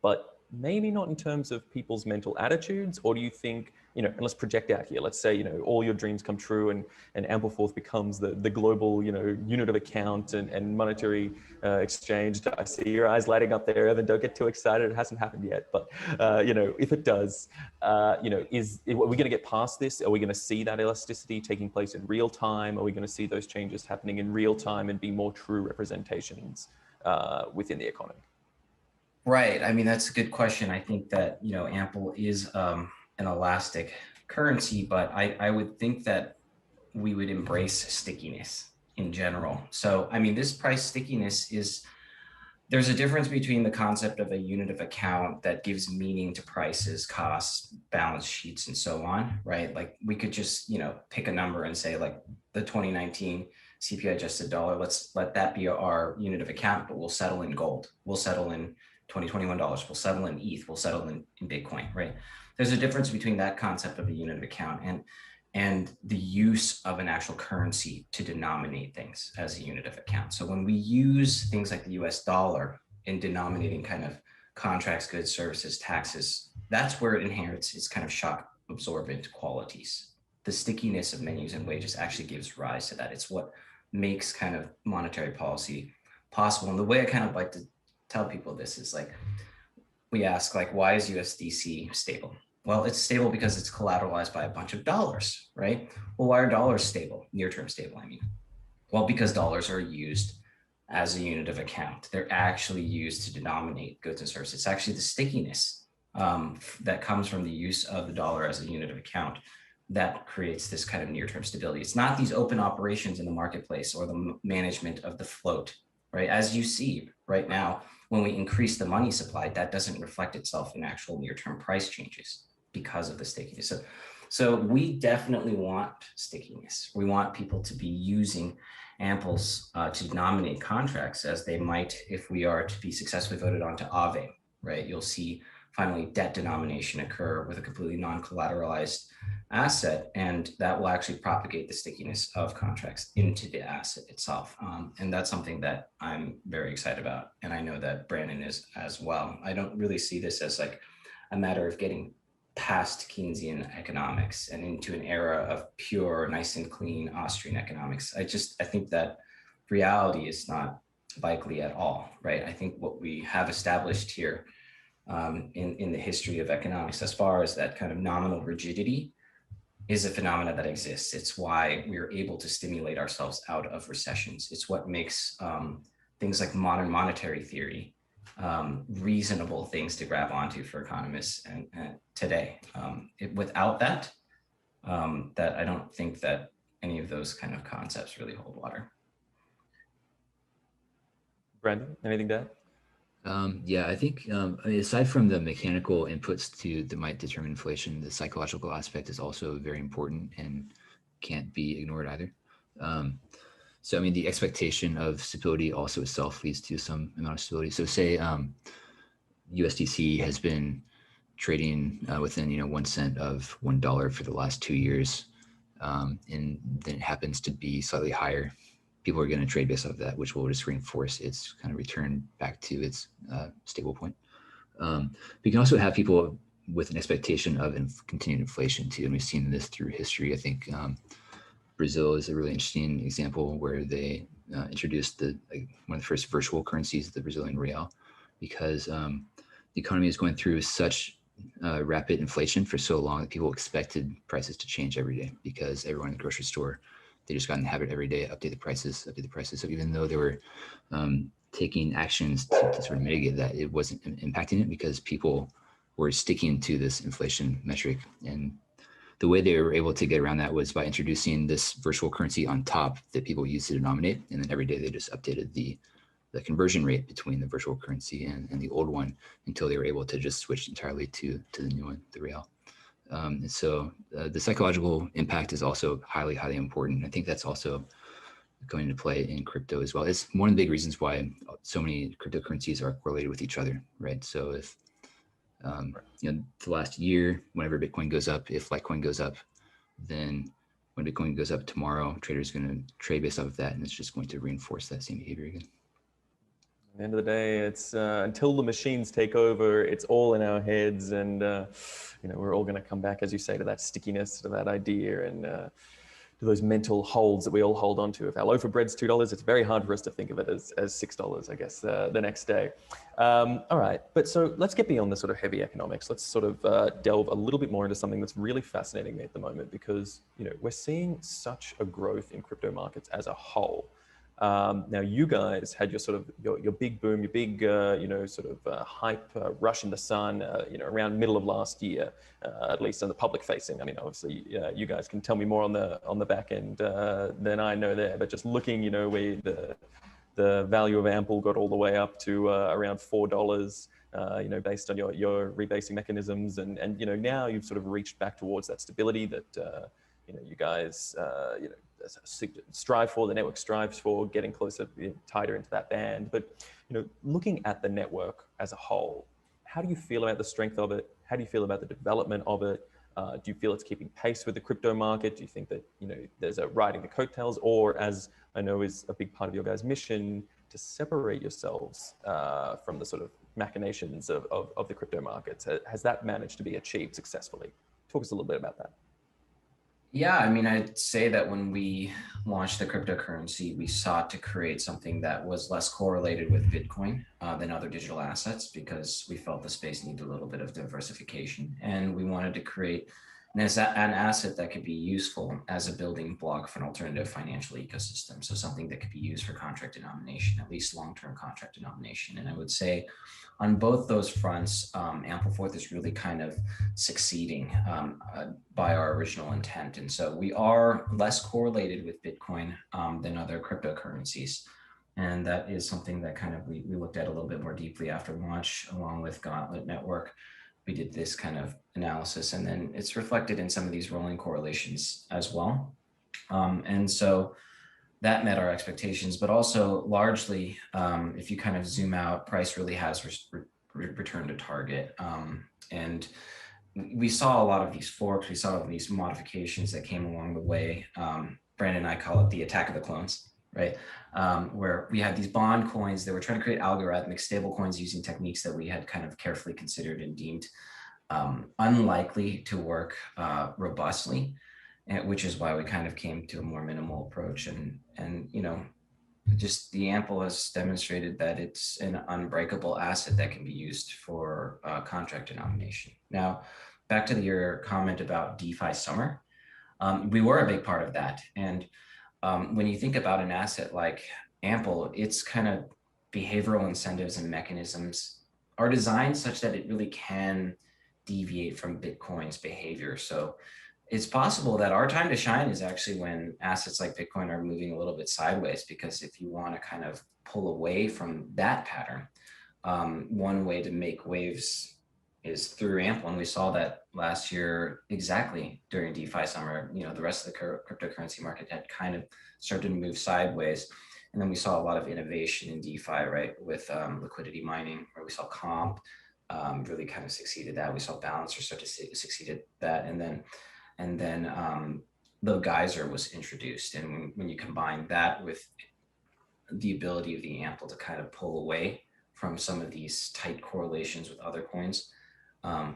L: but maybe not in terms of people's mental attitudes. Or do you think, and let's project out here, let's say, all your dreams come true and Ampleforth becomes the global, unit of account and monetary exchange. I see your eyes lighting up there, Evan. Don't get too excited. It hasn't happened yet. But, if it does, are we going to get past this? Are we going to see that elasticity taking place in real time? Are we going to see those changes happening in real time and be more true representations within the economy?
M: Right. I mean, that's a good question. I think that, Ample is an elastic currency, but I would think that we would embrace stickiness, in general. So, I mean, this price stickiness is, there's a difference between the concept of a unit of account that gives meaning to prices, costs, balance sheets, and so on, right? Like we could just, pick a number and say like the 2019 CPI adjusted dollar, let's let that be our unit of account, but we'll settle in gold. We'll settle in 2021 dollars. We'll settle in ETH. We'll settle in Bitcoin, right? There's a difference between that concept of a unit of account and the use of an actual currency to denominate things as a unit of account. So when we use things like the US dollar in denominating kind of contracts, goods, services, taxes, that's where it inherits its kind of shock absorbent qualities. The stickiness of menus and wages actually gives rise to that. It's what makes kind of monetary policy possible. And the way I kind of like to tell people this is like, we ask like, why is USDC stable? Well, it's stable because it's collateralized by a bunch of dollars, right? Well, why are dollars stable, near-term stable, I mean? Well, because dollars are used as a unit of account. They're actually used to denominate goods and services. It's actually the stickiness that comes from the use of the dollar as a unit of account that creates this kind of near-term stability. It's not these open operations in the marketplace or the management of the float, right? As you see right now, when we increase the money supply, that doesn't reflect itself in actual near-term price changes because of the stickiness. So we definitely want stickiness. We want people to be using amples to denominate contracts as they might if we are to be successfully voted onto Aave, right? You'll see finally debt denomination occur with a completely non-collateralized asset, and that will actually propagate the stickiness of contracts into the asset itself. And that's something that I'm very excited about. And I know that Brandon is as well. I don't really see this as like a matter of getting past Keynesian economics and into an era of pure, nice and clean Austrian economics. I think that reality is not likely at all, right? I think what we have established here in the history of economics, as far as that kind of nominal rigidity, is a phenomena that exists. It's why we're able to stimulate ourselves out of recessions. It's what makes things like modern monetary theory reasonable things to grab onto for economists and today. Without that, I don't think that any of those kind of concepts really hold water.
L: Brandon, anything to add?
N: Yeah, I think I mean, aside from the mechanical inputs that might determine inflation, the psychological aspect is also very important and can't be ignored either. So, I mean, the expectation of stability also itself leads to some amount of stability. So say USDC has been trading within, 1 cent of $1 for the last 2 years, and then it happens to be slightly higher. People are going to trade based off of that, which will just reinforce its kind of return back to its stable point. But you can also have people with an expectation of continued inflation too, and we've seen this through history. I think Brazil is a really interesting example where they introduced one of the first virtual currencies, the Brazilian real, because the economy is going through such rapid inflation for so long that people expected prices to change every day, because everyone in the grocery store, they just got in the habit every day, update the prices. So even though they were taking actions to sort of mitigate that, it wasn't impacting it because people were sticking to this inflation metric. And the way they were able to get around that was by introducing this virtual currency on top that people used to denominate. And then every day they just updated the conversion rate between the virtual currency and the old one until they were able to just switch entirely to the new one, the real. And so the psychological impact is also highly, highly important. I think that's also going to play in crypto as well. It's one of the big reasons why so many cryptocurrencies are correlated with each other, right? So if, the last year, whenever Bitcoin goes up, if Litecoin goes up, then when Bitcoin goes up tomorrow, traders are going to trade based off of that, and it's just going to reinforce that same behavior again.
L: At the end of the day, it's until the machines take over, it's all in our heads, and we're all going to come back, as you say, to that stickiness, to that idea, and to those mental holds that we all hold on to. If our loaf of bread's $2, it's very hard for us to think of it as $6, I guess, the next day. All right, but so let's get beyond the sort of heavy economics. Let's sort of delve a little bit more into something that's really fascinating me at the moment, because we're seeing such a growth in crypto markets as a whole. Now you guys had your sort of your big boom, your big hype rush in the sun, around middle of last year, at least on the public facing. I mean, obviously, you guys can tell me more on the back end than I know there. But just looking, where the value of Ample got all the way up to around $4. Based on your rebasing mechanisms, and now you've sort of reached back towards that stability that you guys strive for, the network strives for, getting closer, tighter into that band. But looking at the network as a whole, how do you feel about the strength of it? How do you feel about the development of it? Do you feel it's keeping pace with the crypto market? Do you think that there's a riding the coattails, or, as I know is a big part of your guys' mission, to separate yourselves from the sort of machinations of the crypto markets? Has that managed to be achieved successfully? Talk us a little bit about that.
M: Yeah, I mean, I'd say that when we launched the cryptocurrency, we sought to create something that was less correlated with Bitcoin than other digital assets, because we felt the space needed a little bit of diversification. And we wanted to create an asset that could be useful as a building block for an alternative financial ecosystem. So something that could be used for contract denomination, at least long-term contract denomination. And I would say on both those fronts, Ampleforth is really kind of succeeding by our original intent. And so we are less correlated with Bitcoin than other cryptocurrencies. And that is something that kind of we looked at a little bit more deeply after launch, along with Gauntlet Network. We did this kind of analysis, and then it's reflected in some of these rolling correlations as well. And so that met our expectations, but also largely, if you kind of zoom out, price really has returned to target. And we saw a lot of these forks, we saw these modifications that came along the way. Brandon and I call it the attack of the clones, right? Where we had these bond coins that were trying to create algorithmic stable coins using techniques that we had kind of carefully considered and deemed unlikely to work robustly, which is why we kind of came to a more minimal approach. And just the Ample has demonstrated that it's an unbreakable asset that can be used for contract denomination. Now, back to your comment about DeFi Summer, we were a big part of that. And when you think about an asset like Ample, its kind of behavioral incentives and mechanisms are designed such that it really can deviate from Bitcoin's behavior. So it's possible that our time to shine is actually when assets like Bitcoin are moving a little bit sideways, because if you want to kind of pull away from that pattern, one way to make waves is through Ample. And we saw that last year exactly during DeFi Summer. The rest of the cryptocurrency market had kind of started to move sideways. And then we saw a lot of innovation in DeFi, right, with liquidity mining, where we saw Comp really kind of succeeded that. We saw Balancer start to succeed at that. And then the Geyser was introduced. And when you combine that with the ability of the Ample to kind of pull away from some of these tight correlations with other coins,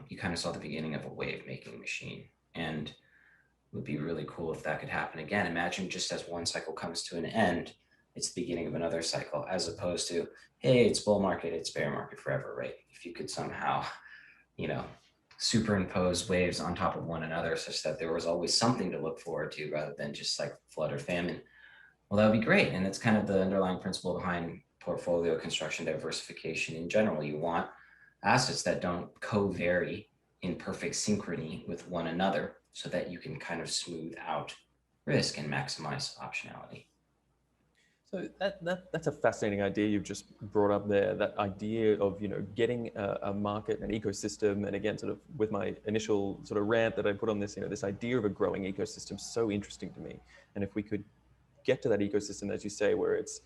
M: you kind of saw the beginning of a wave making machine. And it would be really cool if that could happen again. Imagine just as one cycle comes to an end, it's the beginning of another cycle, as opposed to, hey, it's bull market, it's bear market forever, right? If you could somehow, superimpose waves on top of one another such that there was always something to look forward to rather than just like flood or famine, well, that would be great. And it's kind of the underlying principle behind portfolio construction diversification in general. You want assets that don't co-vary in perfect synchrony with one another so that you can kind of smooth out risk and maximize optionality.
L: So that's a fascinating idea you've just brought up there, that idea of, getting a market, an ecosystem. And again, sort of with my initial sort of rant that I put on this, this idea of a growing ecosystem, so interesting to me. And if we could get to that ecosystem, as you say, where it's,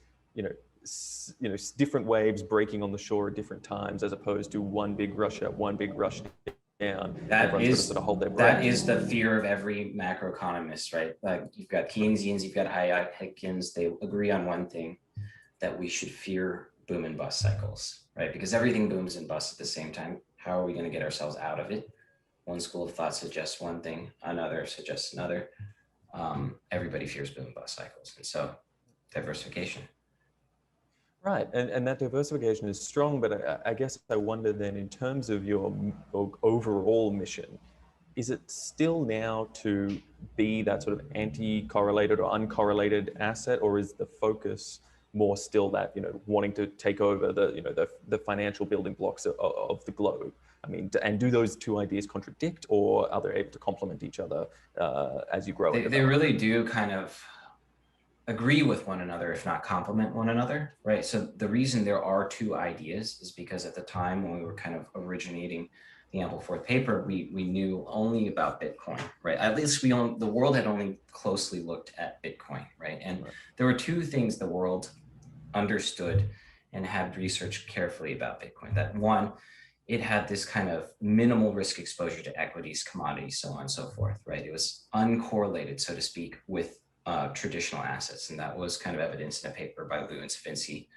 L: different waves breaking on the shore at different times, as opposed to one big rush up, one big rush down.
M: That is,
L: sort of hold their breath.
M: That is the fear of every macroeconomist, right? Like you've got Keynesians, you've got Hayekans, they agree on one thing, that we should fear boom and bust cycles, right? Because everything booms and busts at the same time. How are we going to get ourselves out of it? One school of thought suggests one thing, another suggests another. Everybody fears boom and bust cycles. And so diversification.
L: Right, and that diversification is strong, but I guess I wonder then, in terms of your overall mission, is it still now to be that sort of anti-correlated or uncorrelated asset, or is the focus more still that, wanting to take over the financial building blocks of the globe? I mean, and do those two ideas contradict, or are they able to complement each other as you grow?
M: They really do kind of agree with one another, if not complement one another, right? So the reason there are two ideas is because at the time when we were kind of originating the Ampleforth paper, we knew only about Bitcoin, right? At least the world had only closely looked at Bitcoin, right? And there were two things the world understood and had researched carefully about Bitcoin. That one, it had this kind of minimal risk exposure to equities, commodities, so on and so forth, right? It was uncorrelated, so to speak, with traditional assets. And that was kind of evidenced in a paper by Liu and Sfincy.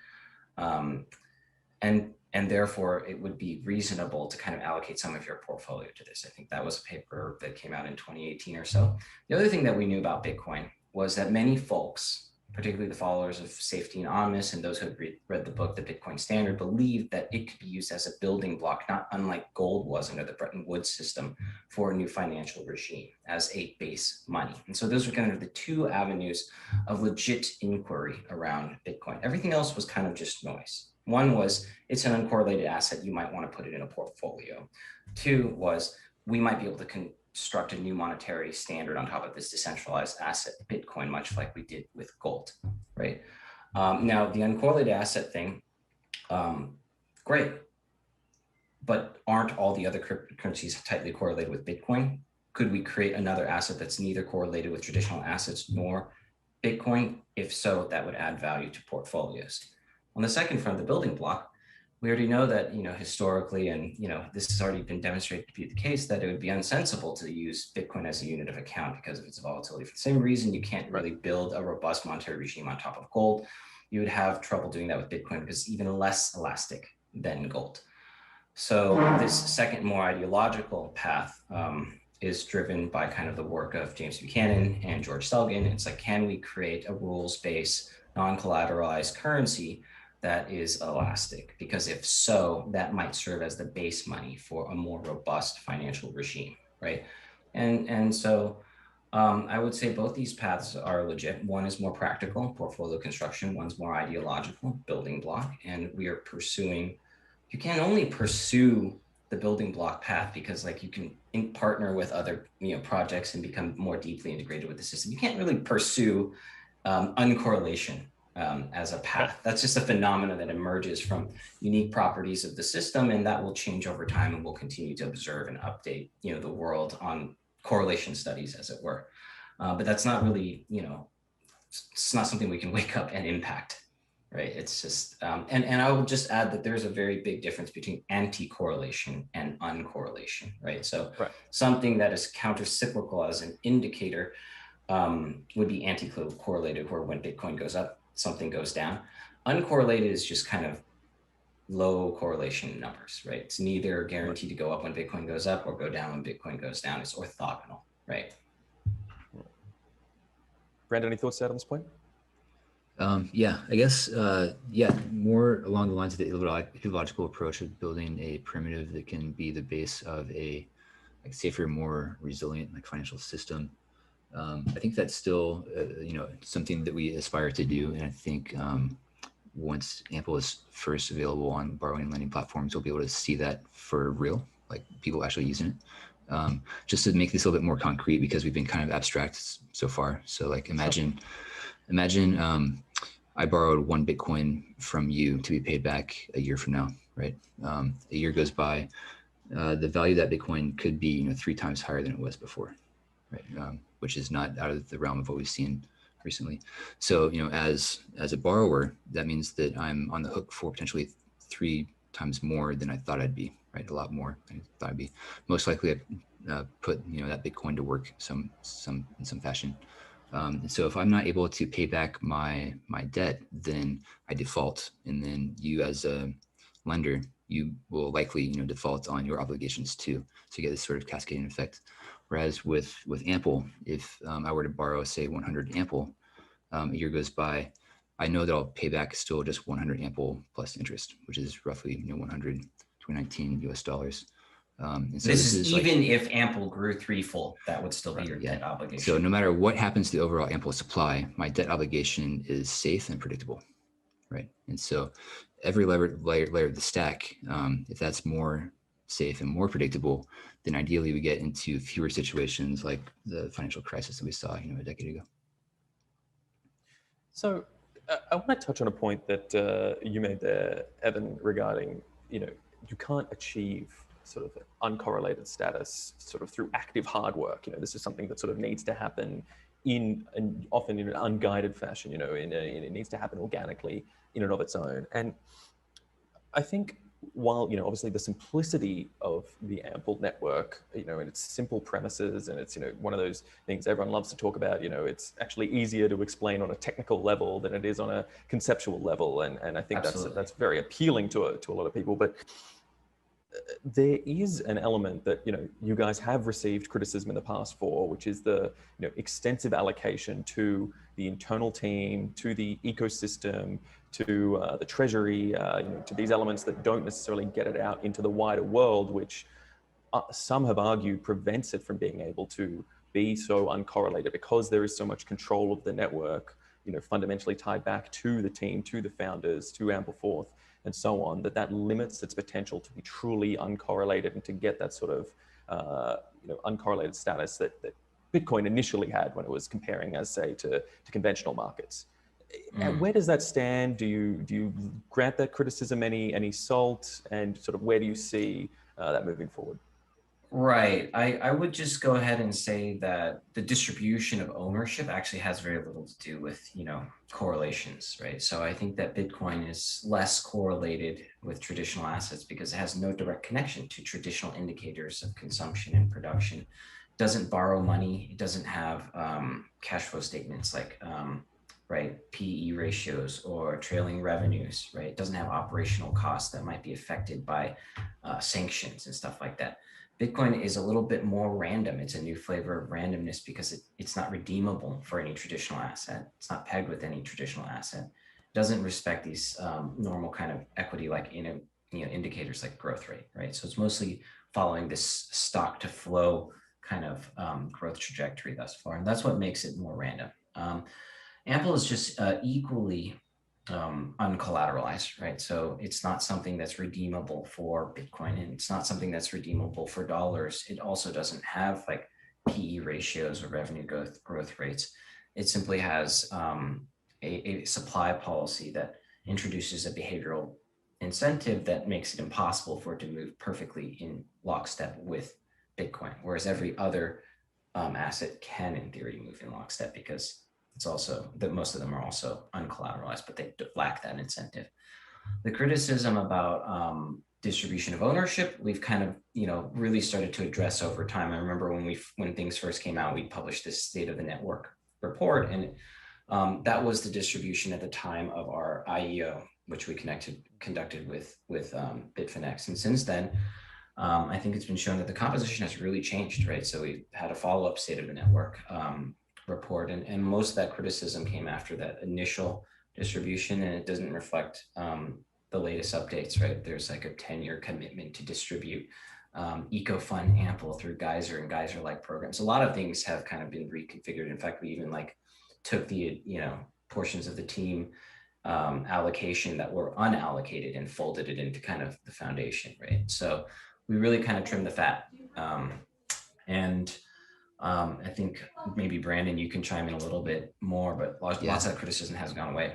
M: And therefore, it would be reasonable to kind of allocate some of your portfolio to this. I think that was a paper that came out in 2018 or so. The other thing that we knew about Bitcoin was that many folks, particularly the followers of Safety Anonymous and those who had read the book, The Bitcoin Standard, believed that it could be used as a building block, not unlike gold was under the Bretton Woods system, for a new financial regime as a base money. And so those were kind of the two avenues of legit inquiry around Bitcoin. Everything else was kind of just noise. One was, it's an uncorrelated asset, you might want to put it in a portfolio. Two was, we might be able to construct a new monetary standard on top of this decentralized asset, Bitcoin, much like we did with gold, right? Now, the uncorrelated asset thing, great, but aren't all the other cryptocurrencies tightly correlated with Bitcoin? Could we create another asset that's neither correlated with traditional assets nor Bitcoin? If so, that would add value to portfolios. On the second front, the building block, we already know that, historically, and, this has already been demonstrated to be the case, that it would be unsensible to use Bitcoin as a unit of account because of its volatility. For the same reason, you can't really build a robust monetary regime on top of gold. You would have trouble doing that with Bitcoin because it's even less elastic than gold. So this second, more ideological path is driven by kind of the work of James Buchanan and George Selgin. It's like, can we create a rules-based, non-collateralized currency that is elastic? Because if so, that might serve as the base money for a more robust financial regime, right? And so I would say both these paths are legit. One is more practical, portfolio construction. One's more ideological, building block. And we are pursuing, you can only pursue the building block path because you can partner with other projects and become more deeply integrated with the system. You can't really pursue uncorrelation as a path. That's just a phenomenon that emerges from unique properties of the system, and that will change over time, and we'll continue to observe and update the world on correlation studies, as it were. But that's not really, it's not something we can wake up and impact, right? It's just, and I will just add that there's a very big difference between anti-correlation and uncorrelation, right? So something that is counter-cyclical as an indicator would be anti-correlated, where when Bitcoin goes up, something goes down. Uncorrelated is just kind of low correlation numbers, right? It's neither guaranteed to go up when Bitcoin goes up or go down when Bitcoin goes down. It's orthogonal, right?
L: Brandon, any thoughts to add on this point?
N: Yeah, I guess, more along the lines of the ideological approach of building a primitive that can be the base of a safer, more resilient financial system. I think that's still, something that we aspire to do. And I think once Ample is first available on borrowing and lending platforms, we'll be able to see that for real, like people actually using it. Just to make this a little bit more concrete, because we've been kind of abstract so far. So imagine I borrowed 1 Bitcoin from you to be paid back a year from now, right? A year goes by, the value of that Bitcoin could be 3 times higher than it was before, right? Which is not out of the realm of what we've seen recently. So, as a borrower, that means that I'm on the hook for potentially 3 times more than I thought I'd be, right? A lot more than I thought I'd be. Most likely, I'd put that Bitcoin to work in some fashion. So if I'm not able to pay back my debt, then I default, and then you as a lender, you will likely default on your obligations too. So you get this sort of cascading effect. Whereas with Ample, if I were to borrow, say, 100 Ample, a year goes by, I know that I'll pay back still just 100 Ample plus interest, which is roughly 100 2019 US dollars. And so
M: this is
N: like,
M: even if Ample grew threefold, that would still be your debt obligation.
N: So no matter what happens to the overall Ample supply, my debt obligation is safe and predictable, right? And so every layer of the stack, if that's more safe and more predictable, then ideally we get into fewer situations like the financial crisis that we saw, a decade ago.
L: So I want to touch on a point that you made there, Evan, regarding, you can't achieve sort of uncorrelated status sort of through active hard work. This is something that sort of needs to happen often in an unguided fashion, it needs to happen organically in and of its own. And I think while, obviously the simplicity of the Ample network, and its simple premises, and it's, one of those things everyone loves to talk about, it's actually easier to explain on a technical level than it is on a conceptual level. And I think that's very appealing to a lot of people. But there is an element that you guys have received criticism in the past for, which is the extensive allocation to the internal team, to the ecosystem, to the treasury, to these elements that don't necessarily get it out into the wider world, which some have argued prevents it from being able to be so uncorrelated, because there is so much control of the network, fundamentally tied back to the team, to the founders, to Ampleforth, and so on, that limits its potential to be truly uncorrelated and to get that sort of uncorrelated status that Bitcoin initially had when it was comparing, as say, to conventional markets. Where does that stand? Do you grant that criticism any salt, and sort of where do you see that moving forward?
M: Right. I would just go ahead and say that the distribution of ownership actually has very little to do with, correlations, right? So I think that Bitcoin is less correlated with traditional assets because it has no direct connection to traditional indicators of consumption and production. It doesn't borrow money. It doesn't have cash flow statements like, right, PE ratios or trailing revenues, right? It doesn't have operational costs that might be affected by sanctions and stuff like that. Bitcoin is a little bit more random. It's a new flavor of randomness because it's not redeemable for any traditional asset. It's not pegged with any traditional asset. It doesn't respect these normal kind of equity like indicators like growth rate, right? So it's mostly following this stock to flow kind of growth trajectory thus far, and that's what makes it more random. Ample is just equally uncollateralized, right? So it's not something that's redeemable for Bitcoin, and it's not something that's redeemable for dollars. It also doesn't have like PE ratios or revenue growth rates. It simply has a supply policy that introduces a behavioral incentive that makes it impossible for it to move perfectly in lockstep with Bitcoin, whereas every other asset can, in theory, move in lockstep because it's also that most of them are also uncollateralized, but they lack that incentive. The criticism about distribution of ownership, we've kind of, really started to address over time. I remember when things first came out, we published this State of the Network report, and that was the distribution at the time of our IEO, which we conducted with Bitfinex. And since then, I think it's been shown that the composition has really changed, right? So we had a follow-up State of the Network report, and most of that criticism came after that initial distribution, and it doesn't reflect the latest updates, right? There's like a 10-year commitment to distribute EcoFund Ample through Geyser and Geyser-like programs. A lot of things have kind of been reconfigured. In fact, we even took the portions of the team allocation that were unallocated and folded it into kind of the foundation, right? So we really kind of trimmed the fat, and I think maybe Brandon, you can chime in a little bit more, but lots of that criticism hasn't gone away.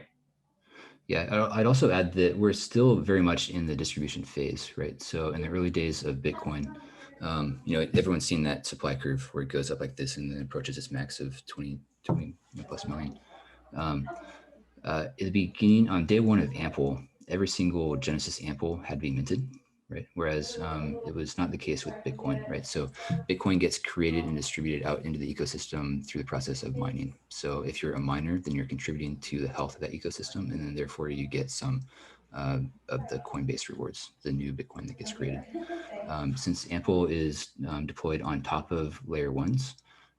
N: Yeah, I'd also add that we're still very much in the distribution phase, right? So in the early days of Bitcoin, everyone's seen that supply curve where it goes up like this and then approaches its max of 20 plus million. At the beginning, on day one of Ample, every single Genesis Ample had to be minted, right? Whereas it was not the case with Bitcoin, right? So Bitcoin gets created and distributed out into the ecosystem through the process of mining. So if you're a miner, then you're contributing to the health of that ecosystem, and then therefore you get some of the Coinbase rewards, the new Bitcoin that gets created. Since Ample is deployed on top of layer ones,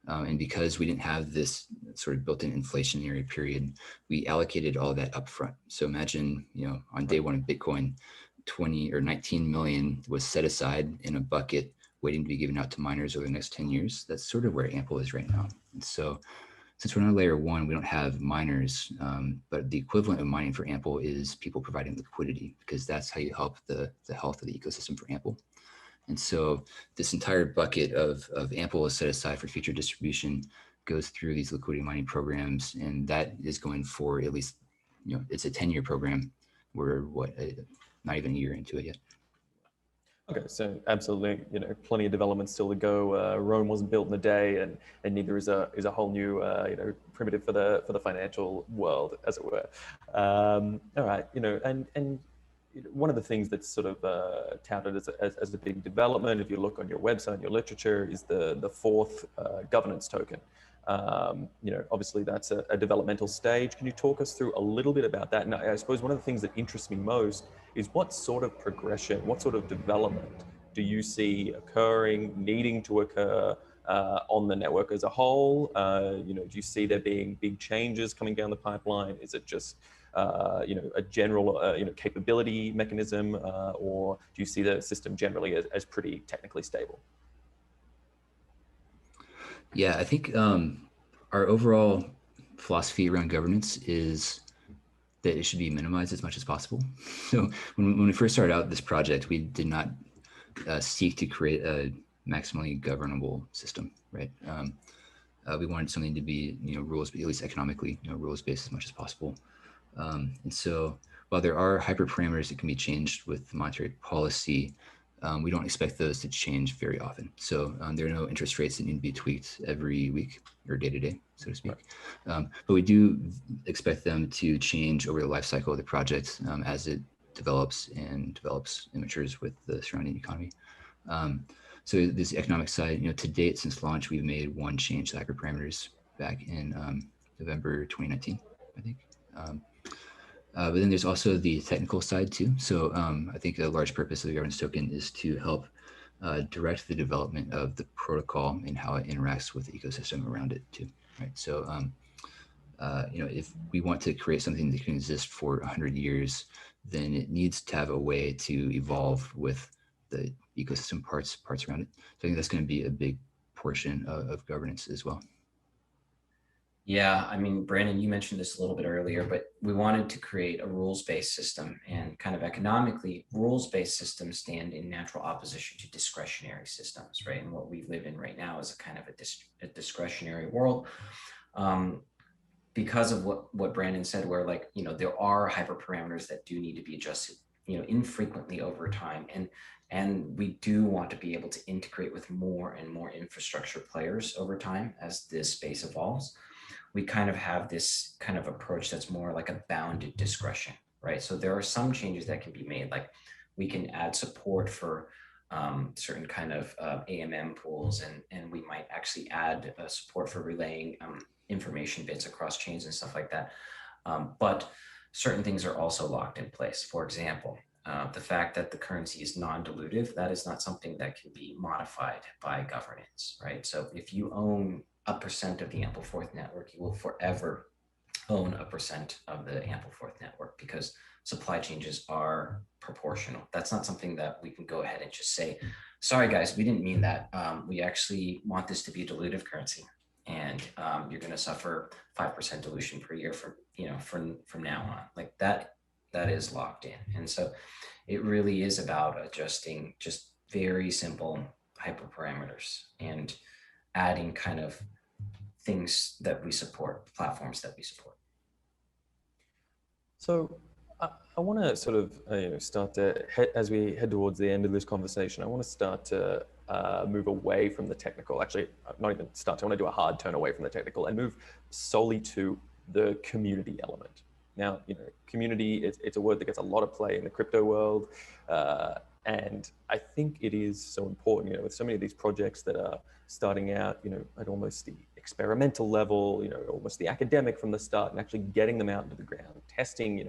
N: and because we didn't have this sort of built-in inflationary period, we allocated all that upfront. So imagine, on day one of Bitcoin, 20 or 19 million was set aside in a bucket waiting to be given out to miners over the next 10 years. That's sort of where Ample is right now. And so since we're on layer 1, we don't have miners, but the equivalent of mining for Ample is people providing liquidity, because that's how you help the health of the ecosystem for Ample. And so this entire bucket of Ample is set aside for future distribution, goes through these liquidity mining programs, and that is going for at least, it's a 10-year program. We're not even a year into it yet.
L: Okay, so absolutely, plenty of development still to go. Rome wasn't built in a day, and neither is a whole new primitive for the financial world, as it were. All right, and one of the things that's sort of touted as a big development, if you look on your website, your literature, is the fourth governance token. Obviously that's a developmental stage. Can you talk us through a little bit about that? And I suppose one of the things that interests me most is what sort of progression, what sort of development do you see occurring, needing to occur on the network as a whole? Do you see there being big changes coming down the pipeline? Is it just a general capability mechanism, or do you see the system generally as pretty technically stable?
N: Yeah, I think our overall philosophy around governance is that it should be minimized as much as possible. So when we first started out this project, we did not seek to create a maximally governable system, right? We wanted something to be, rules, at least economically, rules-based as much as possible. And so while there are hyperparameters that can be changed with monetary policy, we don't expect those to change very often. So there are no interest rates that need to be tweaked every week or day to day, so to speak. But we do expect them to change over the life cycle of the project as it develops and matures with the surrounding economy. So this economic side, to date since launch, we've made one change to hyperparameters back in November 2019, I think. But then there's also the technical side too. So I think a large purpose of the governance token is to help direct the development of the protocol and how it interacts with the ecosystem around it too, right? So, if we want to create something that can exist for 100 years, then it needs to have a way to evolve with the ecosystem parts around it. So I think that's going to be a big portion of governance as well.
M: Yeah, I mean, Brandon, you mentioned this a little bit earlier, but we wanted to create a rules-based system, and kind of economically, rules-based systems stand in natural opposition to discretionary systems, right? And what we live in right now is a kind of a discretionary world. Because of what Brandon said, where there are hyperparameters that do need to be adjusted, infrequently over time. And we do want to be able to integrate with more and more infrastructure players over time as this space evolves. We kind of have this kind of approach that's more like a bounded discretion, right? So there are some changes that can be made, like we can add support for certain kind of AMM pools, and we might actually add support for relaying information bits across chains and stuff like that. But certain things are also locked in place. For example, the fact that the currency is non-dilutive, that is not something that can be modified by governance, right? So if you own 1% of the Ampleforth network, you will forever own 1% of the Ampleforth network, because supply changes are proportional. That's not something that we can go ahead and just say, sorry guys, we didn't mean that. We actually want this to be a dilutive currency, and you're going to suffer 5% dilution per year from now on. Like that is locked in. And so it really is about adjusting just very simple hyperparameters and adding kind of things that we support, platforms that we support.
L: So I want to sort of start to, as we head towards the end of this conversation, I want to start to move away from the technical. Actually, not even start to, I want to do a hard turn away from the technical and move solely to the community element. Now, community, it's a word that gets a lot of play in the crypto world. And I think it is so important, with so many of these projects that are starting out, at almost the experimental level, almost the academic from the start, and actually getting them out into the ground, testing,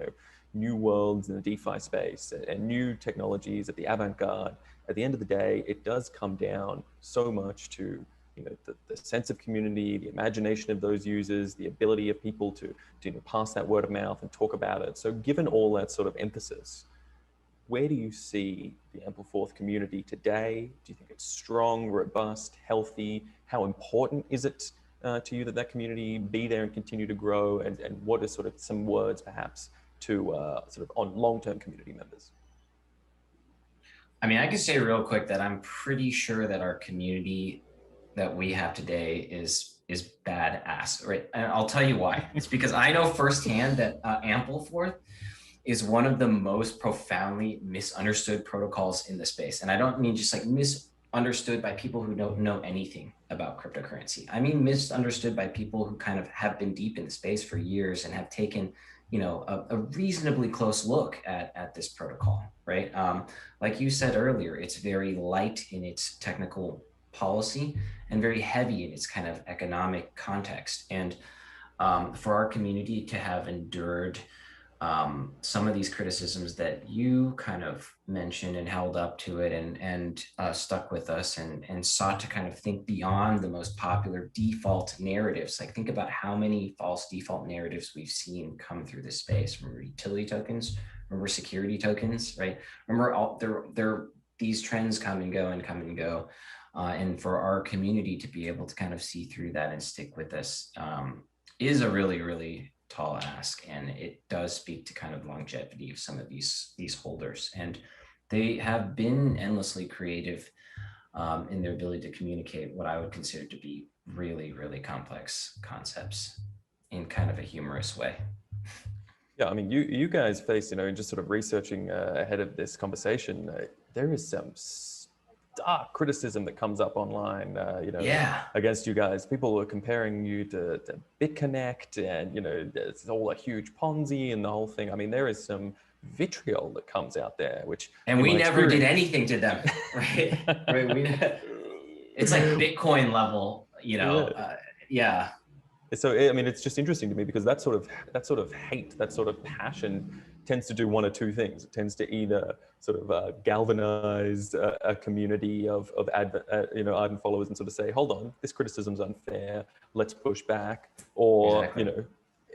L: new worlds in the DeFi space and new technologies at the avant-garde. At the end of the day, it does come down so much to, the sense of community, the imagination of those users, the ability of people to pass that word of mouth and talk about it. So given all that sort of emphasis, where do you see the Ampleforth community today? Do you think it's strong, robust, healthy? How important is it to you that that community be there and continue to grow? And what are sort of some words perhaps to sort of on long-term community members?
M: I mean, I can say real quick that I'm pretty sure that our community that we have today is badass, right? And I'll tell you why. It's because I know firsthand that Ampleforth is one of the most profoundly misunderstood protocols in the space. And I don't mean just like misunderstood by people who don't know anything about cryptocurrency. I mean misunderstood by people who kind of have been deep in the space for years and have taken, you know, a reasonably close look at this protocol, right? Like you said earlier, it's very light in its technical policy and very heavy in its kind of economic context. And for our community to have endured some of these criticisms that you kind of mentioned and held up to it and stuck with us and sought to kind of think beyond the most popular default narratives. Like think about how many false default narratives we've seen come through this space. Remember utility tokens, remember security tokens, right? Remember all these trends come and go and come and go. And for our community to be able to kind of see through that and stick with us is a really, really tall ask, and it does speak to kind of longevity of some of these holders. And they have been endlessly creative in their ability to communicate what I would consider to be really, really complex concepts in kind of a humorous way.
L: Yeah, I mean, you guys face, you know, just sort of researching ahead of this conversation, there is some stark criticism that comes up online, you know, against you guys. People are comparing you to BitConnect, and, you know, it's all a huge Ponzi and the whole thing. I mean, there is some vitriol that comes out there, which...
M: And we never did anything to them, right? Right? It's like Bitcoin level, you know, yeah.
L: So, I mean, it's just interesting to me because that sort of hate, that sort of passion tends to do one or two things. It tends to either sort of galvanize a community of ardent followers and sort of say, hold on, this criticism's unfair, let's push back, or, you know,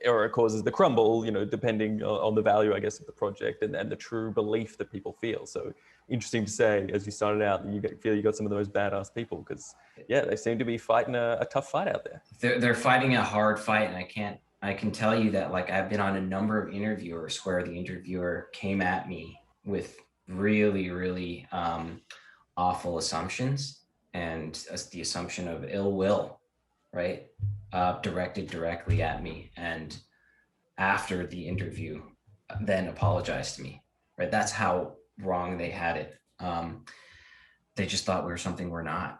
L: or it causes the crumble, you know, depending on the value, I guess, of the project and the true belief that people feel. So interesting to say, as you started out, you feel you got some of the most badass people because, yeah, they seem to be fighting a tough fight out there.
M: They're fighting a hard fight, and I can tell you that, like, I've been on a number of interviewers where the interviewer came at me with really, really awful assumptions and the assumption of ill will, right? Directed directly at me. And after the interview, then apologized to me, right? That's how wrong they had it. They just thought we were something we're not.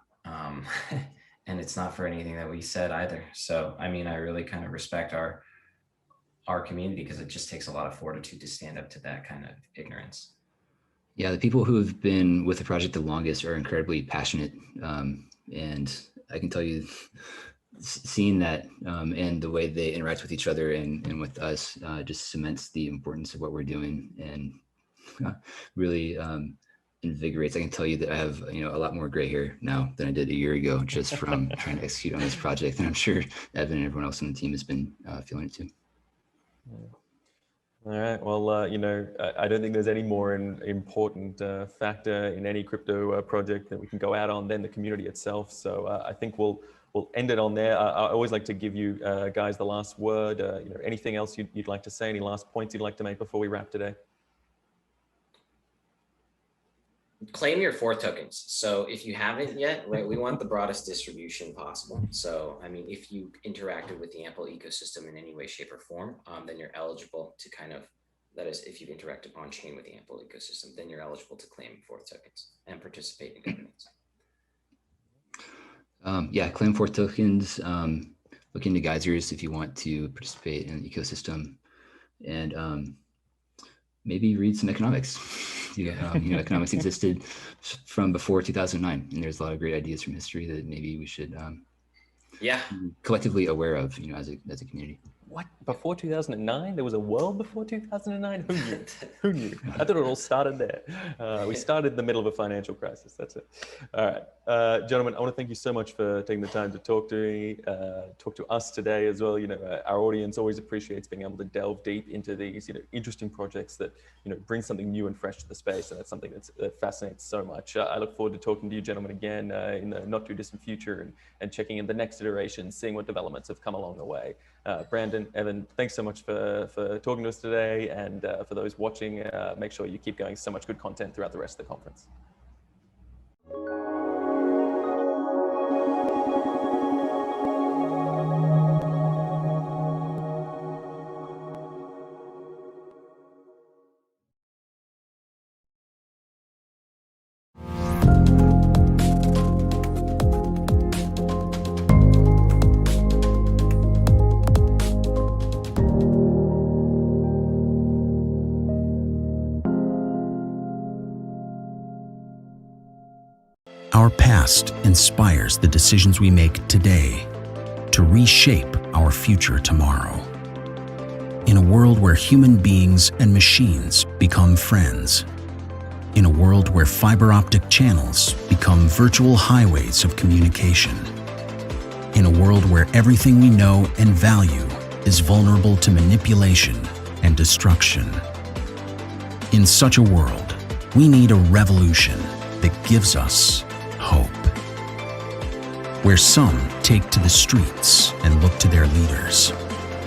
M: And it's not for anything that we said either. So, I mean, I really kind of respect our community because it just takes a lot of fortitude to stand up to that kind of ignorance.
N: Yeah, the people who have been with the project the longest are incredibly passionate. And I can tell you, seeing that and the way they interact with each other and with us just cements the importance of what we're doing and really invigorates. I can tell you that I have, you know, a lot more gray hair now than I did a year ago, just from trying to execute on this project. And I'm sure Evan and everyone else on the team has been feeling it too.
L: All right. Well, you know, I don't think there's any more important factor in any crypto project that we can go out on than the community itself. So I think we'll end it on there. I always like to give you guys the last word. You know, anything else you'd like to say? Any last points you'd like to make before we wrap today?
M: Claim your Forth tokens. So if you haven't yet, right, we want the broadest distribution possible. So, I mean, if you interacted with the Ample ecosystem in any way, shape, or form, then you're eligible to kind of, that is, if you've interacted on chain with the Ample ecosystem, then you're eligible to claim Forth tokens and participate in governance.
N: Yeah, claim Forth tokens, look into geysers if you want to participate in the ecosystem, and maybe read some economics. You know, economics existed from before 2009, and there's a lot of great ideas from history that maybe we should be collectively aware of, you know, as a community.
L: What? Before 2009? There was a world before 2009? Who knew? Who knew? I thought it all started there. We started in the middle of a financial crisis. That's it. All right. Gentlemen, I want to thank you so much for taking the time to talk to me, talk to us today as well. You know, our audience always appreciates being able to delve deep into these, you know, interesting projects that, you know, bring something new and fresh to the space. And that's something that fascinates so much. I look forward to talking to you gentlemen again in the not too distant future and checking in the next iteration, seeing what developments have come along the way. Brandon, Evan, thanks so much for talking to us today. And for those watching, make sure you keep going. So much good content throughout the rest of the conference.
O: Our past inspires the decisions we make today to reshape our future tomorrow. In a world where human beings and machines become friends, in a world where fiber optic channels become virtual highways of communication, in a world where everything we know and value is vulnerable to manipulation and destruction. In such a world, we need a revolution that gives us hope. Where some take to the streets and look to their leaders,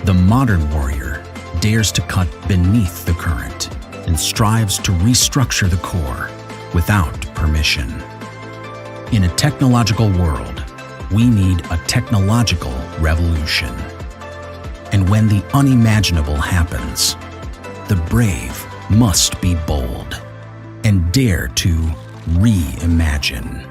O: the modern warrior dares to cut beneath the current and strives to restructure the core without permission. In a technological world, we need a technological revolution. And when the unimaginable happens, the brave must be bold and dare to reimagine.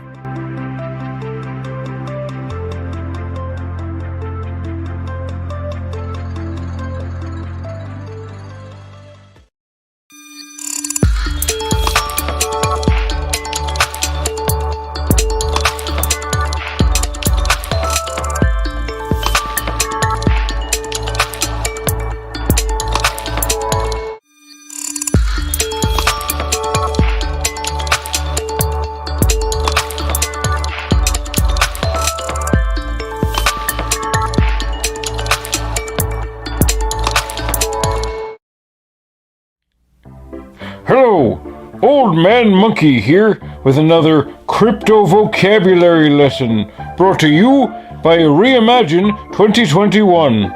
I: Hello, Old Man Monkey here with another crypto vocabulary lesson brought to you by Reimagine 2021.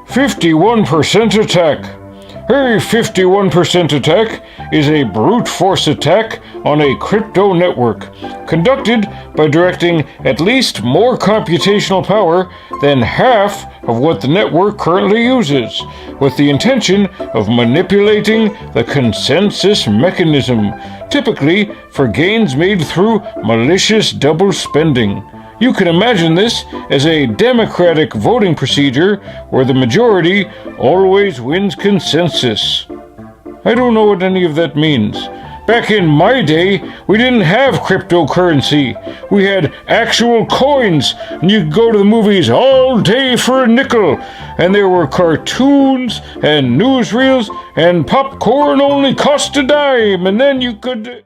I: 51% attack. A 51% attack is a brute force attack on a crypto network, conducted by directing at least more computational power than half of what the network currently uses, with the intention of manipulating the consensus mechanism, typically for gains made through malicious double spending. You can imagine this as a democratic voting procedure where the majority always wins consensus. I don't know what any of that means. Back in my day, we didn't have cryptocurrency. We had actual coins, and you could go to the movies all day for a nickel. And there were cartoons and newsreels, and popcorn only cost a dime, and then you could...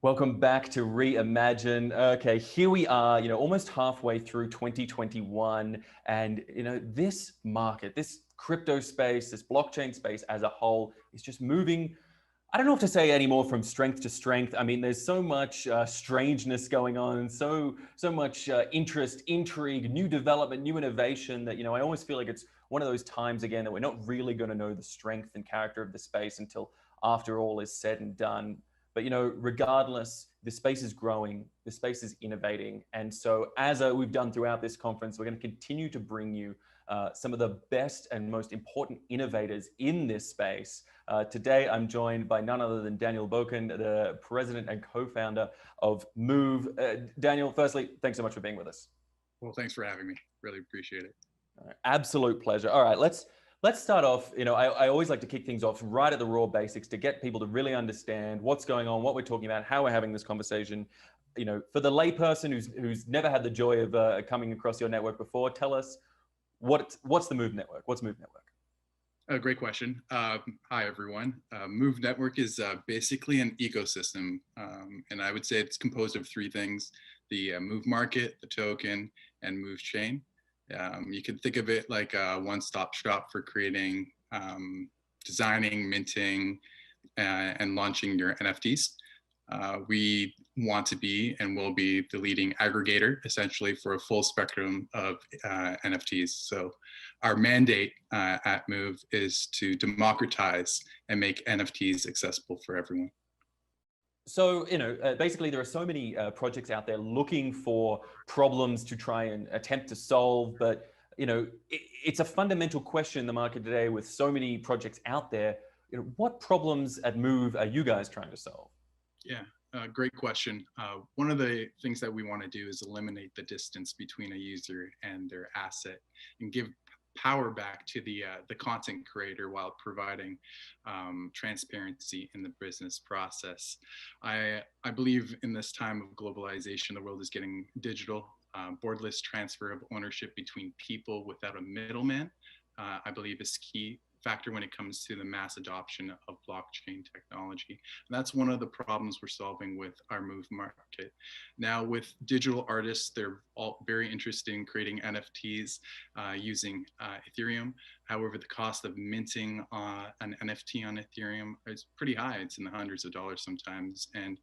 L: Welcome back to Reimagine. Okay, here we are, almost halfway through 2021. And, this market, this crypto space, this blockchain space as a whole is just moving, I don't know if to say anymore from strength to strength. I mean, there's so much strangeness going on, so much interest, intrigue, new development, new innovation that, I always feel like it's one of those times again that we're not really going to know the strength and character of the space until after all is said and done. But, regardless, the space is growing, the space is innovating. And so as we've done throughout this conference, we're going to continue to bring you some of the best and most important innovators in this space. Today, I'm joined by none other than Daniel Boken, the president and co-founder of Move. Daniel, firstly, thanks so much for being with us.
P: Well, thanks for having me. Really appreciate it.
L: Absolute pleasure. All right, let's start off. I always like to kick things off right at the raw basics to get people to really understand what's going on, what we're talking about, how we're having this conversation. For the layperson who's never had the joy of coming across your network before, tell us what's the Move Network? What's Move Network?
P: Great question. Hi, everyone. Move Network is basically an ecosystem, and I would say it's composed of three things: the Move Market, the token, and Move Chain. You can think of it like a one-stop shop for creating, designing, minting, and launching your NFTs. We want to be and will be the leading aggregator, essentially, for a full spectrum of NFTs. So our mandate at Move is to democratize and make NFTs accessible for everyone.
L: So, basically there are so many projects out there looking for problems to try and attempt to solve, but, it's a fundamental question in the market today with so many projects out there. What problems at Move are you guys trying to solve?
P: Yeah, great question. One of the things that we want to do is eliminate the distance between a user and their asset and give power back to the content creator while providing transparency in the business process. I believe in this time of globalization, the world is getting digital. Borderless transfer of ownership between people without a middleman, I believe, is key factor when it comes to the mass adoption of blockchain technology. And that's one of the problems we're solving with our Move Market. Now, with digital artists, they're all very interested in creating NFTs using Ethereum. However, the cost of minting an NFT on Ethereum is pretty high. It's in the hundreds of dollars sometimes. And,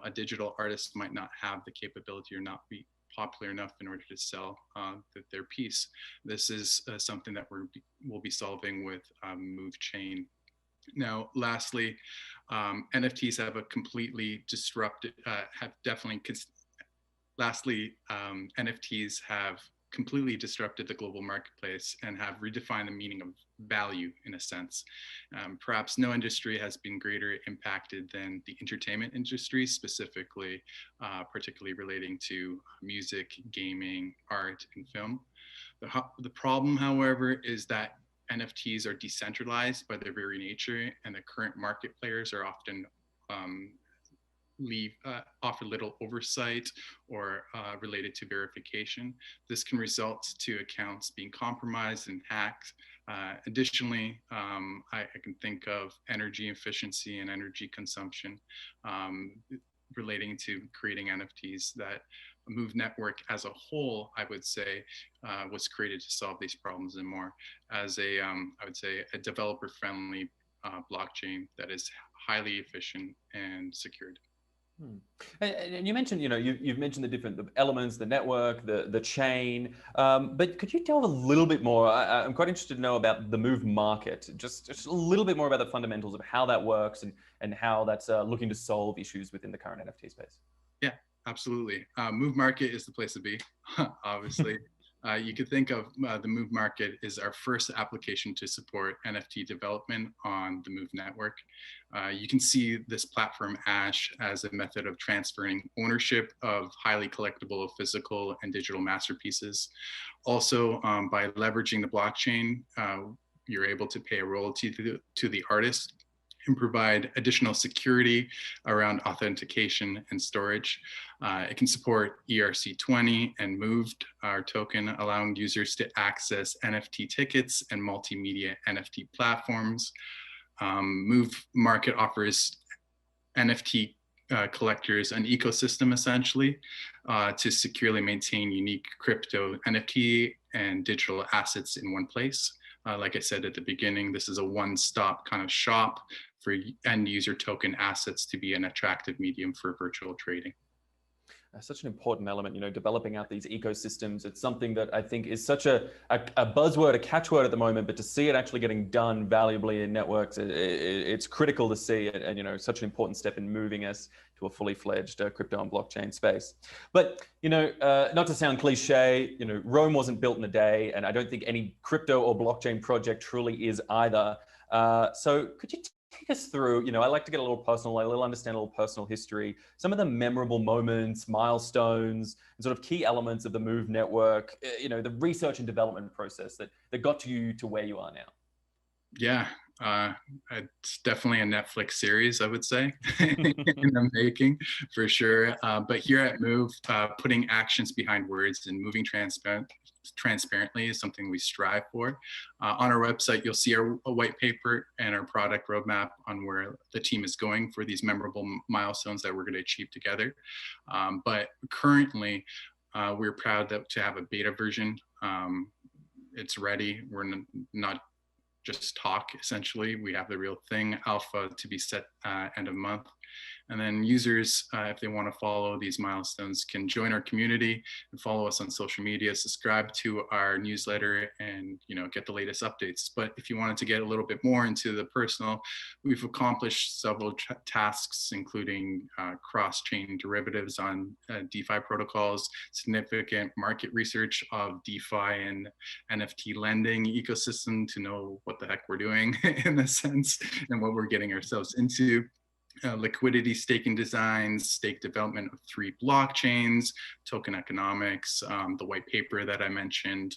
P: a digital artist might not have the capability or not be popular enough in order to sell their piece. This is something that we'll be solving with Move Chain. Now, lastly, NFTs have a completely disrupted, NFTs have completely disrupted the global marketplace and have redefined the meaning of value in a sense. Perhaps no industry has been greater impacted than the entertainment industry, specifically, particularly relating to music, gaming, art, and film. The problem, however, is that NFTs are decentralized by their very nature, and the current market players are often offer little oversight or related to verification. This can result to accounts being compromised and hacked. Additionally, I can think of energy efficiency and energy consumption relating to creating NFTs that Move Network as a whole, I would say, was created to solve these problems and more as I would say, a developer-friendly blockchain that is highly efficient and secured.
L: And you mentioned, you've mentioned the different elements, the network, the chain, but could you tell a little bit more? I'm quite interested to know about the Move Market, just a little bit more about the fundamentals of how that works and how that's looking to solve issues within the current NFT space.
P: Yeah, absolutely. Move Market is the place to be, obviously. You could think of the Move Market as our first application to support NFT development on the Move Network. You can see this platform Ash as a method of transferring ownership of highly collectible physical and digital masterpieces. Also, by leveraging the blockchain, you're able to pay a royalty to the artist and provide additional security around authentication and storage. It can support Erc20 and Moved, our token, allowing users to access NFT tickets and multimedia NFT platforms. Move Market offers NFT collectors an ecosystem, essentially, to securely maintain unique crypto NFT and digital assets in one place. Like I said at the beginning, this is a one-stop kind of shop for end user token assets to be an attractive medium for virtual trading.
L: Such an important element, developing out these ecosystems. It's something that I think is such a buzzword, a catchword at the moment, but to see it actually getting done valuably in networks, it's critical to see it, and such an important step in moving us to a fully fledged crypto and blockchain space. But not to sound cliche, Rome wasn't built in a day, and I don't think any crypto or blockchain project truly is either. So could you take us through, I like to get a little personal, understand a little personal history, some of the memorable moments, milestones, and sort of key elements of the Move network, the research and development process that got you to where you are now.
P: Yeah, it's definitely a Netflix series, I would say, in the making, for sure. But here at Move, putting actions behind words and moving transparently is something we strive for. On our website, you'll see a white paper and our product roadmap on where the team is going for these memorable milestones that we're going to achieve together. But currently, we're proud to have a beta version. It's ready. We're not just talk, essentially. We have the real thing, alpha, to be set end of month. And then users, if they want to follow these milestones, can join our community and follow us on social media, subscribe to our newsletter, and get the latest updates. But if you wanted to get a little bit more into the personal, we've accomplished several tasks, including cross-chain derivatives on DeFi protocols, significant market research of DeFi and NFT lending ecosystem to know what the heck we're doing in a sense and what we're getting ourselves into. Liquidity staking designs, stake development of 3 blockchains, token economics, the white paper that I mentioned.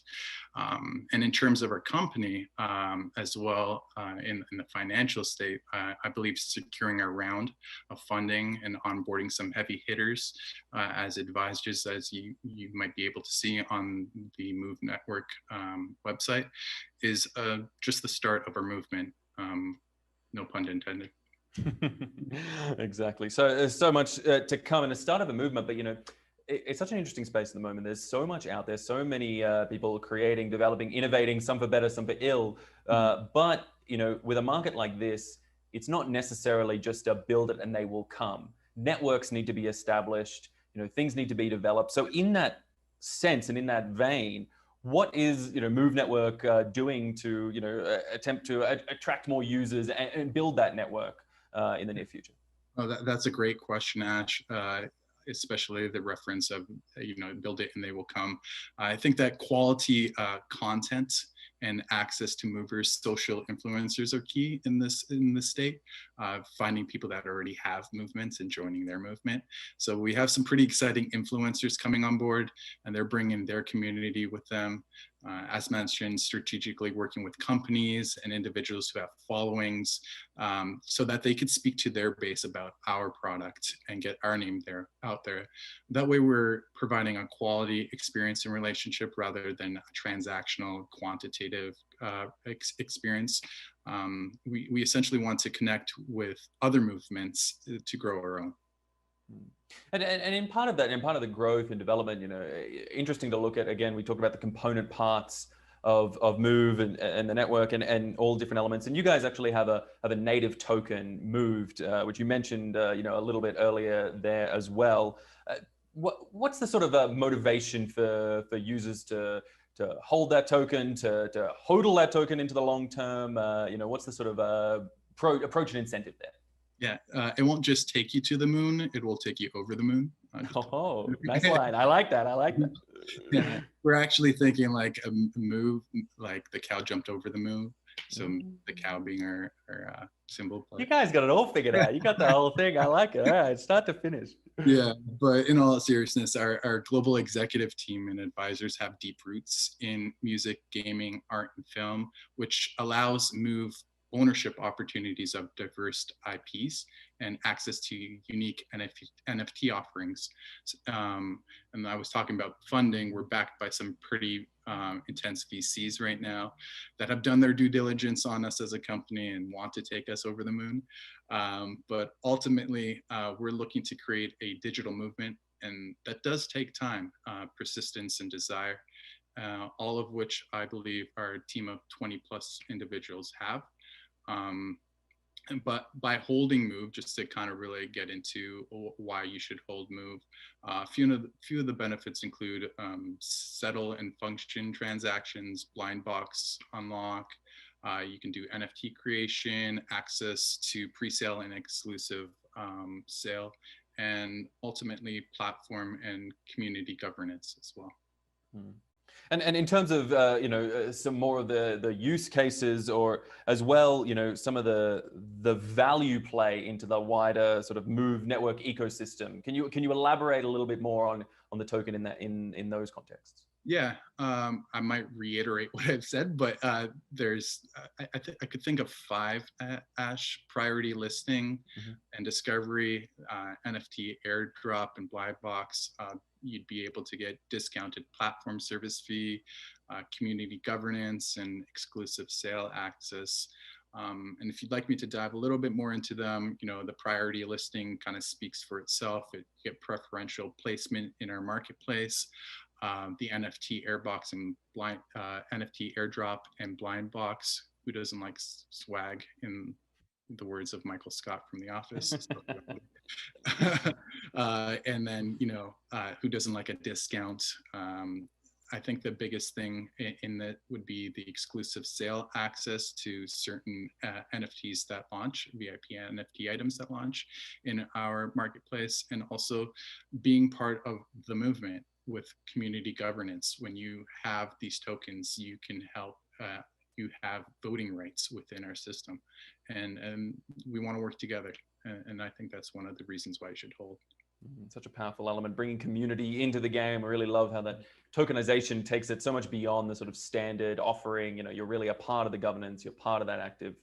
P: And in terms of our company as well, in the financial state, I believe securing a round of funding and onboarding some heavy hitters as advisors, as you might be able to see on the Move Network website, is just the start of our movement. No pun intended.
L: Exactly. So there's so much to come and the start of a movement, but it's such an interesting space at the moment. There's so much out there, so many people creating, developing, innovating, some for better, some for ill. But with a market like this, it's not necessarily just a build it and they will come. Networks need to be established, things need to be developed. So in that sense and in that vein, what is Move Network doing to attempt to attract more users and build that network in the near future?
P: Oh, that's a great question, Ash. Especially the reference of build it and they will come. I think that quality content and access to movers, social influencers are key in this state. Finding people that already have movements and joining their movement. So we have some pretty exciting influencers coming on board, and they're bringing their community with them. As mentioned, strategically working with companies and individuals who have followings so that they could speak to their base about our product and get our name out there. That way we're providing a quality experience and relationship rather than a transactional, quantitative experience. We essentially want to connect with other movements to grow our own.
L: And in part of that, in part of the growth and development, interesting to look at, again, we talk about the component parts of Move and the network and all different elements. And you guys actually have a native token, Moved, which you mentioned, a little bit earlier there as well. What's the sort of motivation for users to hold that token, to hodl that token into the long term? What's the sort of approach and incentive there?
P: Yeah, it won't just take you to the moon, it will take you over the moon.
L: Oh, nice line. I like that.
P: Yeah, we're actually thinking like a move, like the cow jumped over the moon. So the cow being our symbol.
L: You guys got it all figured out. You got the whole thing. I like it. All right, start to finish.
P: Yeah, but in all seriousness, our global executive team and advisors have deep roots in music, gaming, art, and film, which allows Move ownership opportunities of diverse IPs and access to unique NFT offerings. And I was talking about funding. We're backed by some pretty intense VCs right now that have done their due diligence on us as a company and want to take us over the moon. But ultimately, we're looking to create a digital movement, and that does take time, persistence, and desire. all of which I believe our team of 20 plus individuals have. But by holding Move, just to kind of really get into why you should hold Move, a few of the benefits include settle and function transactions, blind box unlock. You can do NFT creation, access to pre-sale and exclusive sale, and ultimately platform and community governance as well.
L: And in terms of some more of the use cases, or as well, some of the value play into the wider sort of Move network ecosystem. Can you elaborate a little bit more on the token in those contexts?
P: Yeah, I might reiterate what I've said, but there's I could think of 5 Ash: priority listing and discovery, NFT airdrop, and blind box. You'd be able to get discounted platform service fee, community governance, and exclusive sale access. And if you'd like me to dive a little bit more into them, the priority listing kind of speaks for itself. You get preferential placement in our marketplace. The NFT airbox and NFT airdrop and blind box. Who doesn't like swag, in the words of Michael Scott from The Office? And then, who doesn't like a discount? I think the biggest thing in that would be the exclusive sale access to certain NFTs that launch, VIP NFT items that launch in our marketplace, and also being part of the movement with community governance. When you have these tokens, you can help, you have voting rights within our system, and we want to work together. And I think that's one of the reasons why you should hold.
L: Such a powerful element, bringing community into the game. I really love how that tokenization takes it so much beyond the sort of standard offering. You're really a part of the governance. You're part of that active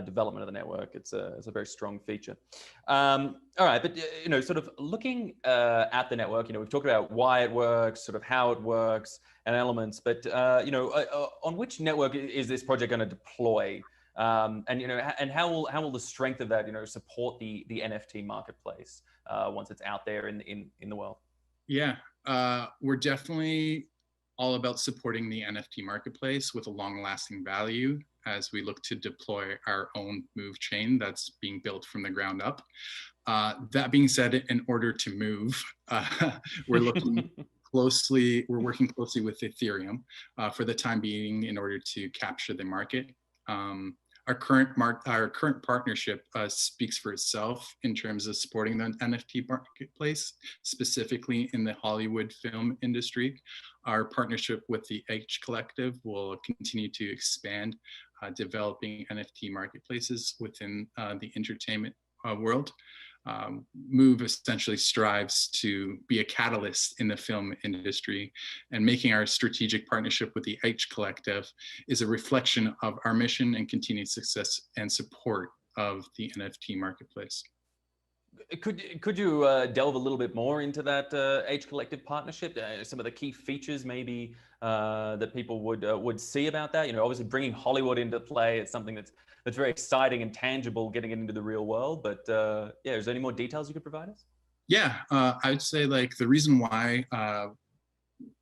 L: development of the network. It's a very strong feature. All right, but sort of looking at the network, we've talked about why it works, sort of how it works, and elements. But on which network is this project going to deploy? And how will the strength of that support the NFT marketplace once it's out there in the world?
P: Yeah, we're definitely all about supporting the NFT marketplace with a long-lasting value as we look to deploy our own Move chain that's being built from the ground up. That being said, in order to move, we're working closely with Ethereum for the time being in order to capture the market. Our current partnership speaks for itself in terms of supporting the NFT marketplace, specifically in the Hollywood film industry. Our partnership with the H Collective will continue to expand, developing NFT marketplaces within the entertainment world. Move essentially strives to be a catalyst in the film industry, and making our strategic partnership with the H Collective is a reflection of our mission and continued success and support of the NFT marketplace.
L: Could you delve a little bit more into that H Collective partnership? Some of the key features maybe that people would see about that. Obviously bringing Hollywood into play. It's something that's very exciting and tangible, getting it into the real world. But yeah, is there any more details you could provide us?
P: Yeah, I'd say like the reason why,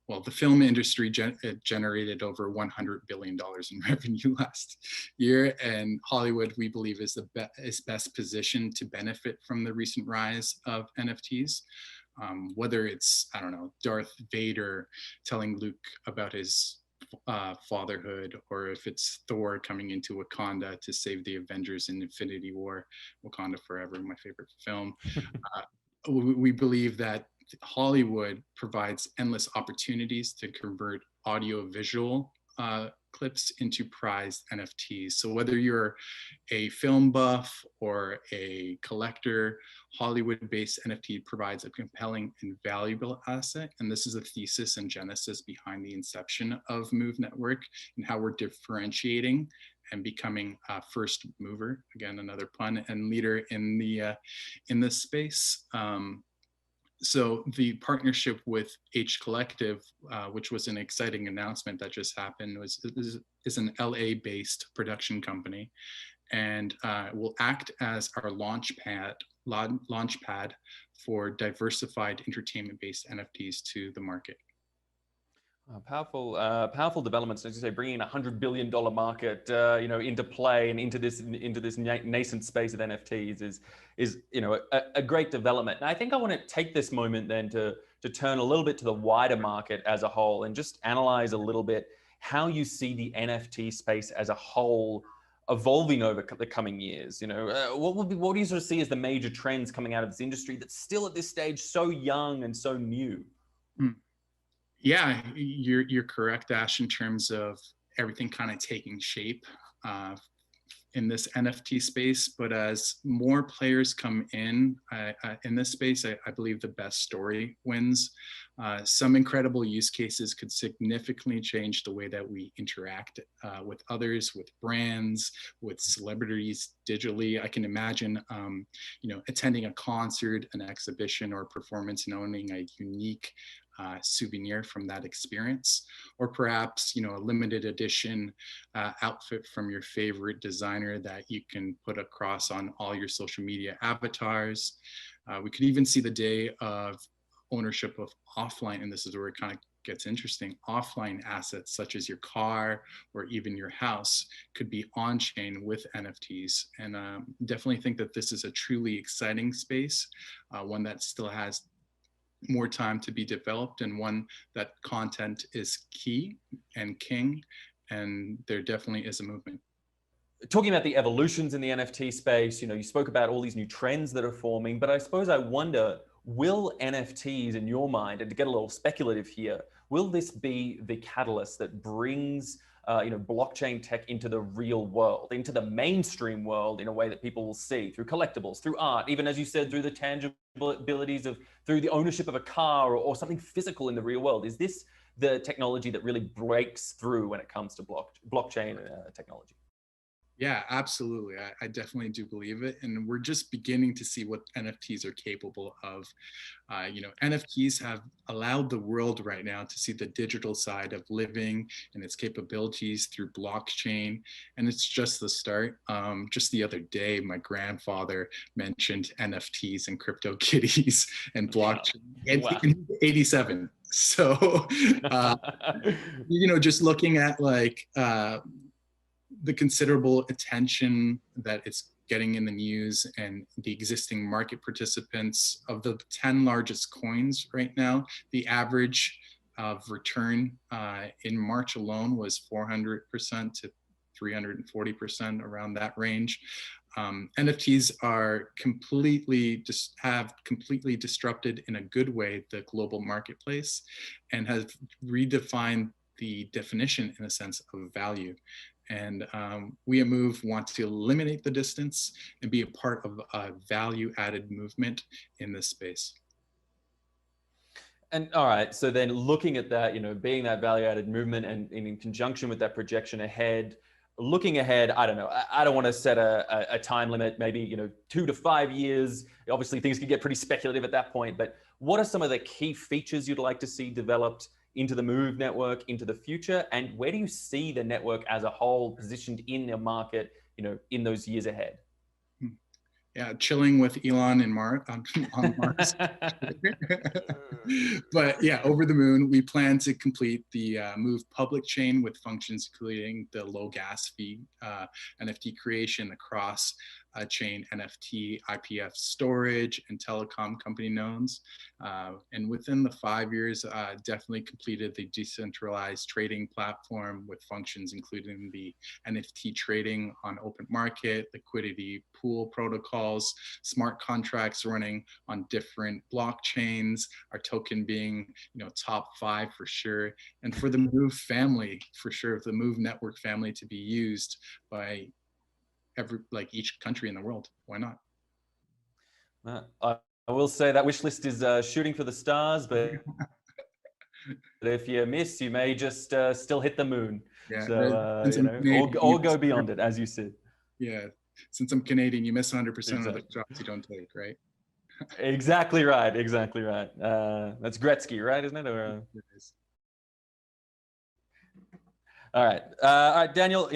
P: well, the film industry generated over $100 billion in revenue last year, and Hollywood, we believe, is best positioned to benefit from the recent rise of NFTs. Whether it's, I don't know, Darth Vader telling Luke about his fatherhood, or if it's Thor coming into Wakanda to save the Avengers in Infinity War, Wakanda Forever, my favorite film. We believe that Hollywood provides endless opportunities to convert audio-visual clips into prized NFTs. So whether you're a film buff or a collector, Hollywood-based NFT provides a compelling and valuable asset. And this is a thesis and genesis behind the inception of Move Network, and how we're differentiating and becoming a first mover, again, another pun, and leader in the space. So the partnership with H Collective, which was an exciting announcement that just happened, is an LA-based production company, and will act as our launchpad for diversified entertainment-based NFTs to the market.
L: Powerful developments. As you say, bringing $100 billion market, into play and into this nascent space of NFTs is a great development. And I think I want to take this moment then to turn a little bit to the wider market as a whole and just analyze a little bit how you see the NFT space as a whole evolving over the coming years. What do you sort of see as the major trends coming out of this industry that's still at this stage so young and so new?
P: Yeah, you're correct, Ash, in terms of everything kind of taking shape in this NFT space. But as more players come in this space, I believe the best story wins. Some incredible use cases could significantly change the way that we interact with others, with brands, with celebrities digitally. I can imagine, attending a concert, an exhibition, or performance and owning a unique souvenir from that experience, or perhaps a limited edition outfit from your favorite designer that you can put across on all your social media avatars. We could even see the day of ownership of offline, and this is where it kind of gets interesting, offline assets such as your car or even your house could be on chain with NFTs. And definitely think that this is a truly exciting space, one that still has more time to be developed, and one that content is key and king, and there definitely is a movement.
L: Talking about the evolutions in the NFT space, you spoke about all these new trends that are forming, but I suppose I wonder, will NFTs in your mind, and to get a little speculative here, will this be the catalyst that brings blockchain tech into the real world, into the mainstream world in a way that people will see through collectibles, through art, even as you said, through the tangible abilities through the ownership of a car or something physical in the real world? Is this the technology that really breaks through when it comes to blockchain technology?
P: Yeah, absolutely. I definitely do believe it. And we're just beginning to see what NFTs are capable of. NFTs have allowed the world right now to see the digital side of living and its capabilities through blockchain. And it's just the start. Just the other day, my grandfather mentioned NFTs and crypto kitties and blockchain.
L: Wow.
P: And 87. So, just looking at the considerable attention that it's getting in the news and the existing market participants, of the 10 largest coins right now, the average of return in March alone was 400% to 340%, around that range. NFTs are completely disrupted in a good way the global marketplace, and have redefined the definition, in a sense, of value. And we at Move want to eliminate the distance and be a part of a value-added movement in this space.
L: And all right, so then looking at that, being that value-added movement, and in conjunction with that projection ahead, looking ahead, I don't know, I don't want to set a time limit, maybe 2 to 5 years. Obviously, things could get pretty speculative at that point, but what are some of the key features you'd like to see developed into the Move network into the future? And where do you see the network as a whole positioned in the market, in those years ahead?
P: Yeah, chilling with Elon and on Mars. But yeah, over the moon, we plan to complete the Move public chain with functions including the low gas fee NFT creation across chain NFT, IPF storage, and telecom company nodes. And within the 5 years, definitely completed the decentralized trading platform with functions including the NFT trading on open market, liquidity pool protocols, smart contracts running on different blockchains, our token being top 5 for sure. And for the Move family, for sure, the Move network family to be used by each country in the world. Why not?
L: I will say that wish list is shooting for the stars, but if you miss, you may just still hit the moon. Yeah, so or go beyond it, as you said.
P: Yeah, since I'm Canadian, you miss 100% of the shots you don't take, right?
L: Exactly right. Exactly right. That's Gretzky, right? Isn't it? Or,
P: it is.
L: All right, Daniel,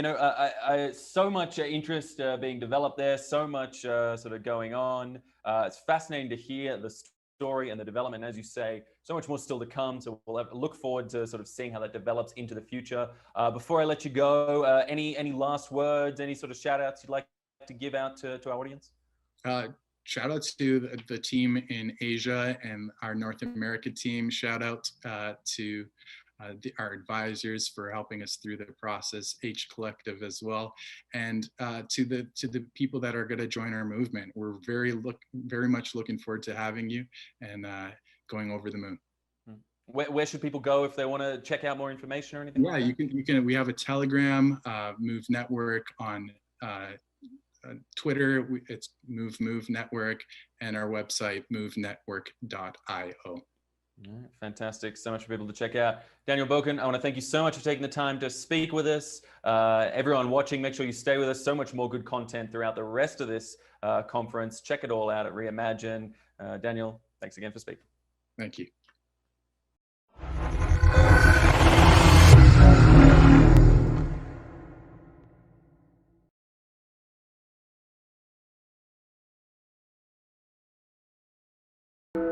L: so much interest being developed there, so much sort of going on. It's fascinating to hear the story and the development. As you say, so much more still to come. So we'll look forward to sort of seeing how that develops into the future. Before I let you go, any last words, any sort of shout outs you'd like to give out to our audience?
P: Shout out to the team in Asia and our North America team. Shout out to our advisors for helping us through the process, H Collective as well, and to the people that are going to join our movement. We're very much looking forward to having you and going over the moon.
L: Where should people go if they want to check out more information or anything?
P: Yeah, you can. We have a Telegram, Move Network on Twitter. It's Move Network, and our website movenetwork.io.
L: All right, fantastic. So much for people to check out. Daniel Boken, I want to thank you so much for taking the time to speak with us. Everyone watching, make sure you stay with us. So much more good content throughout the rest of this conference. Check it all out at Reimagine. Daniel, thanks again for speaking.
P: Thank you.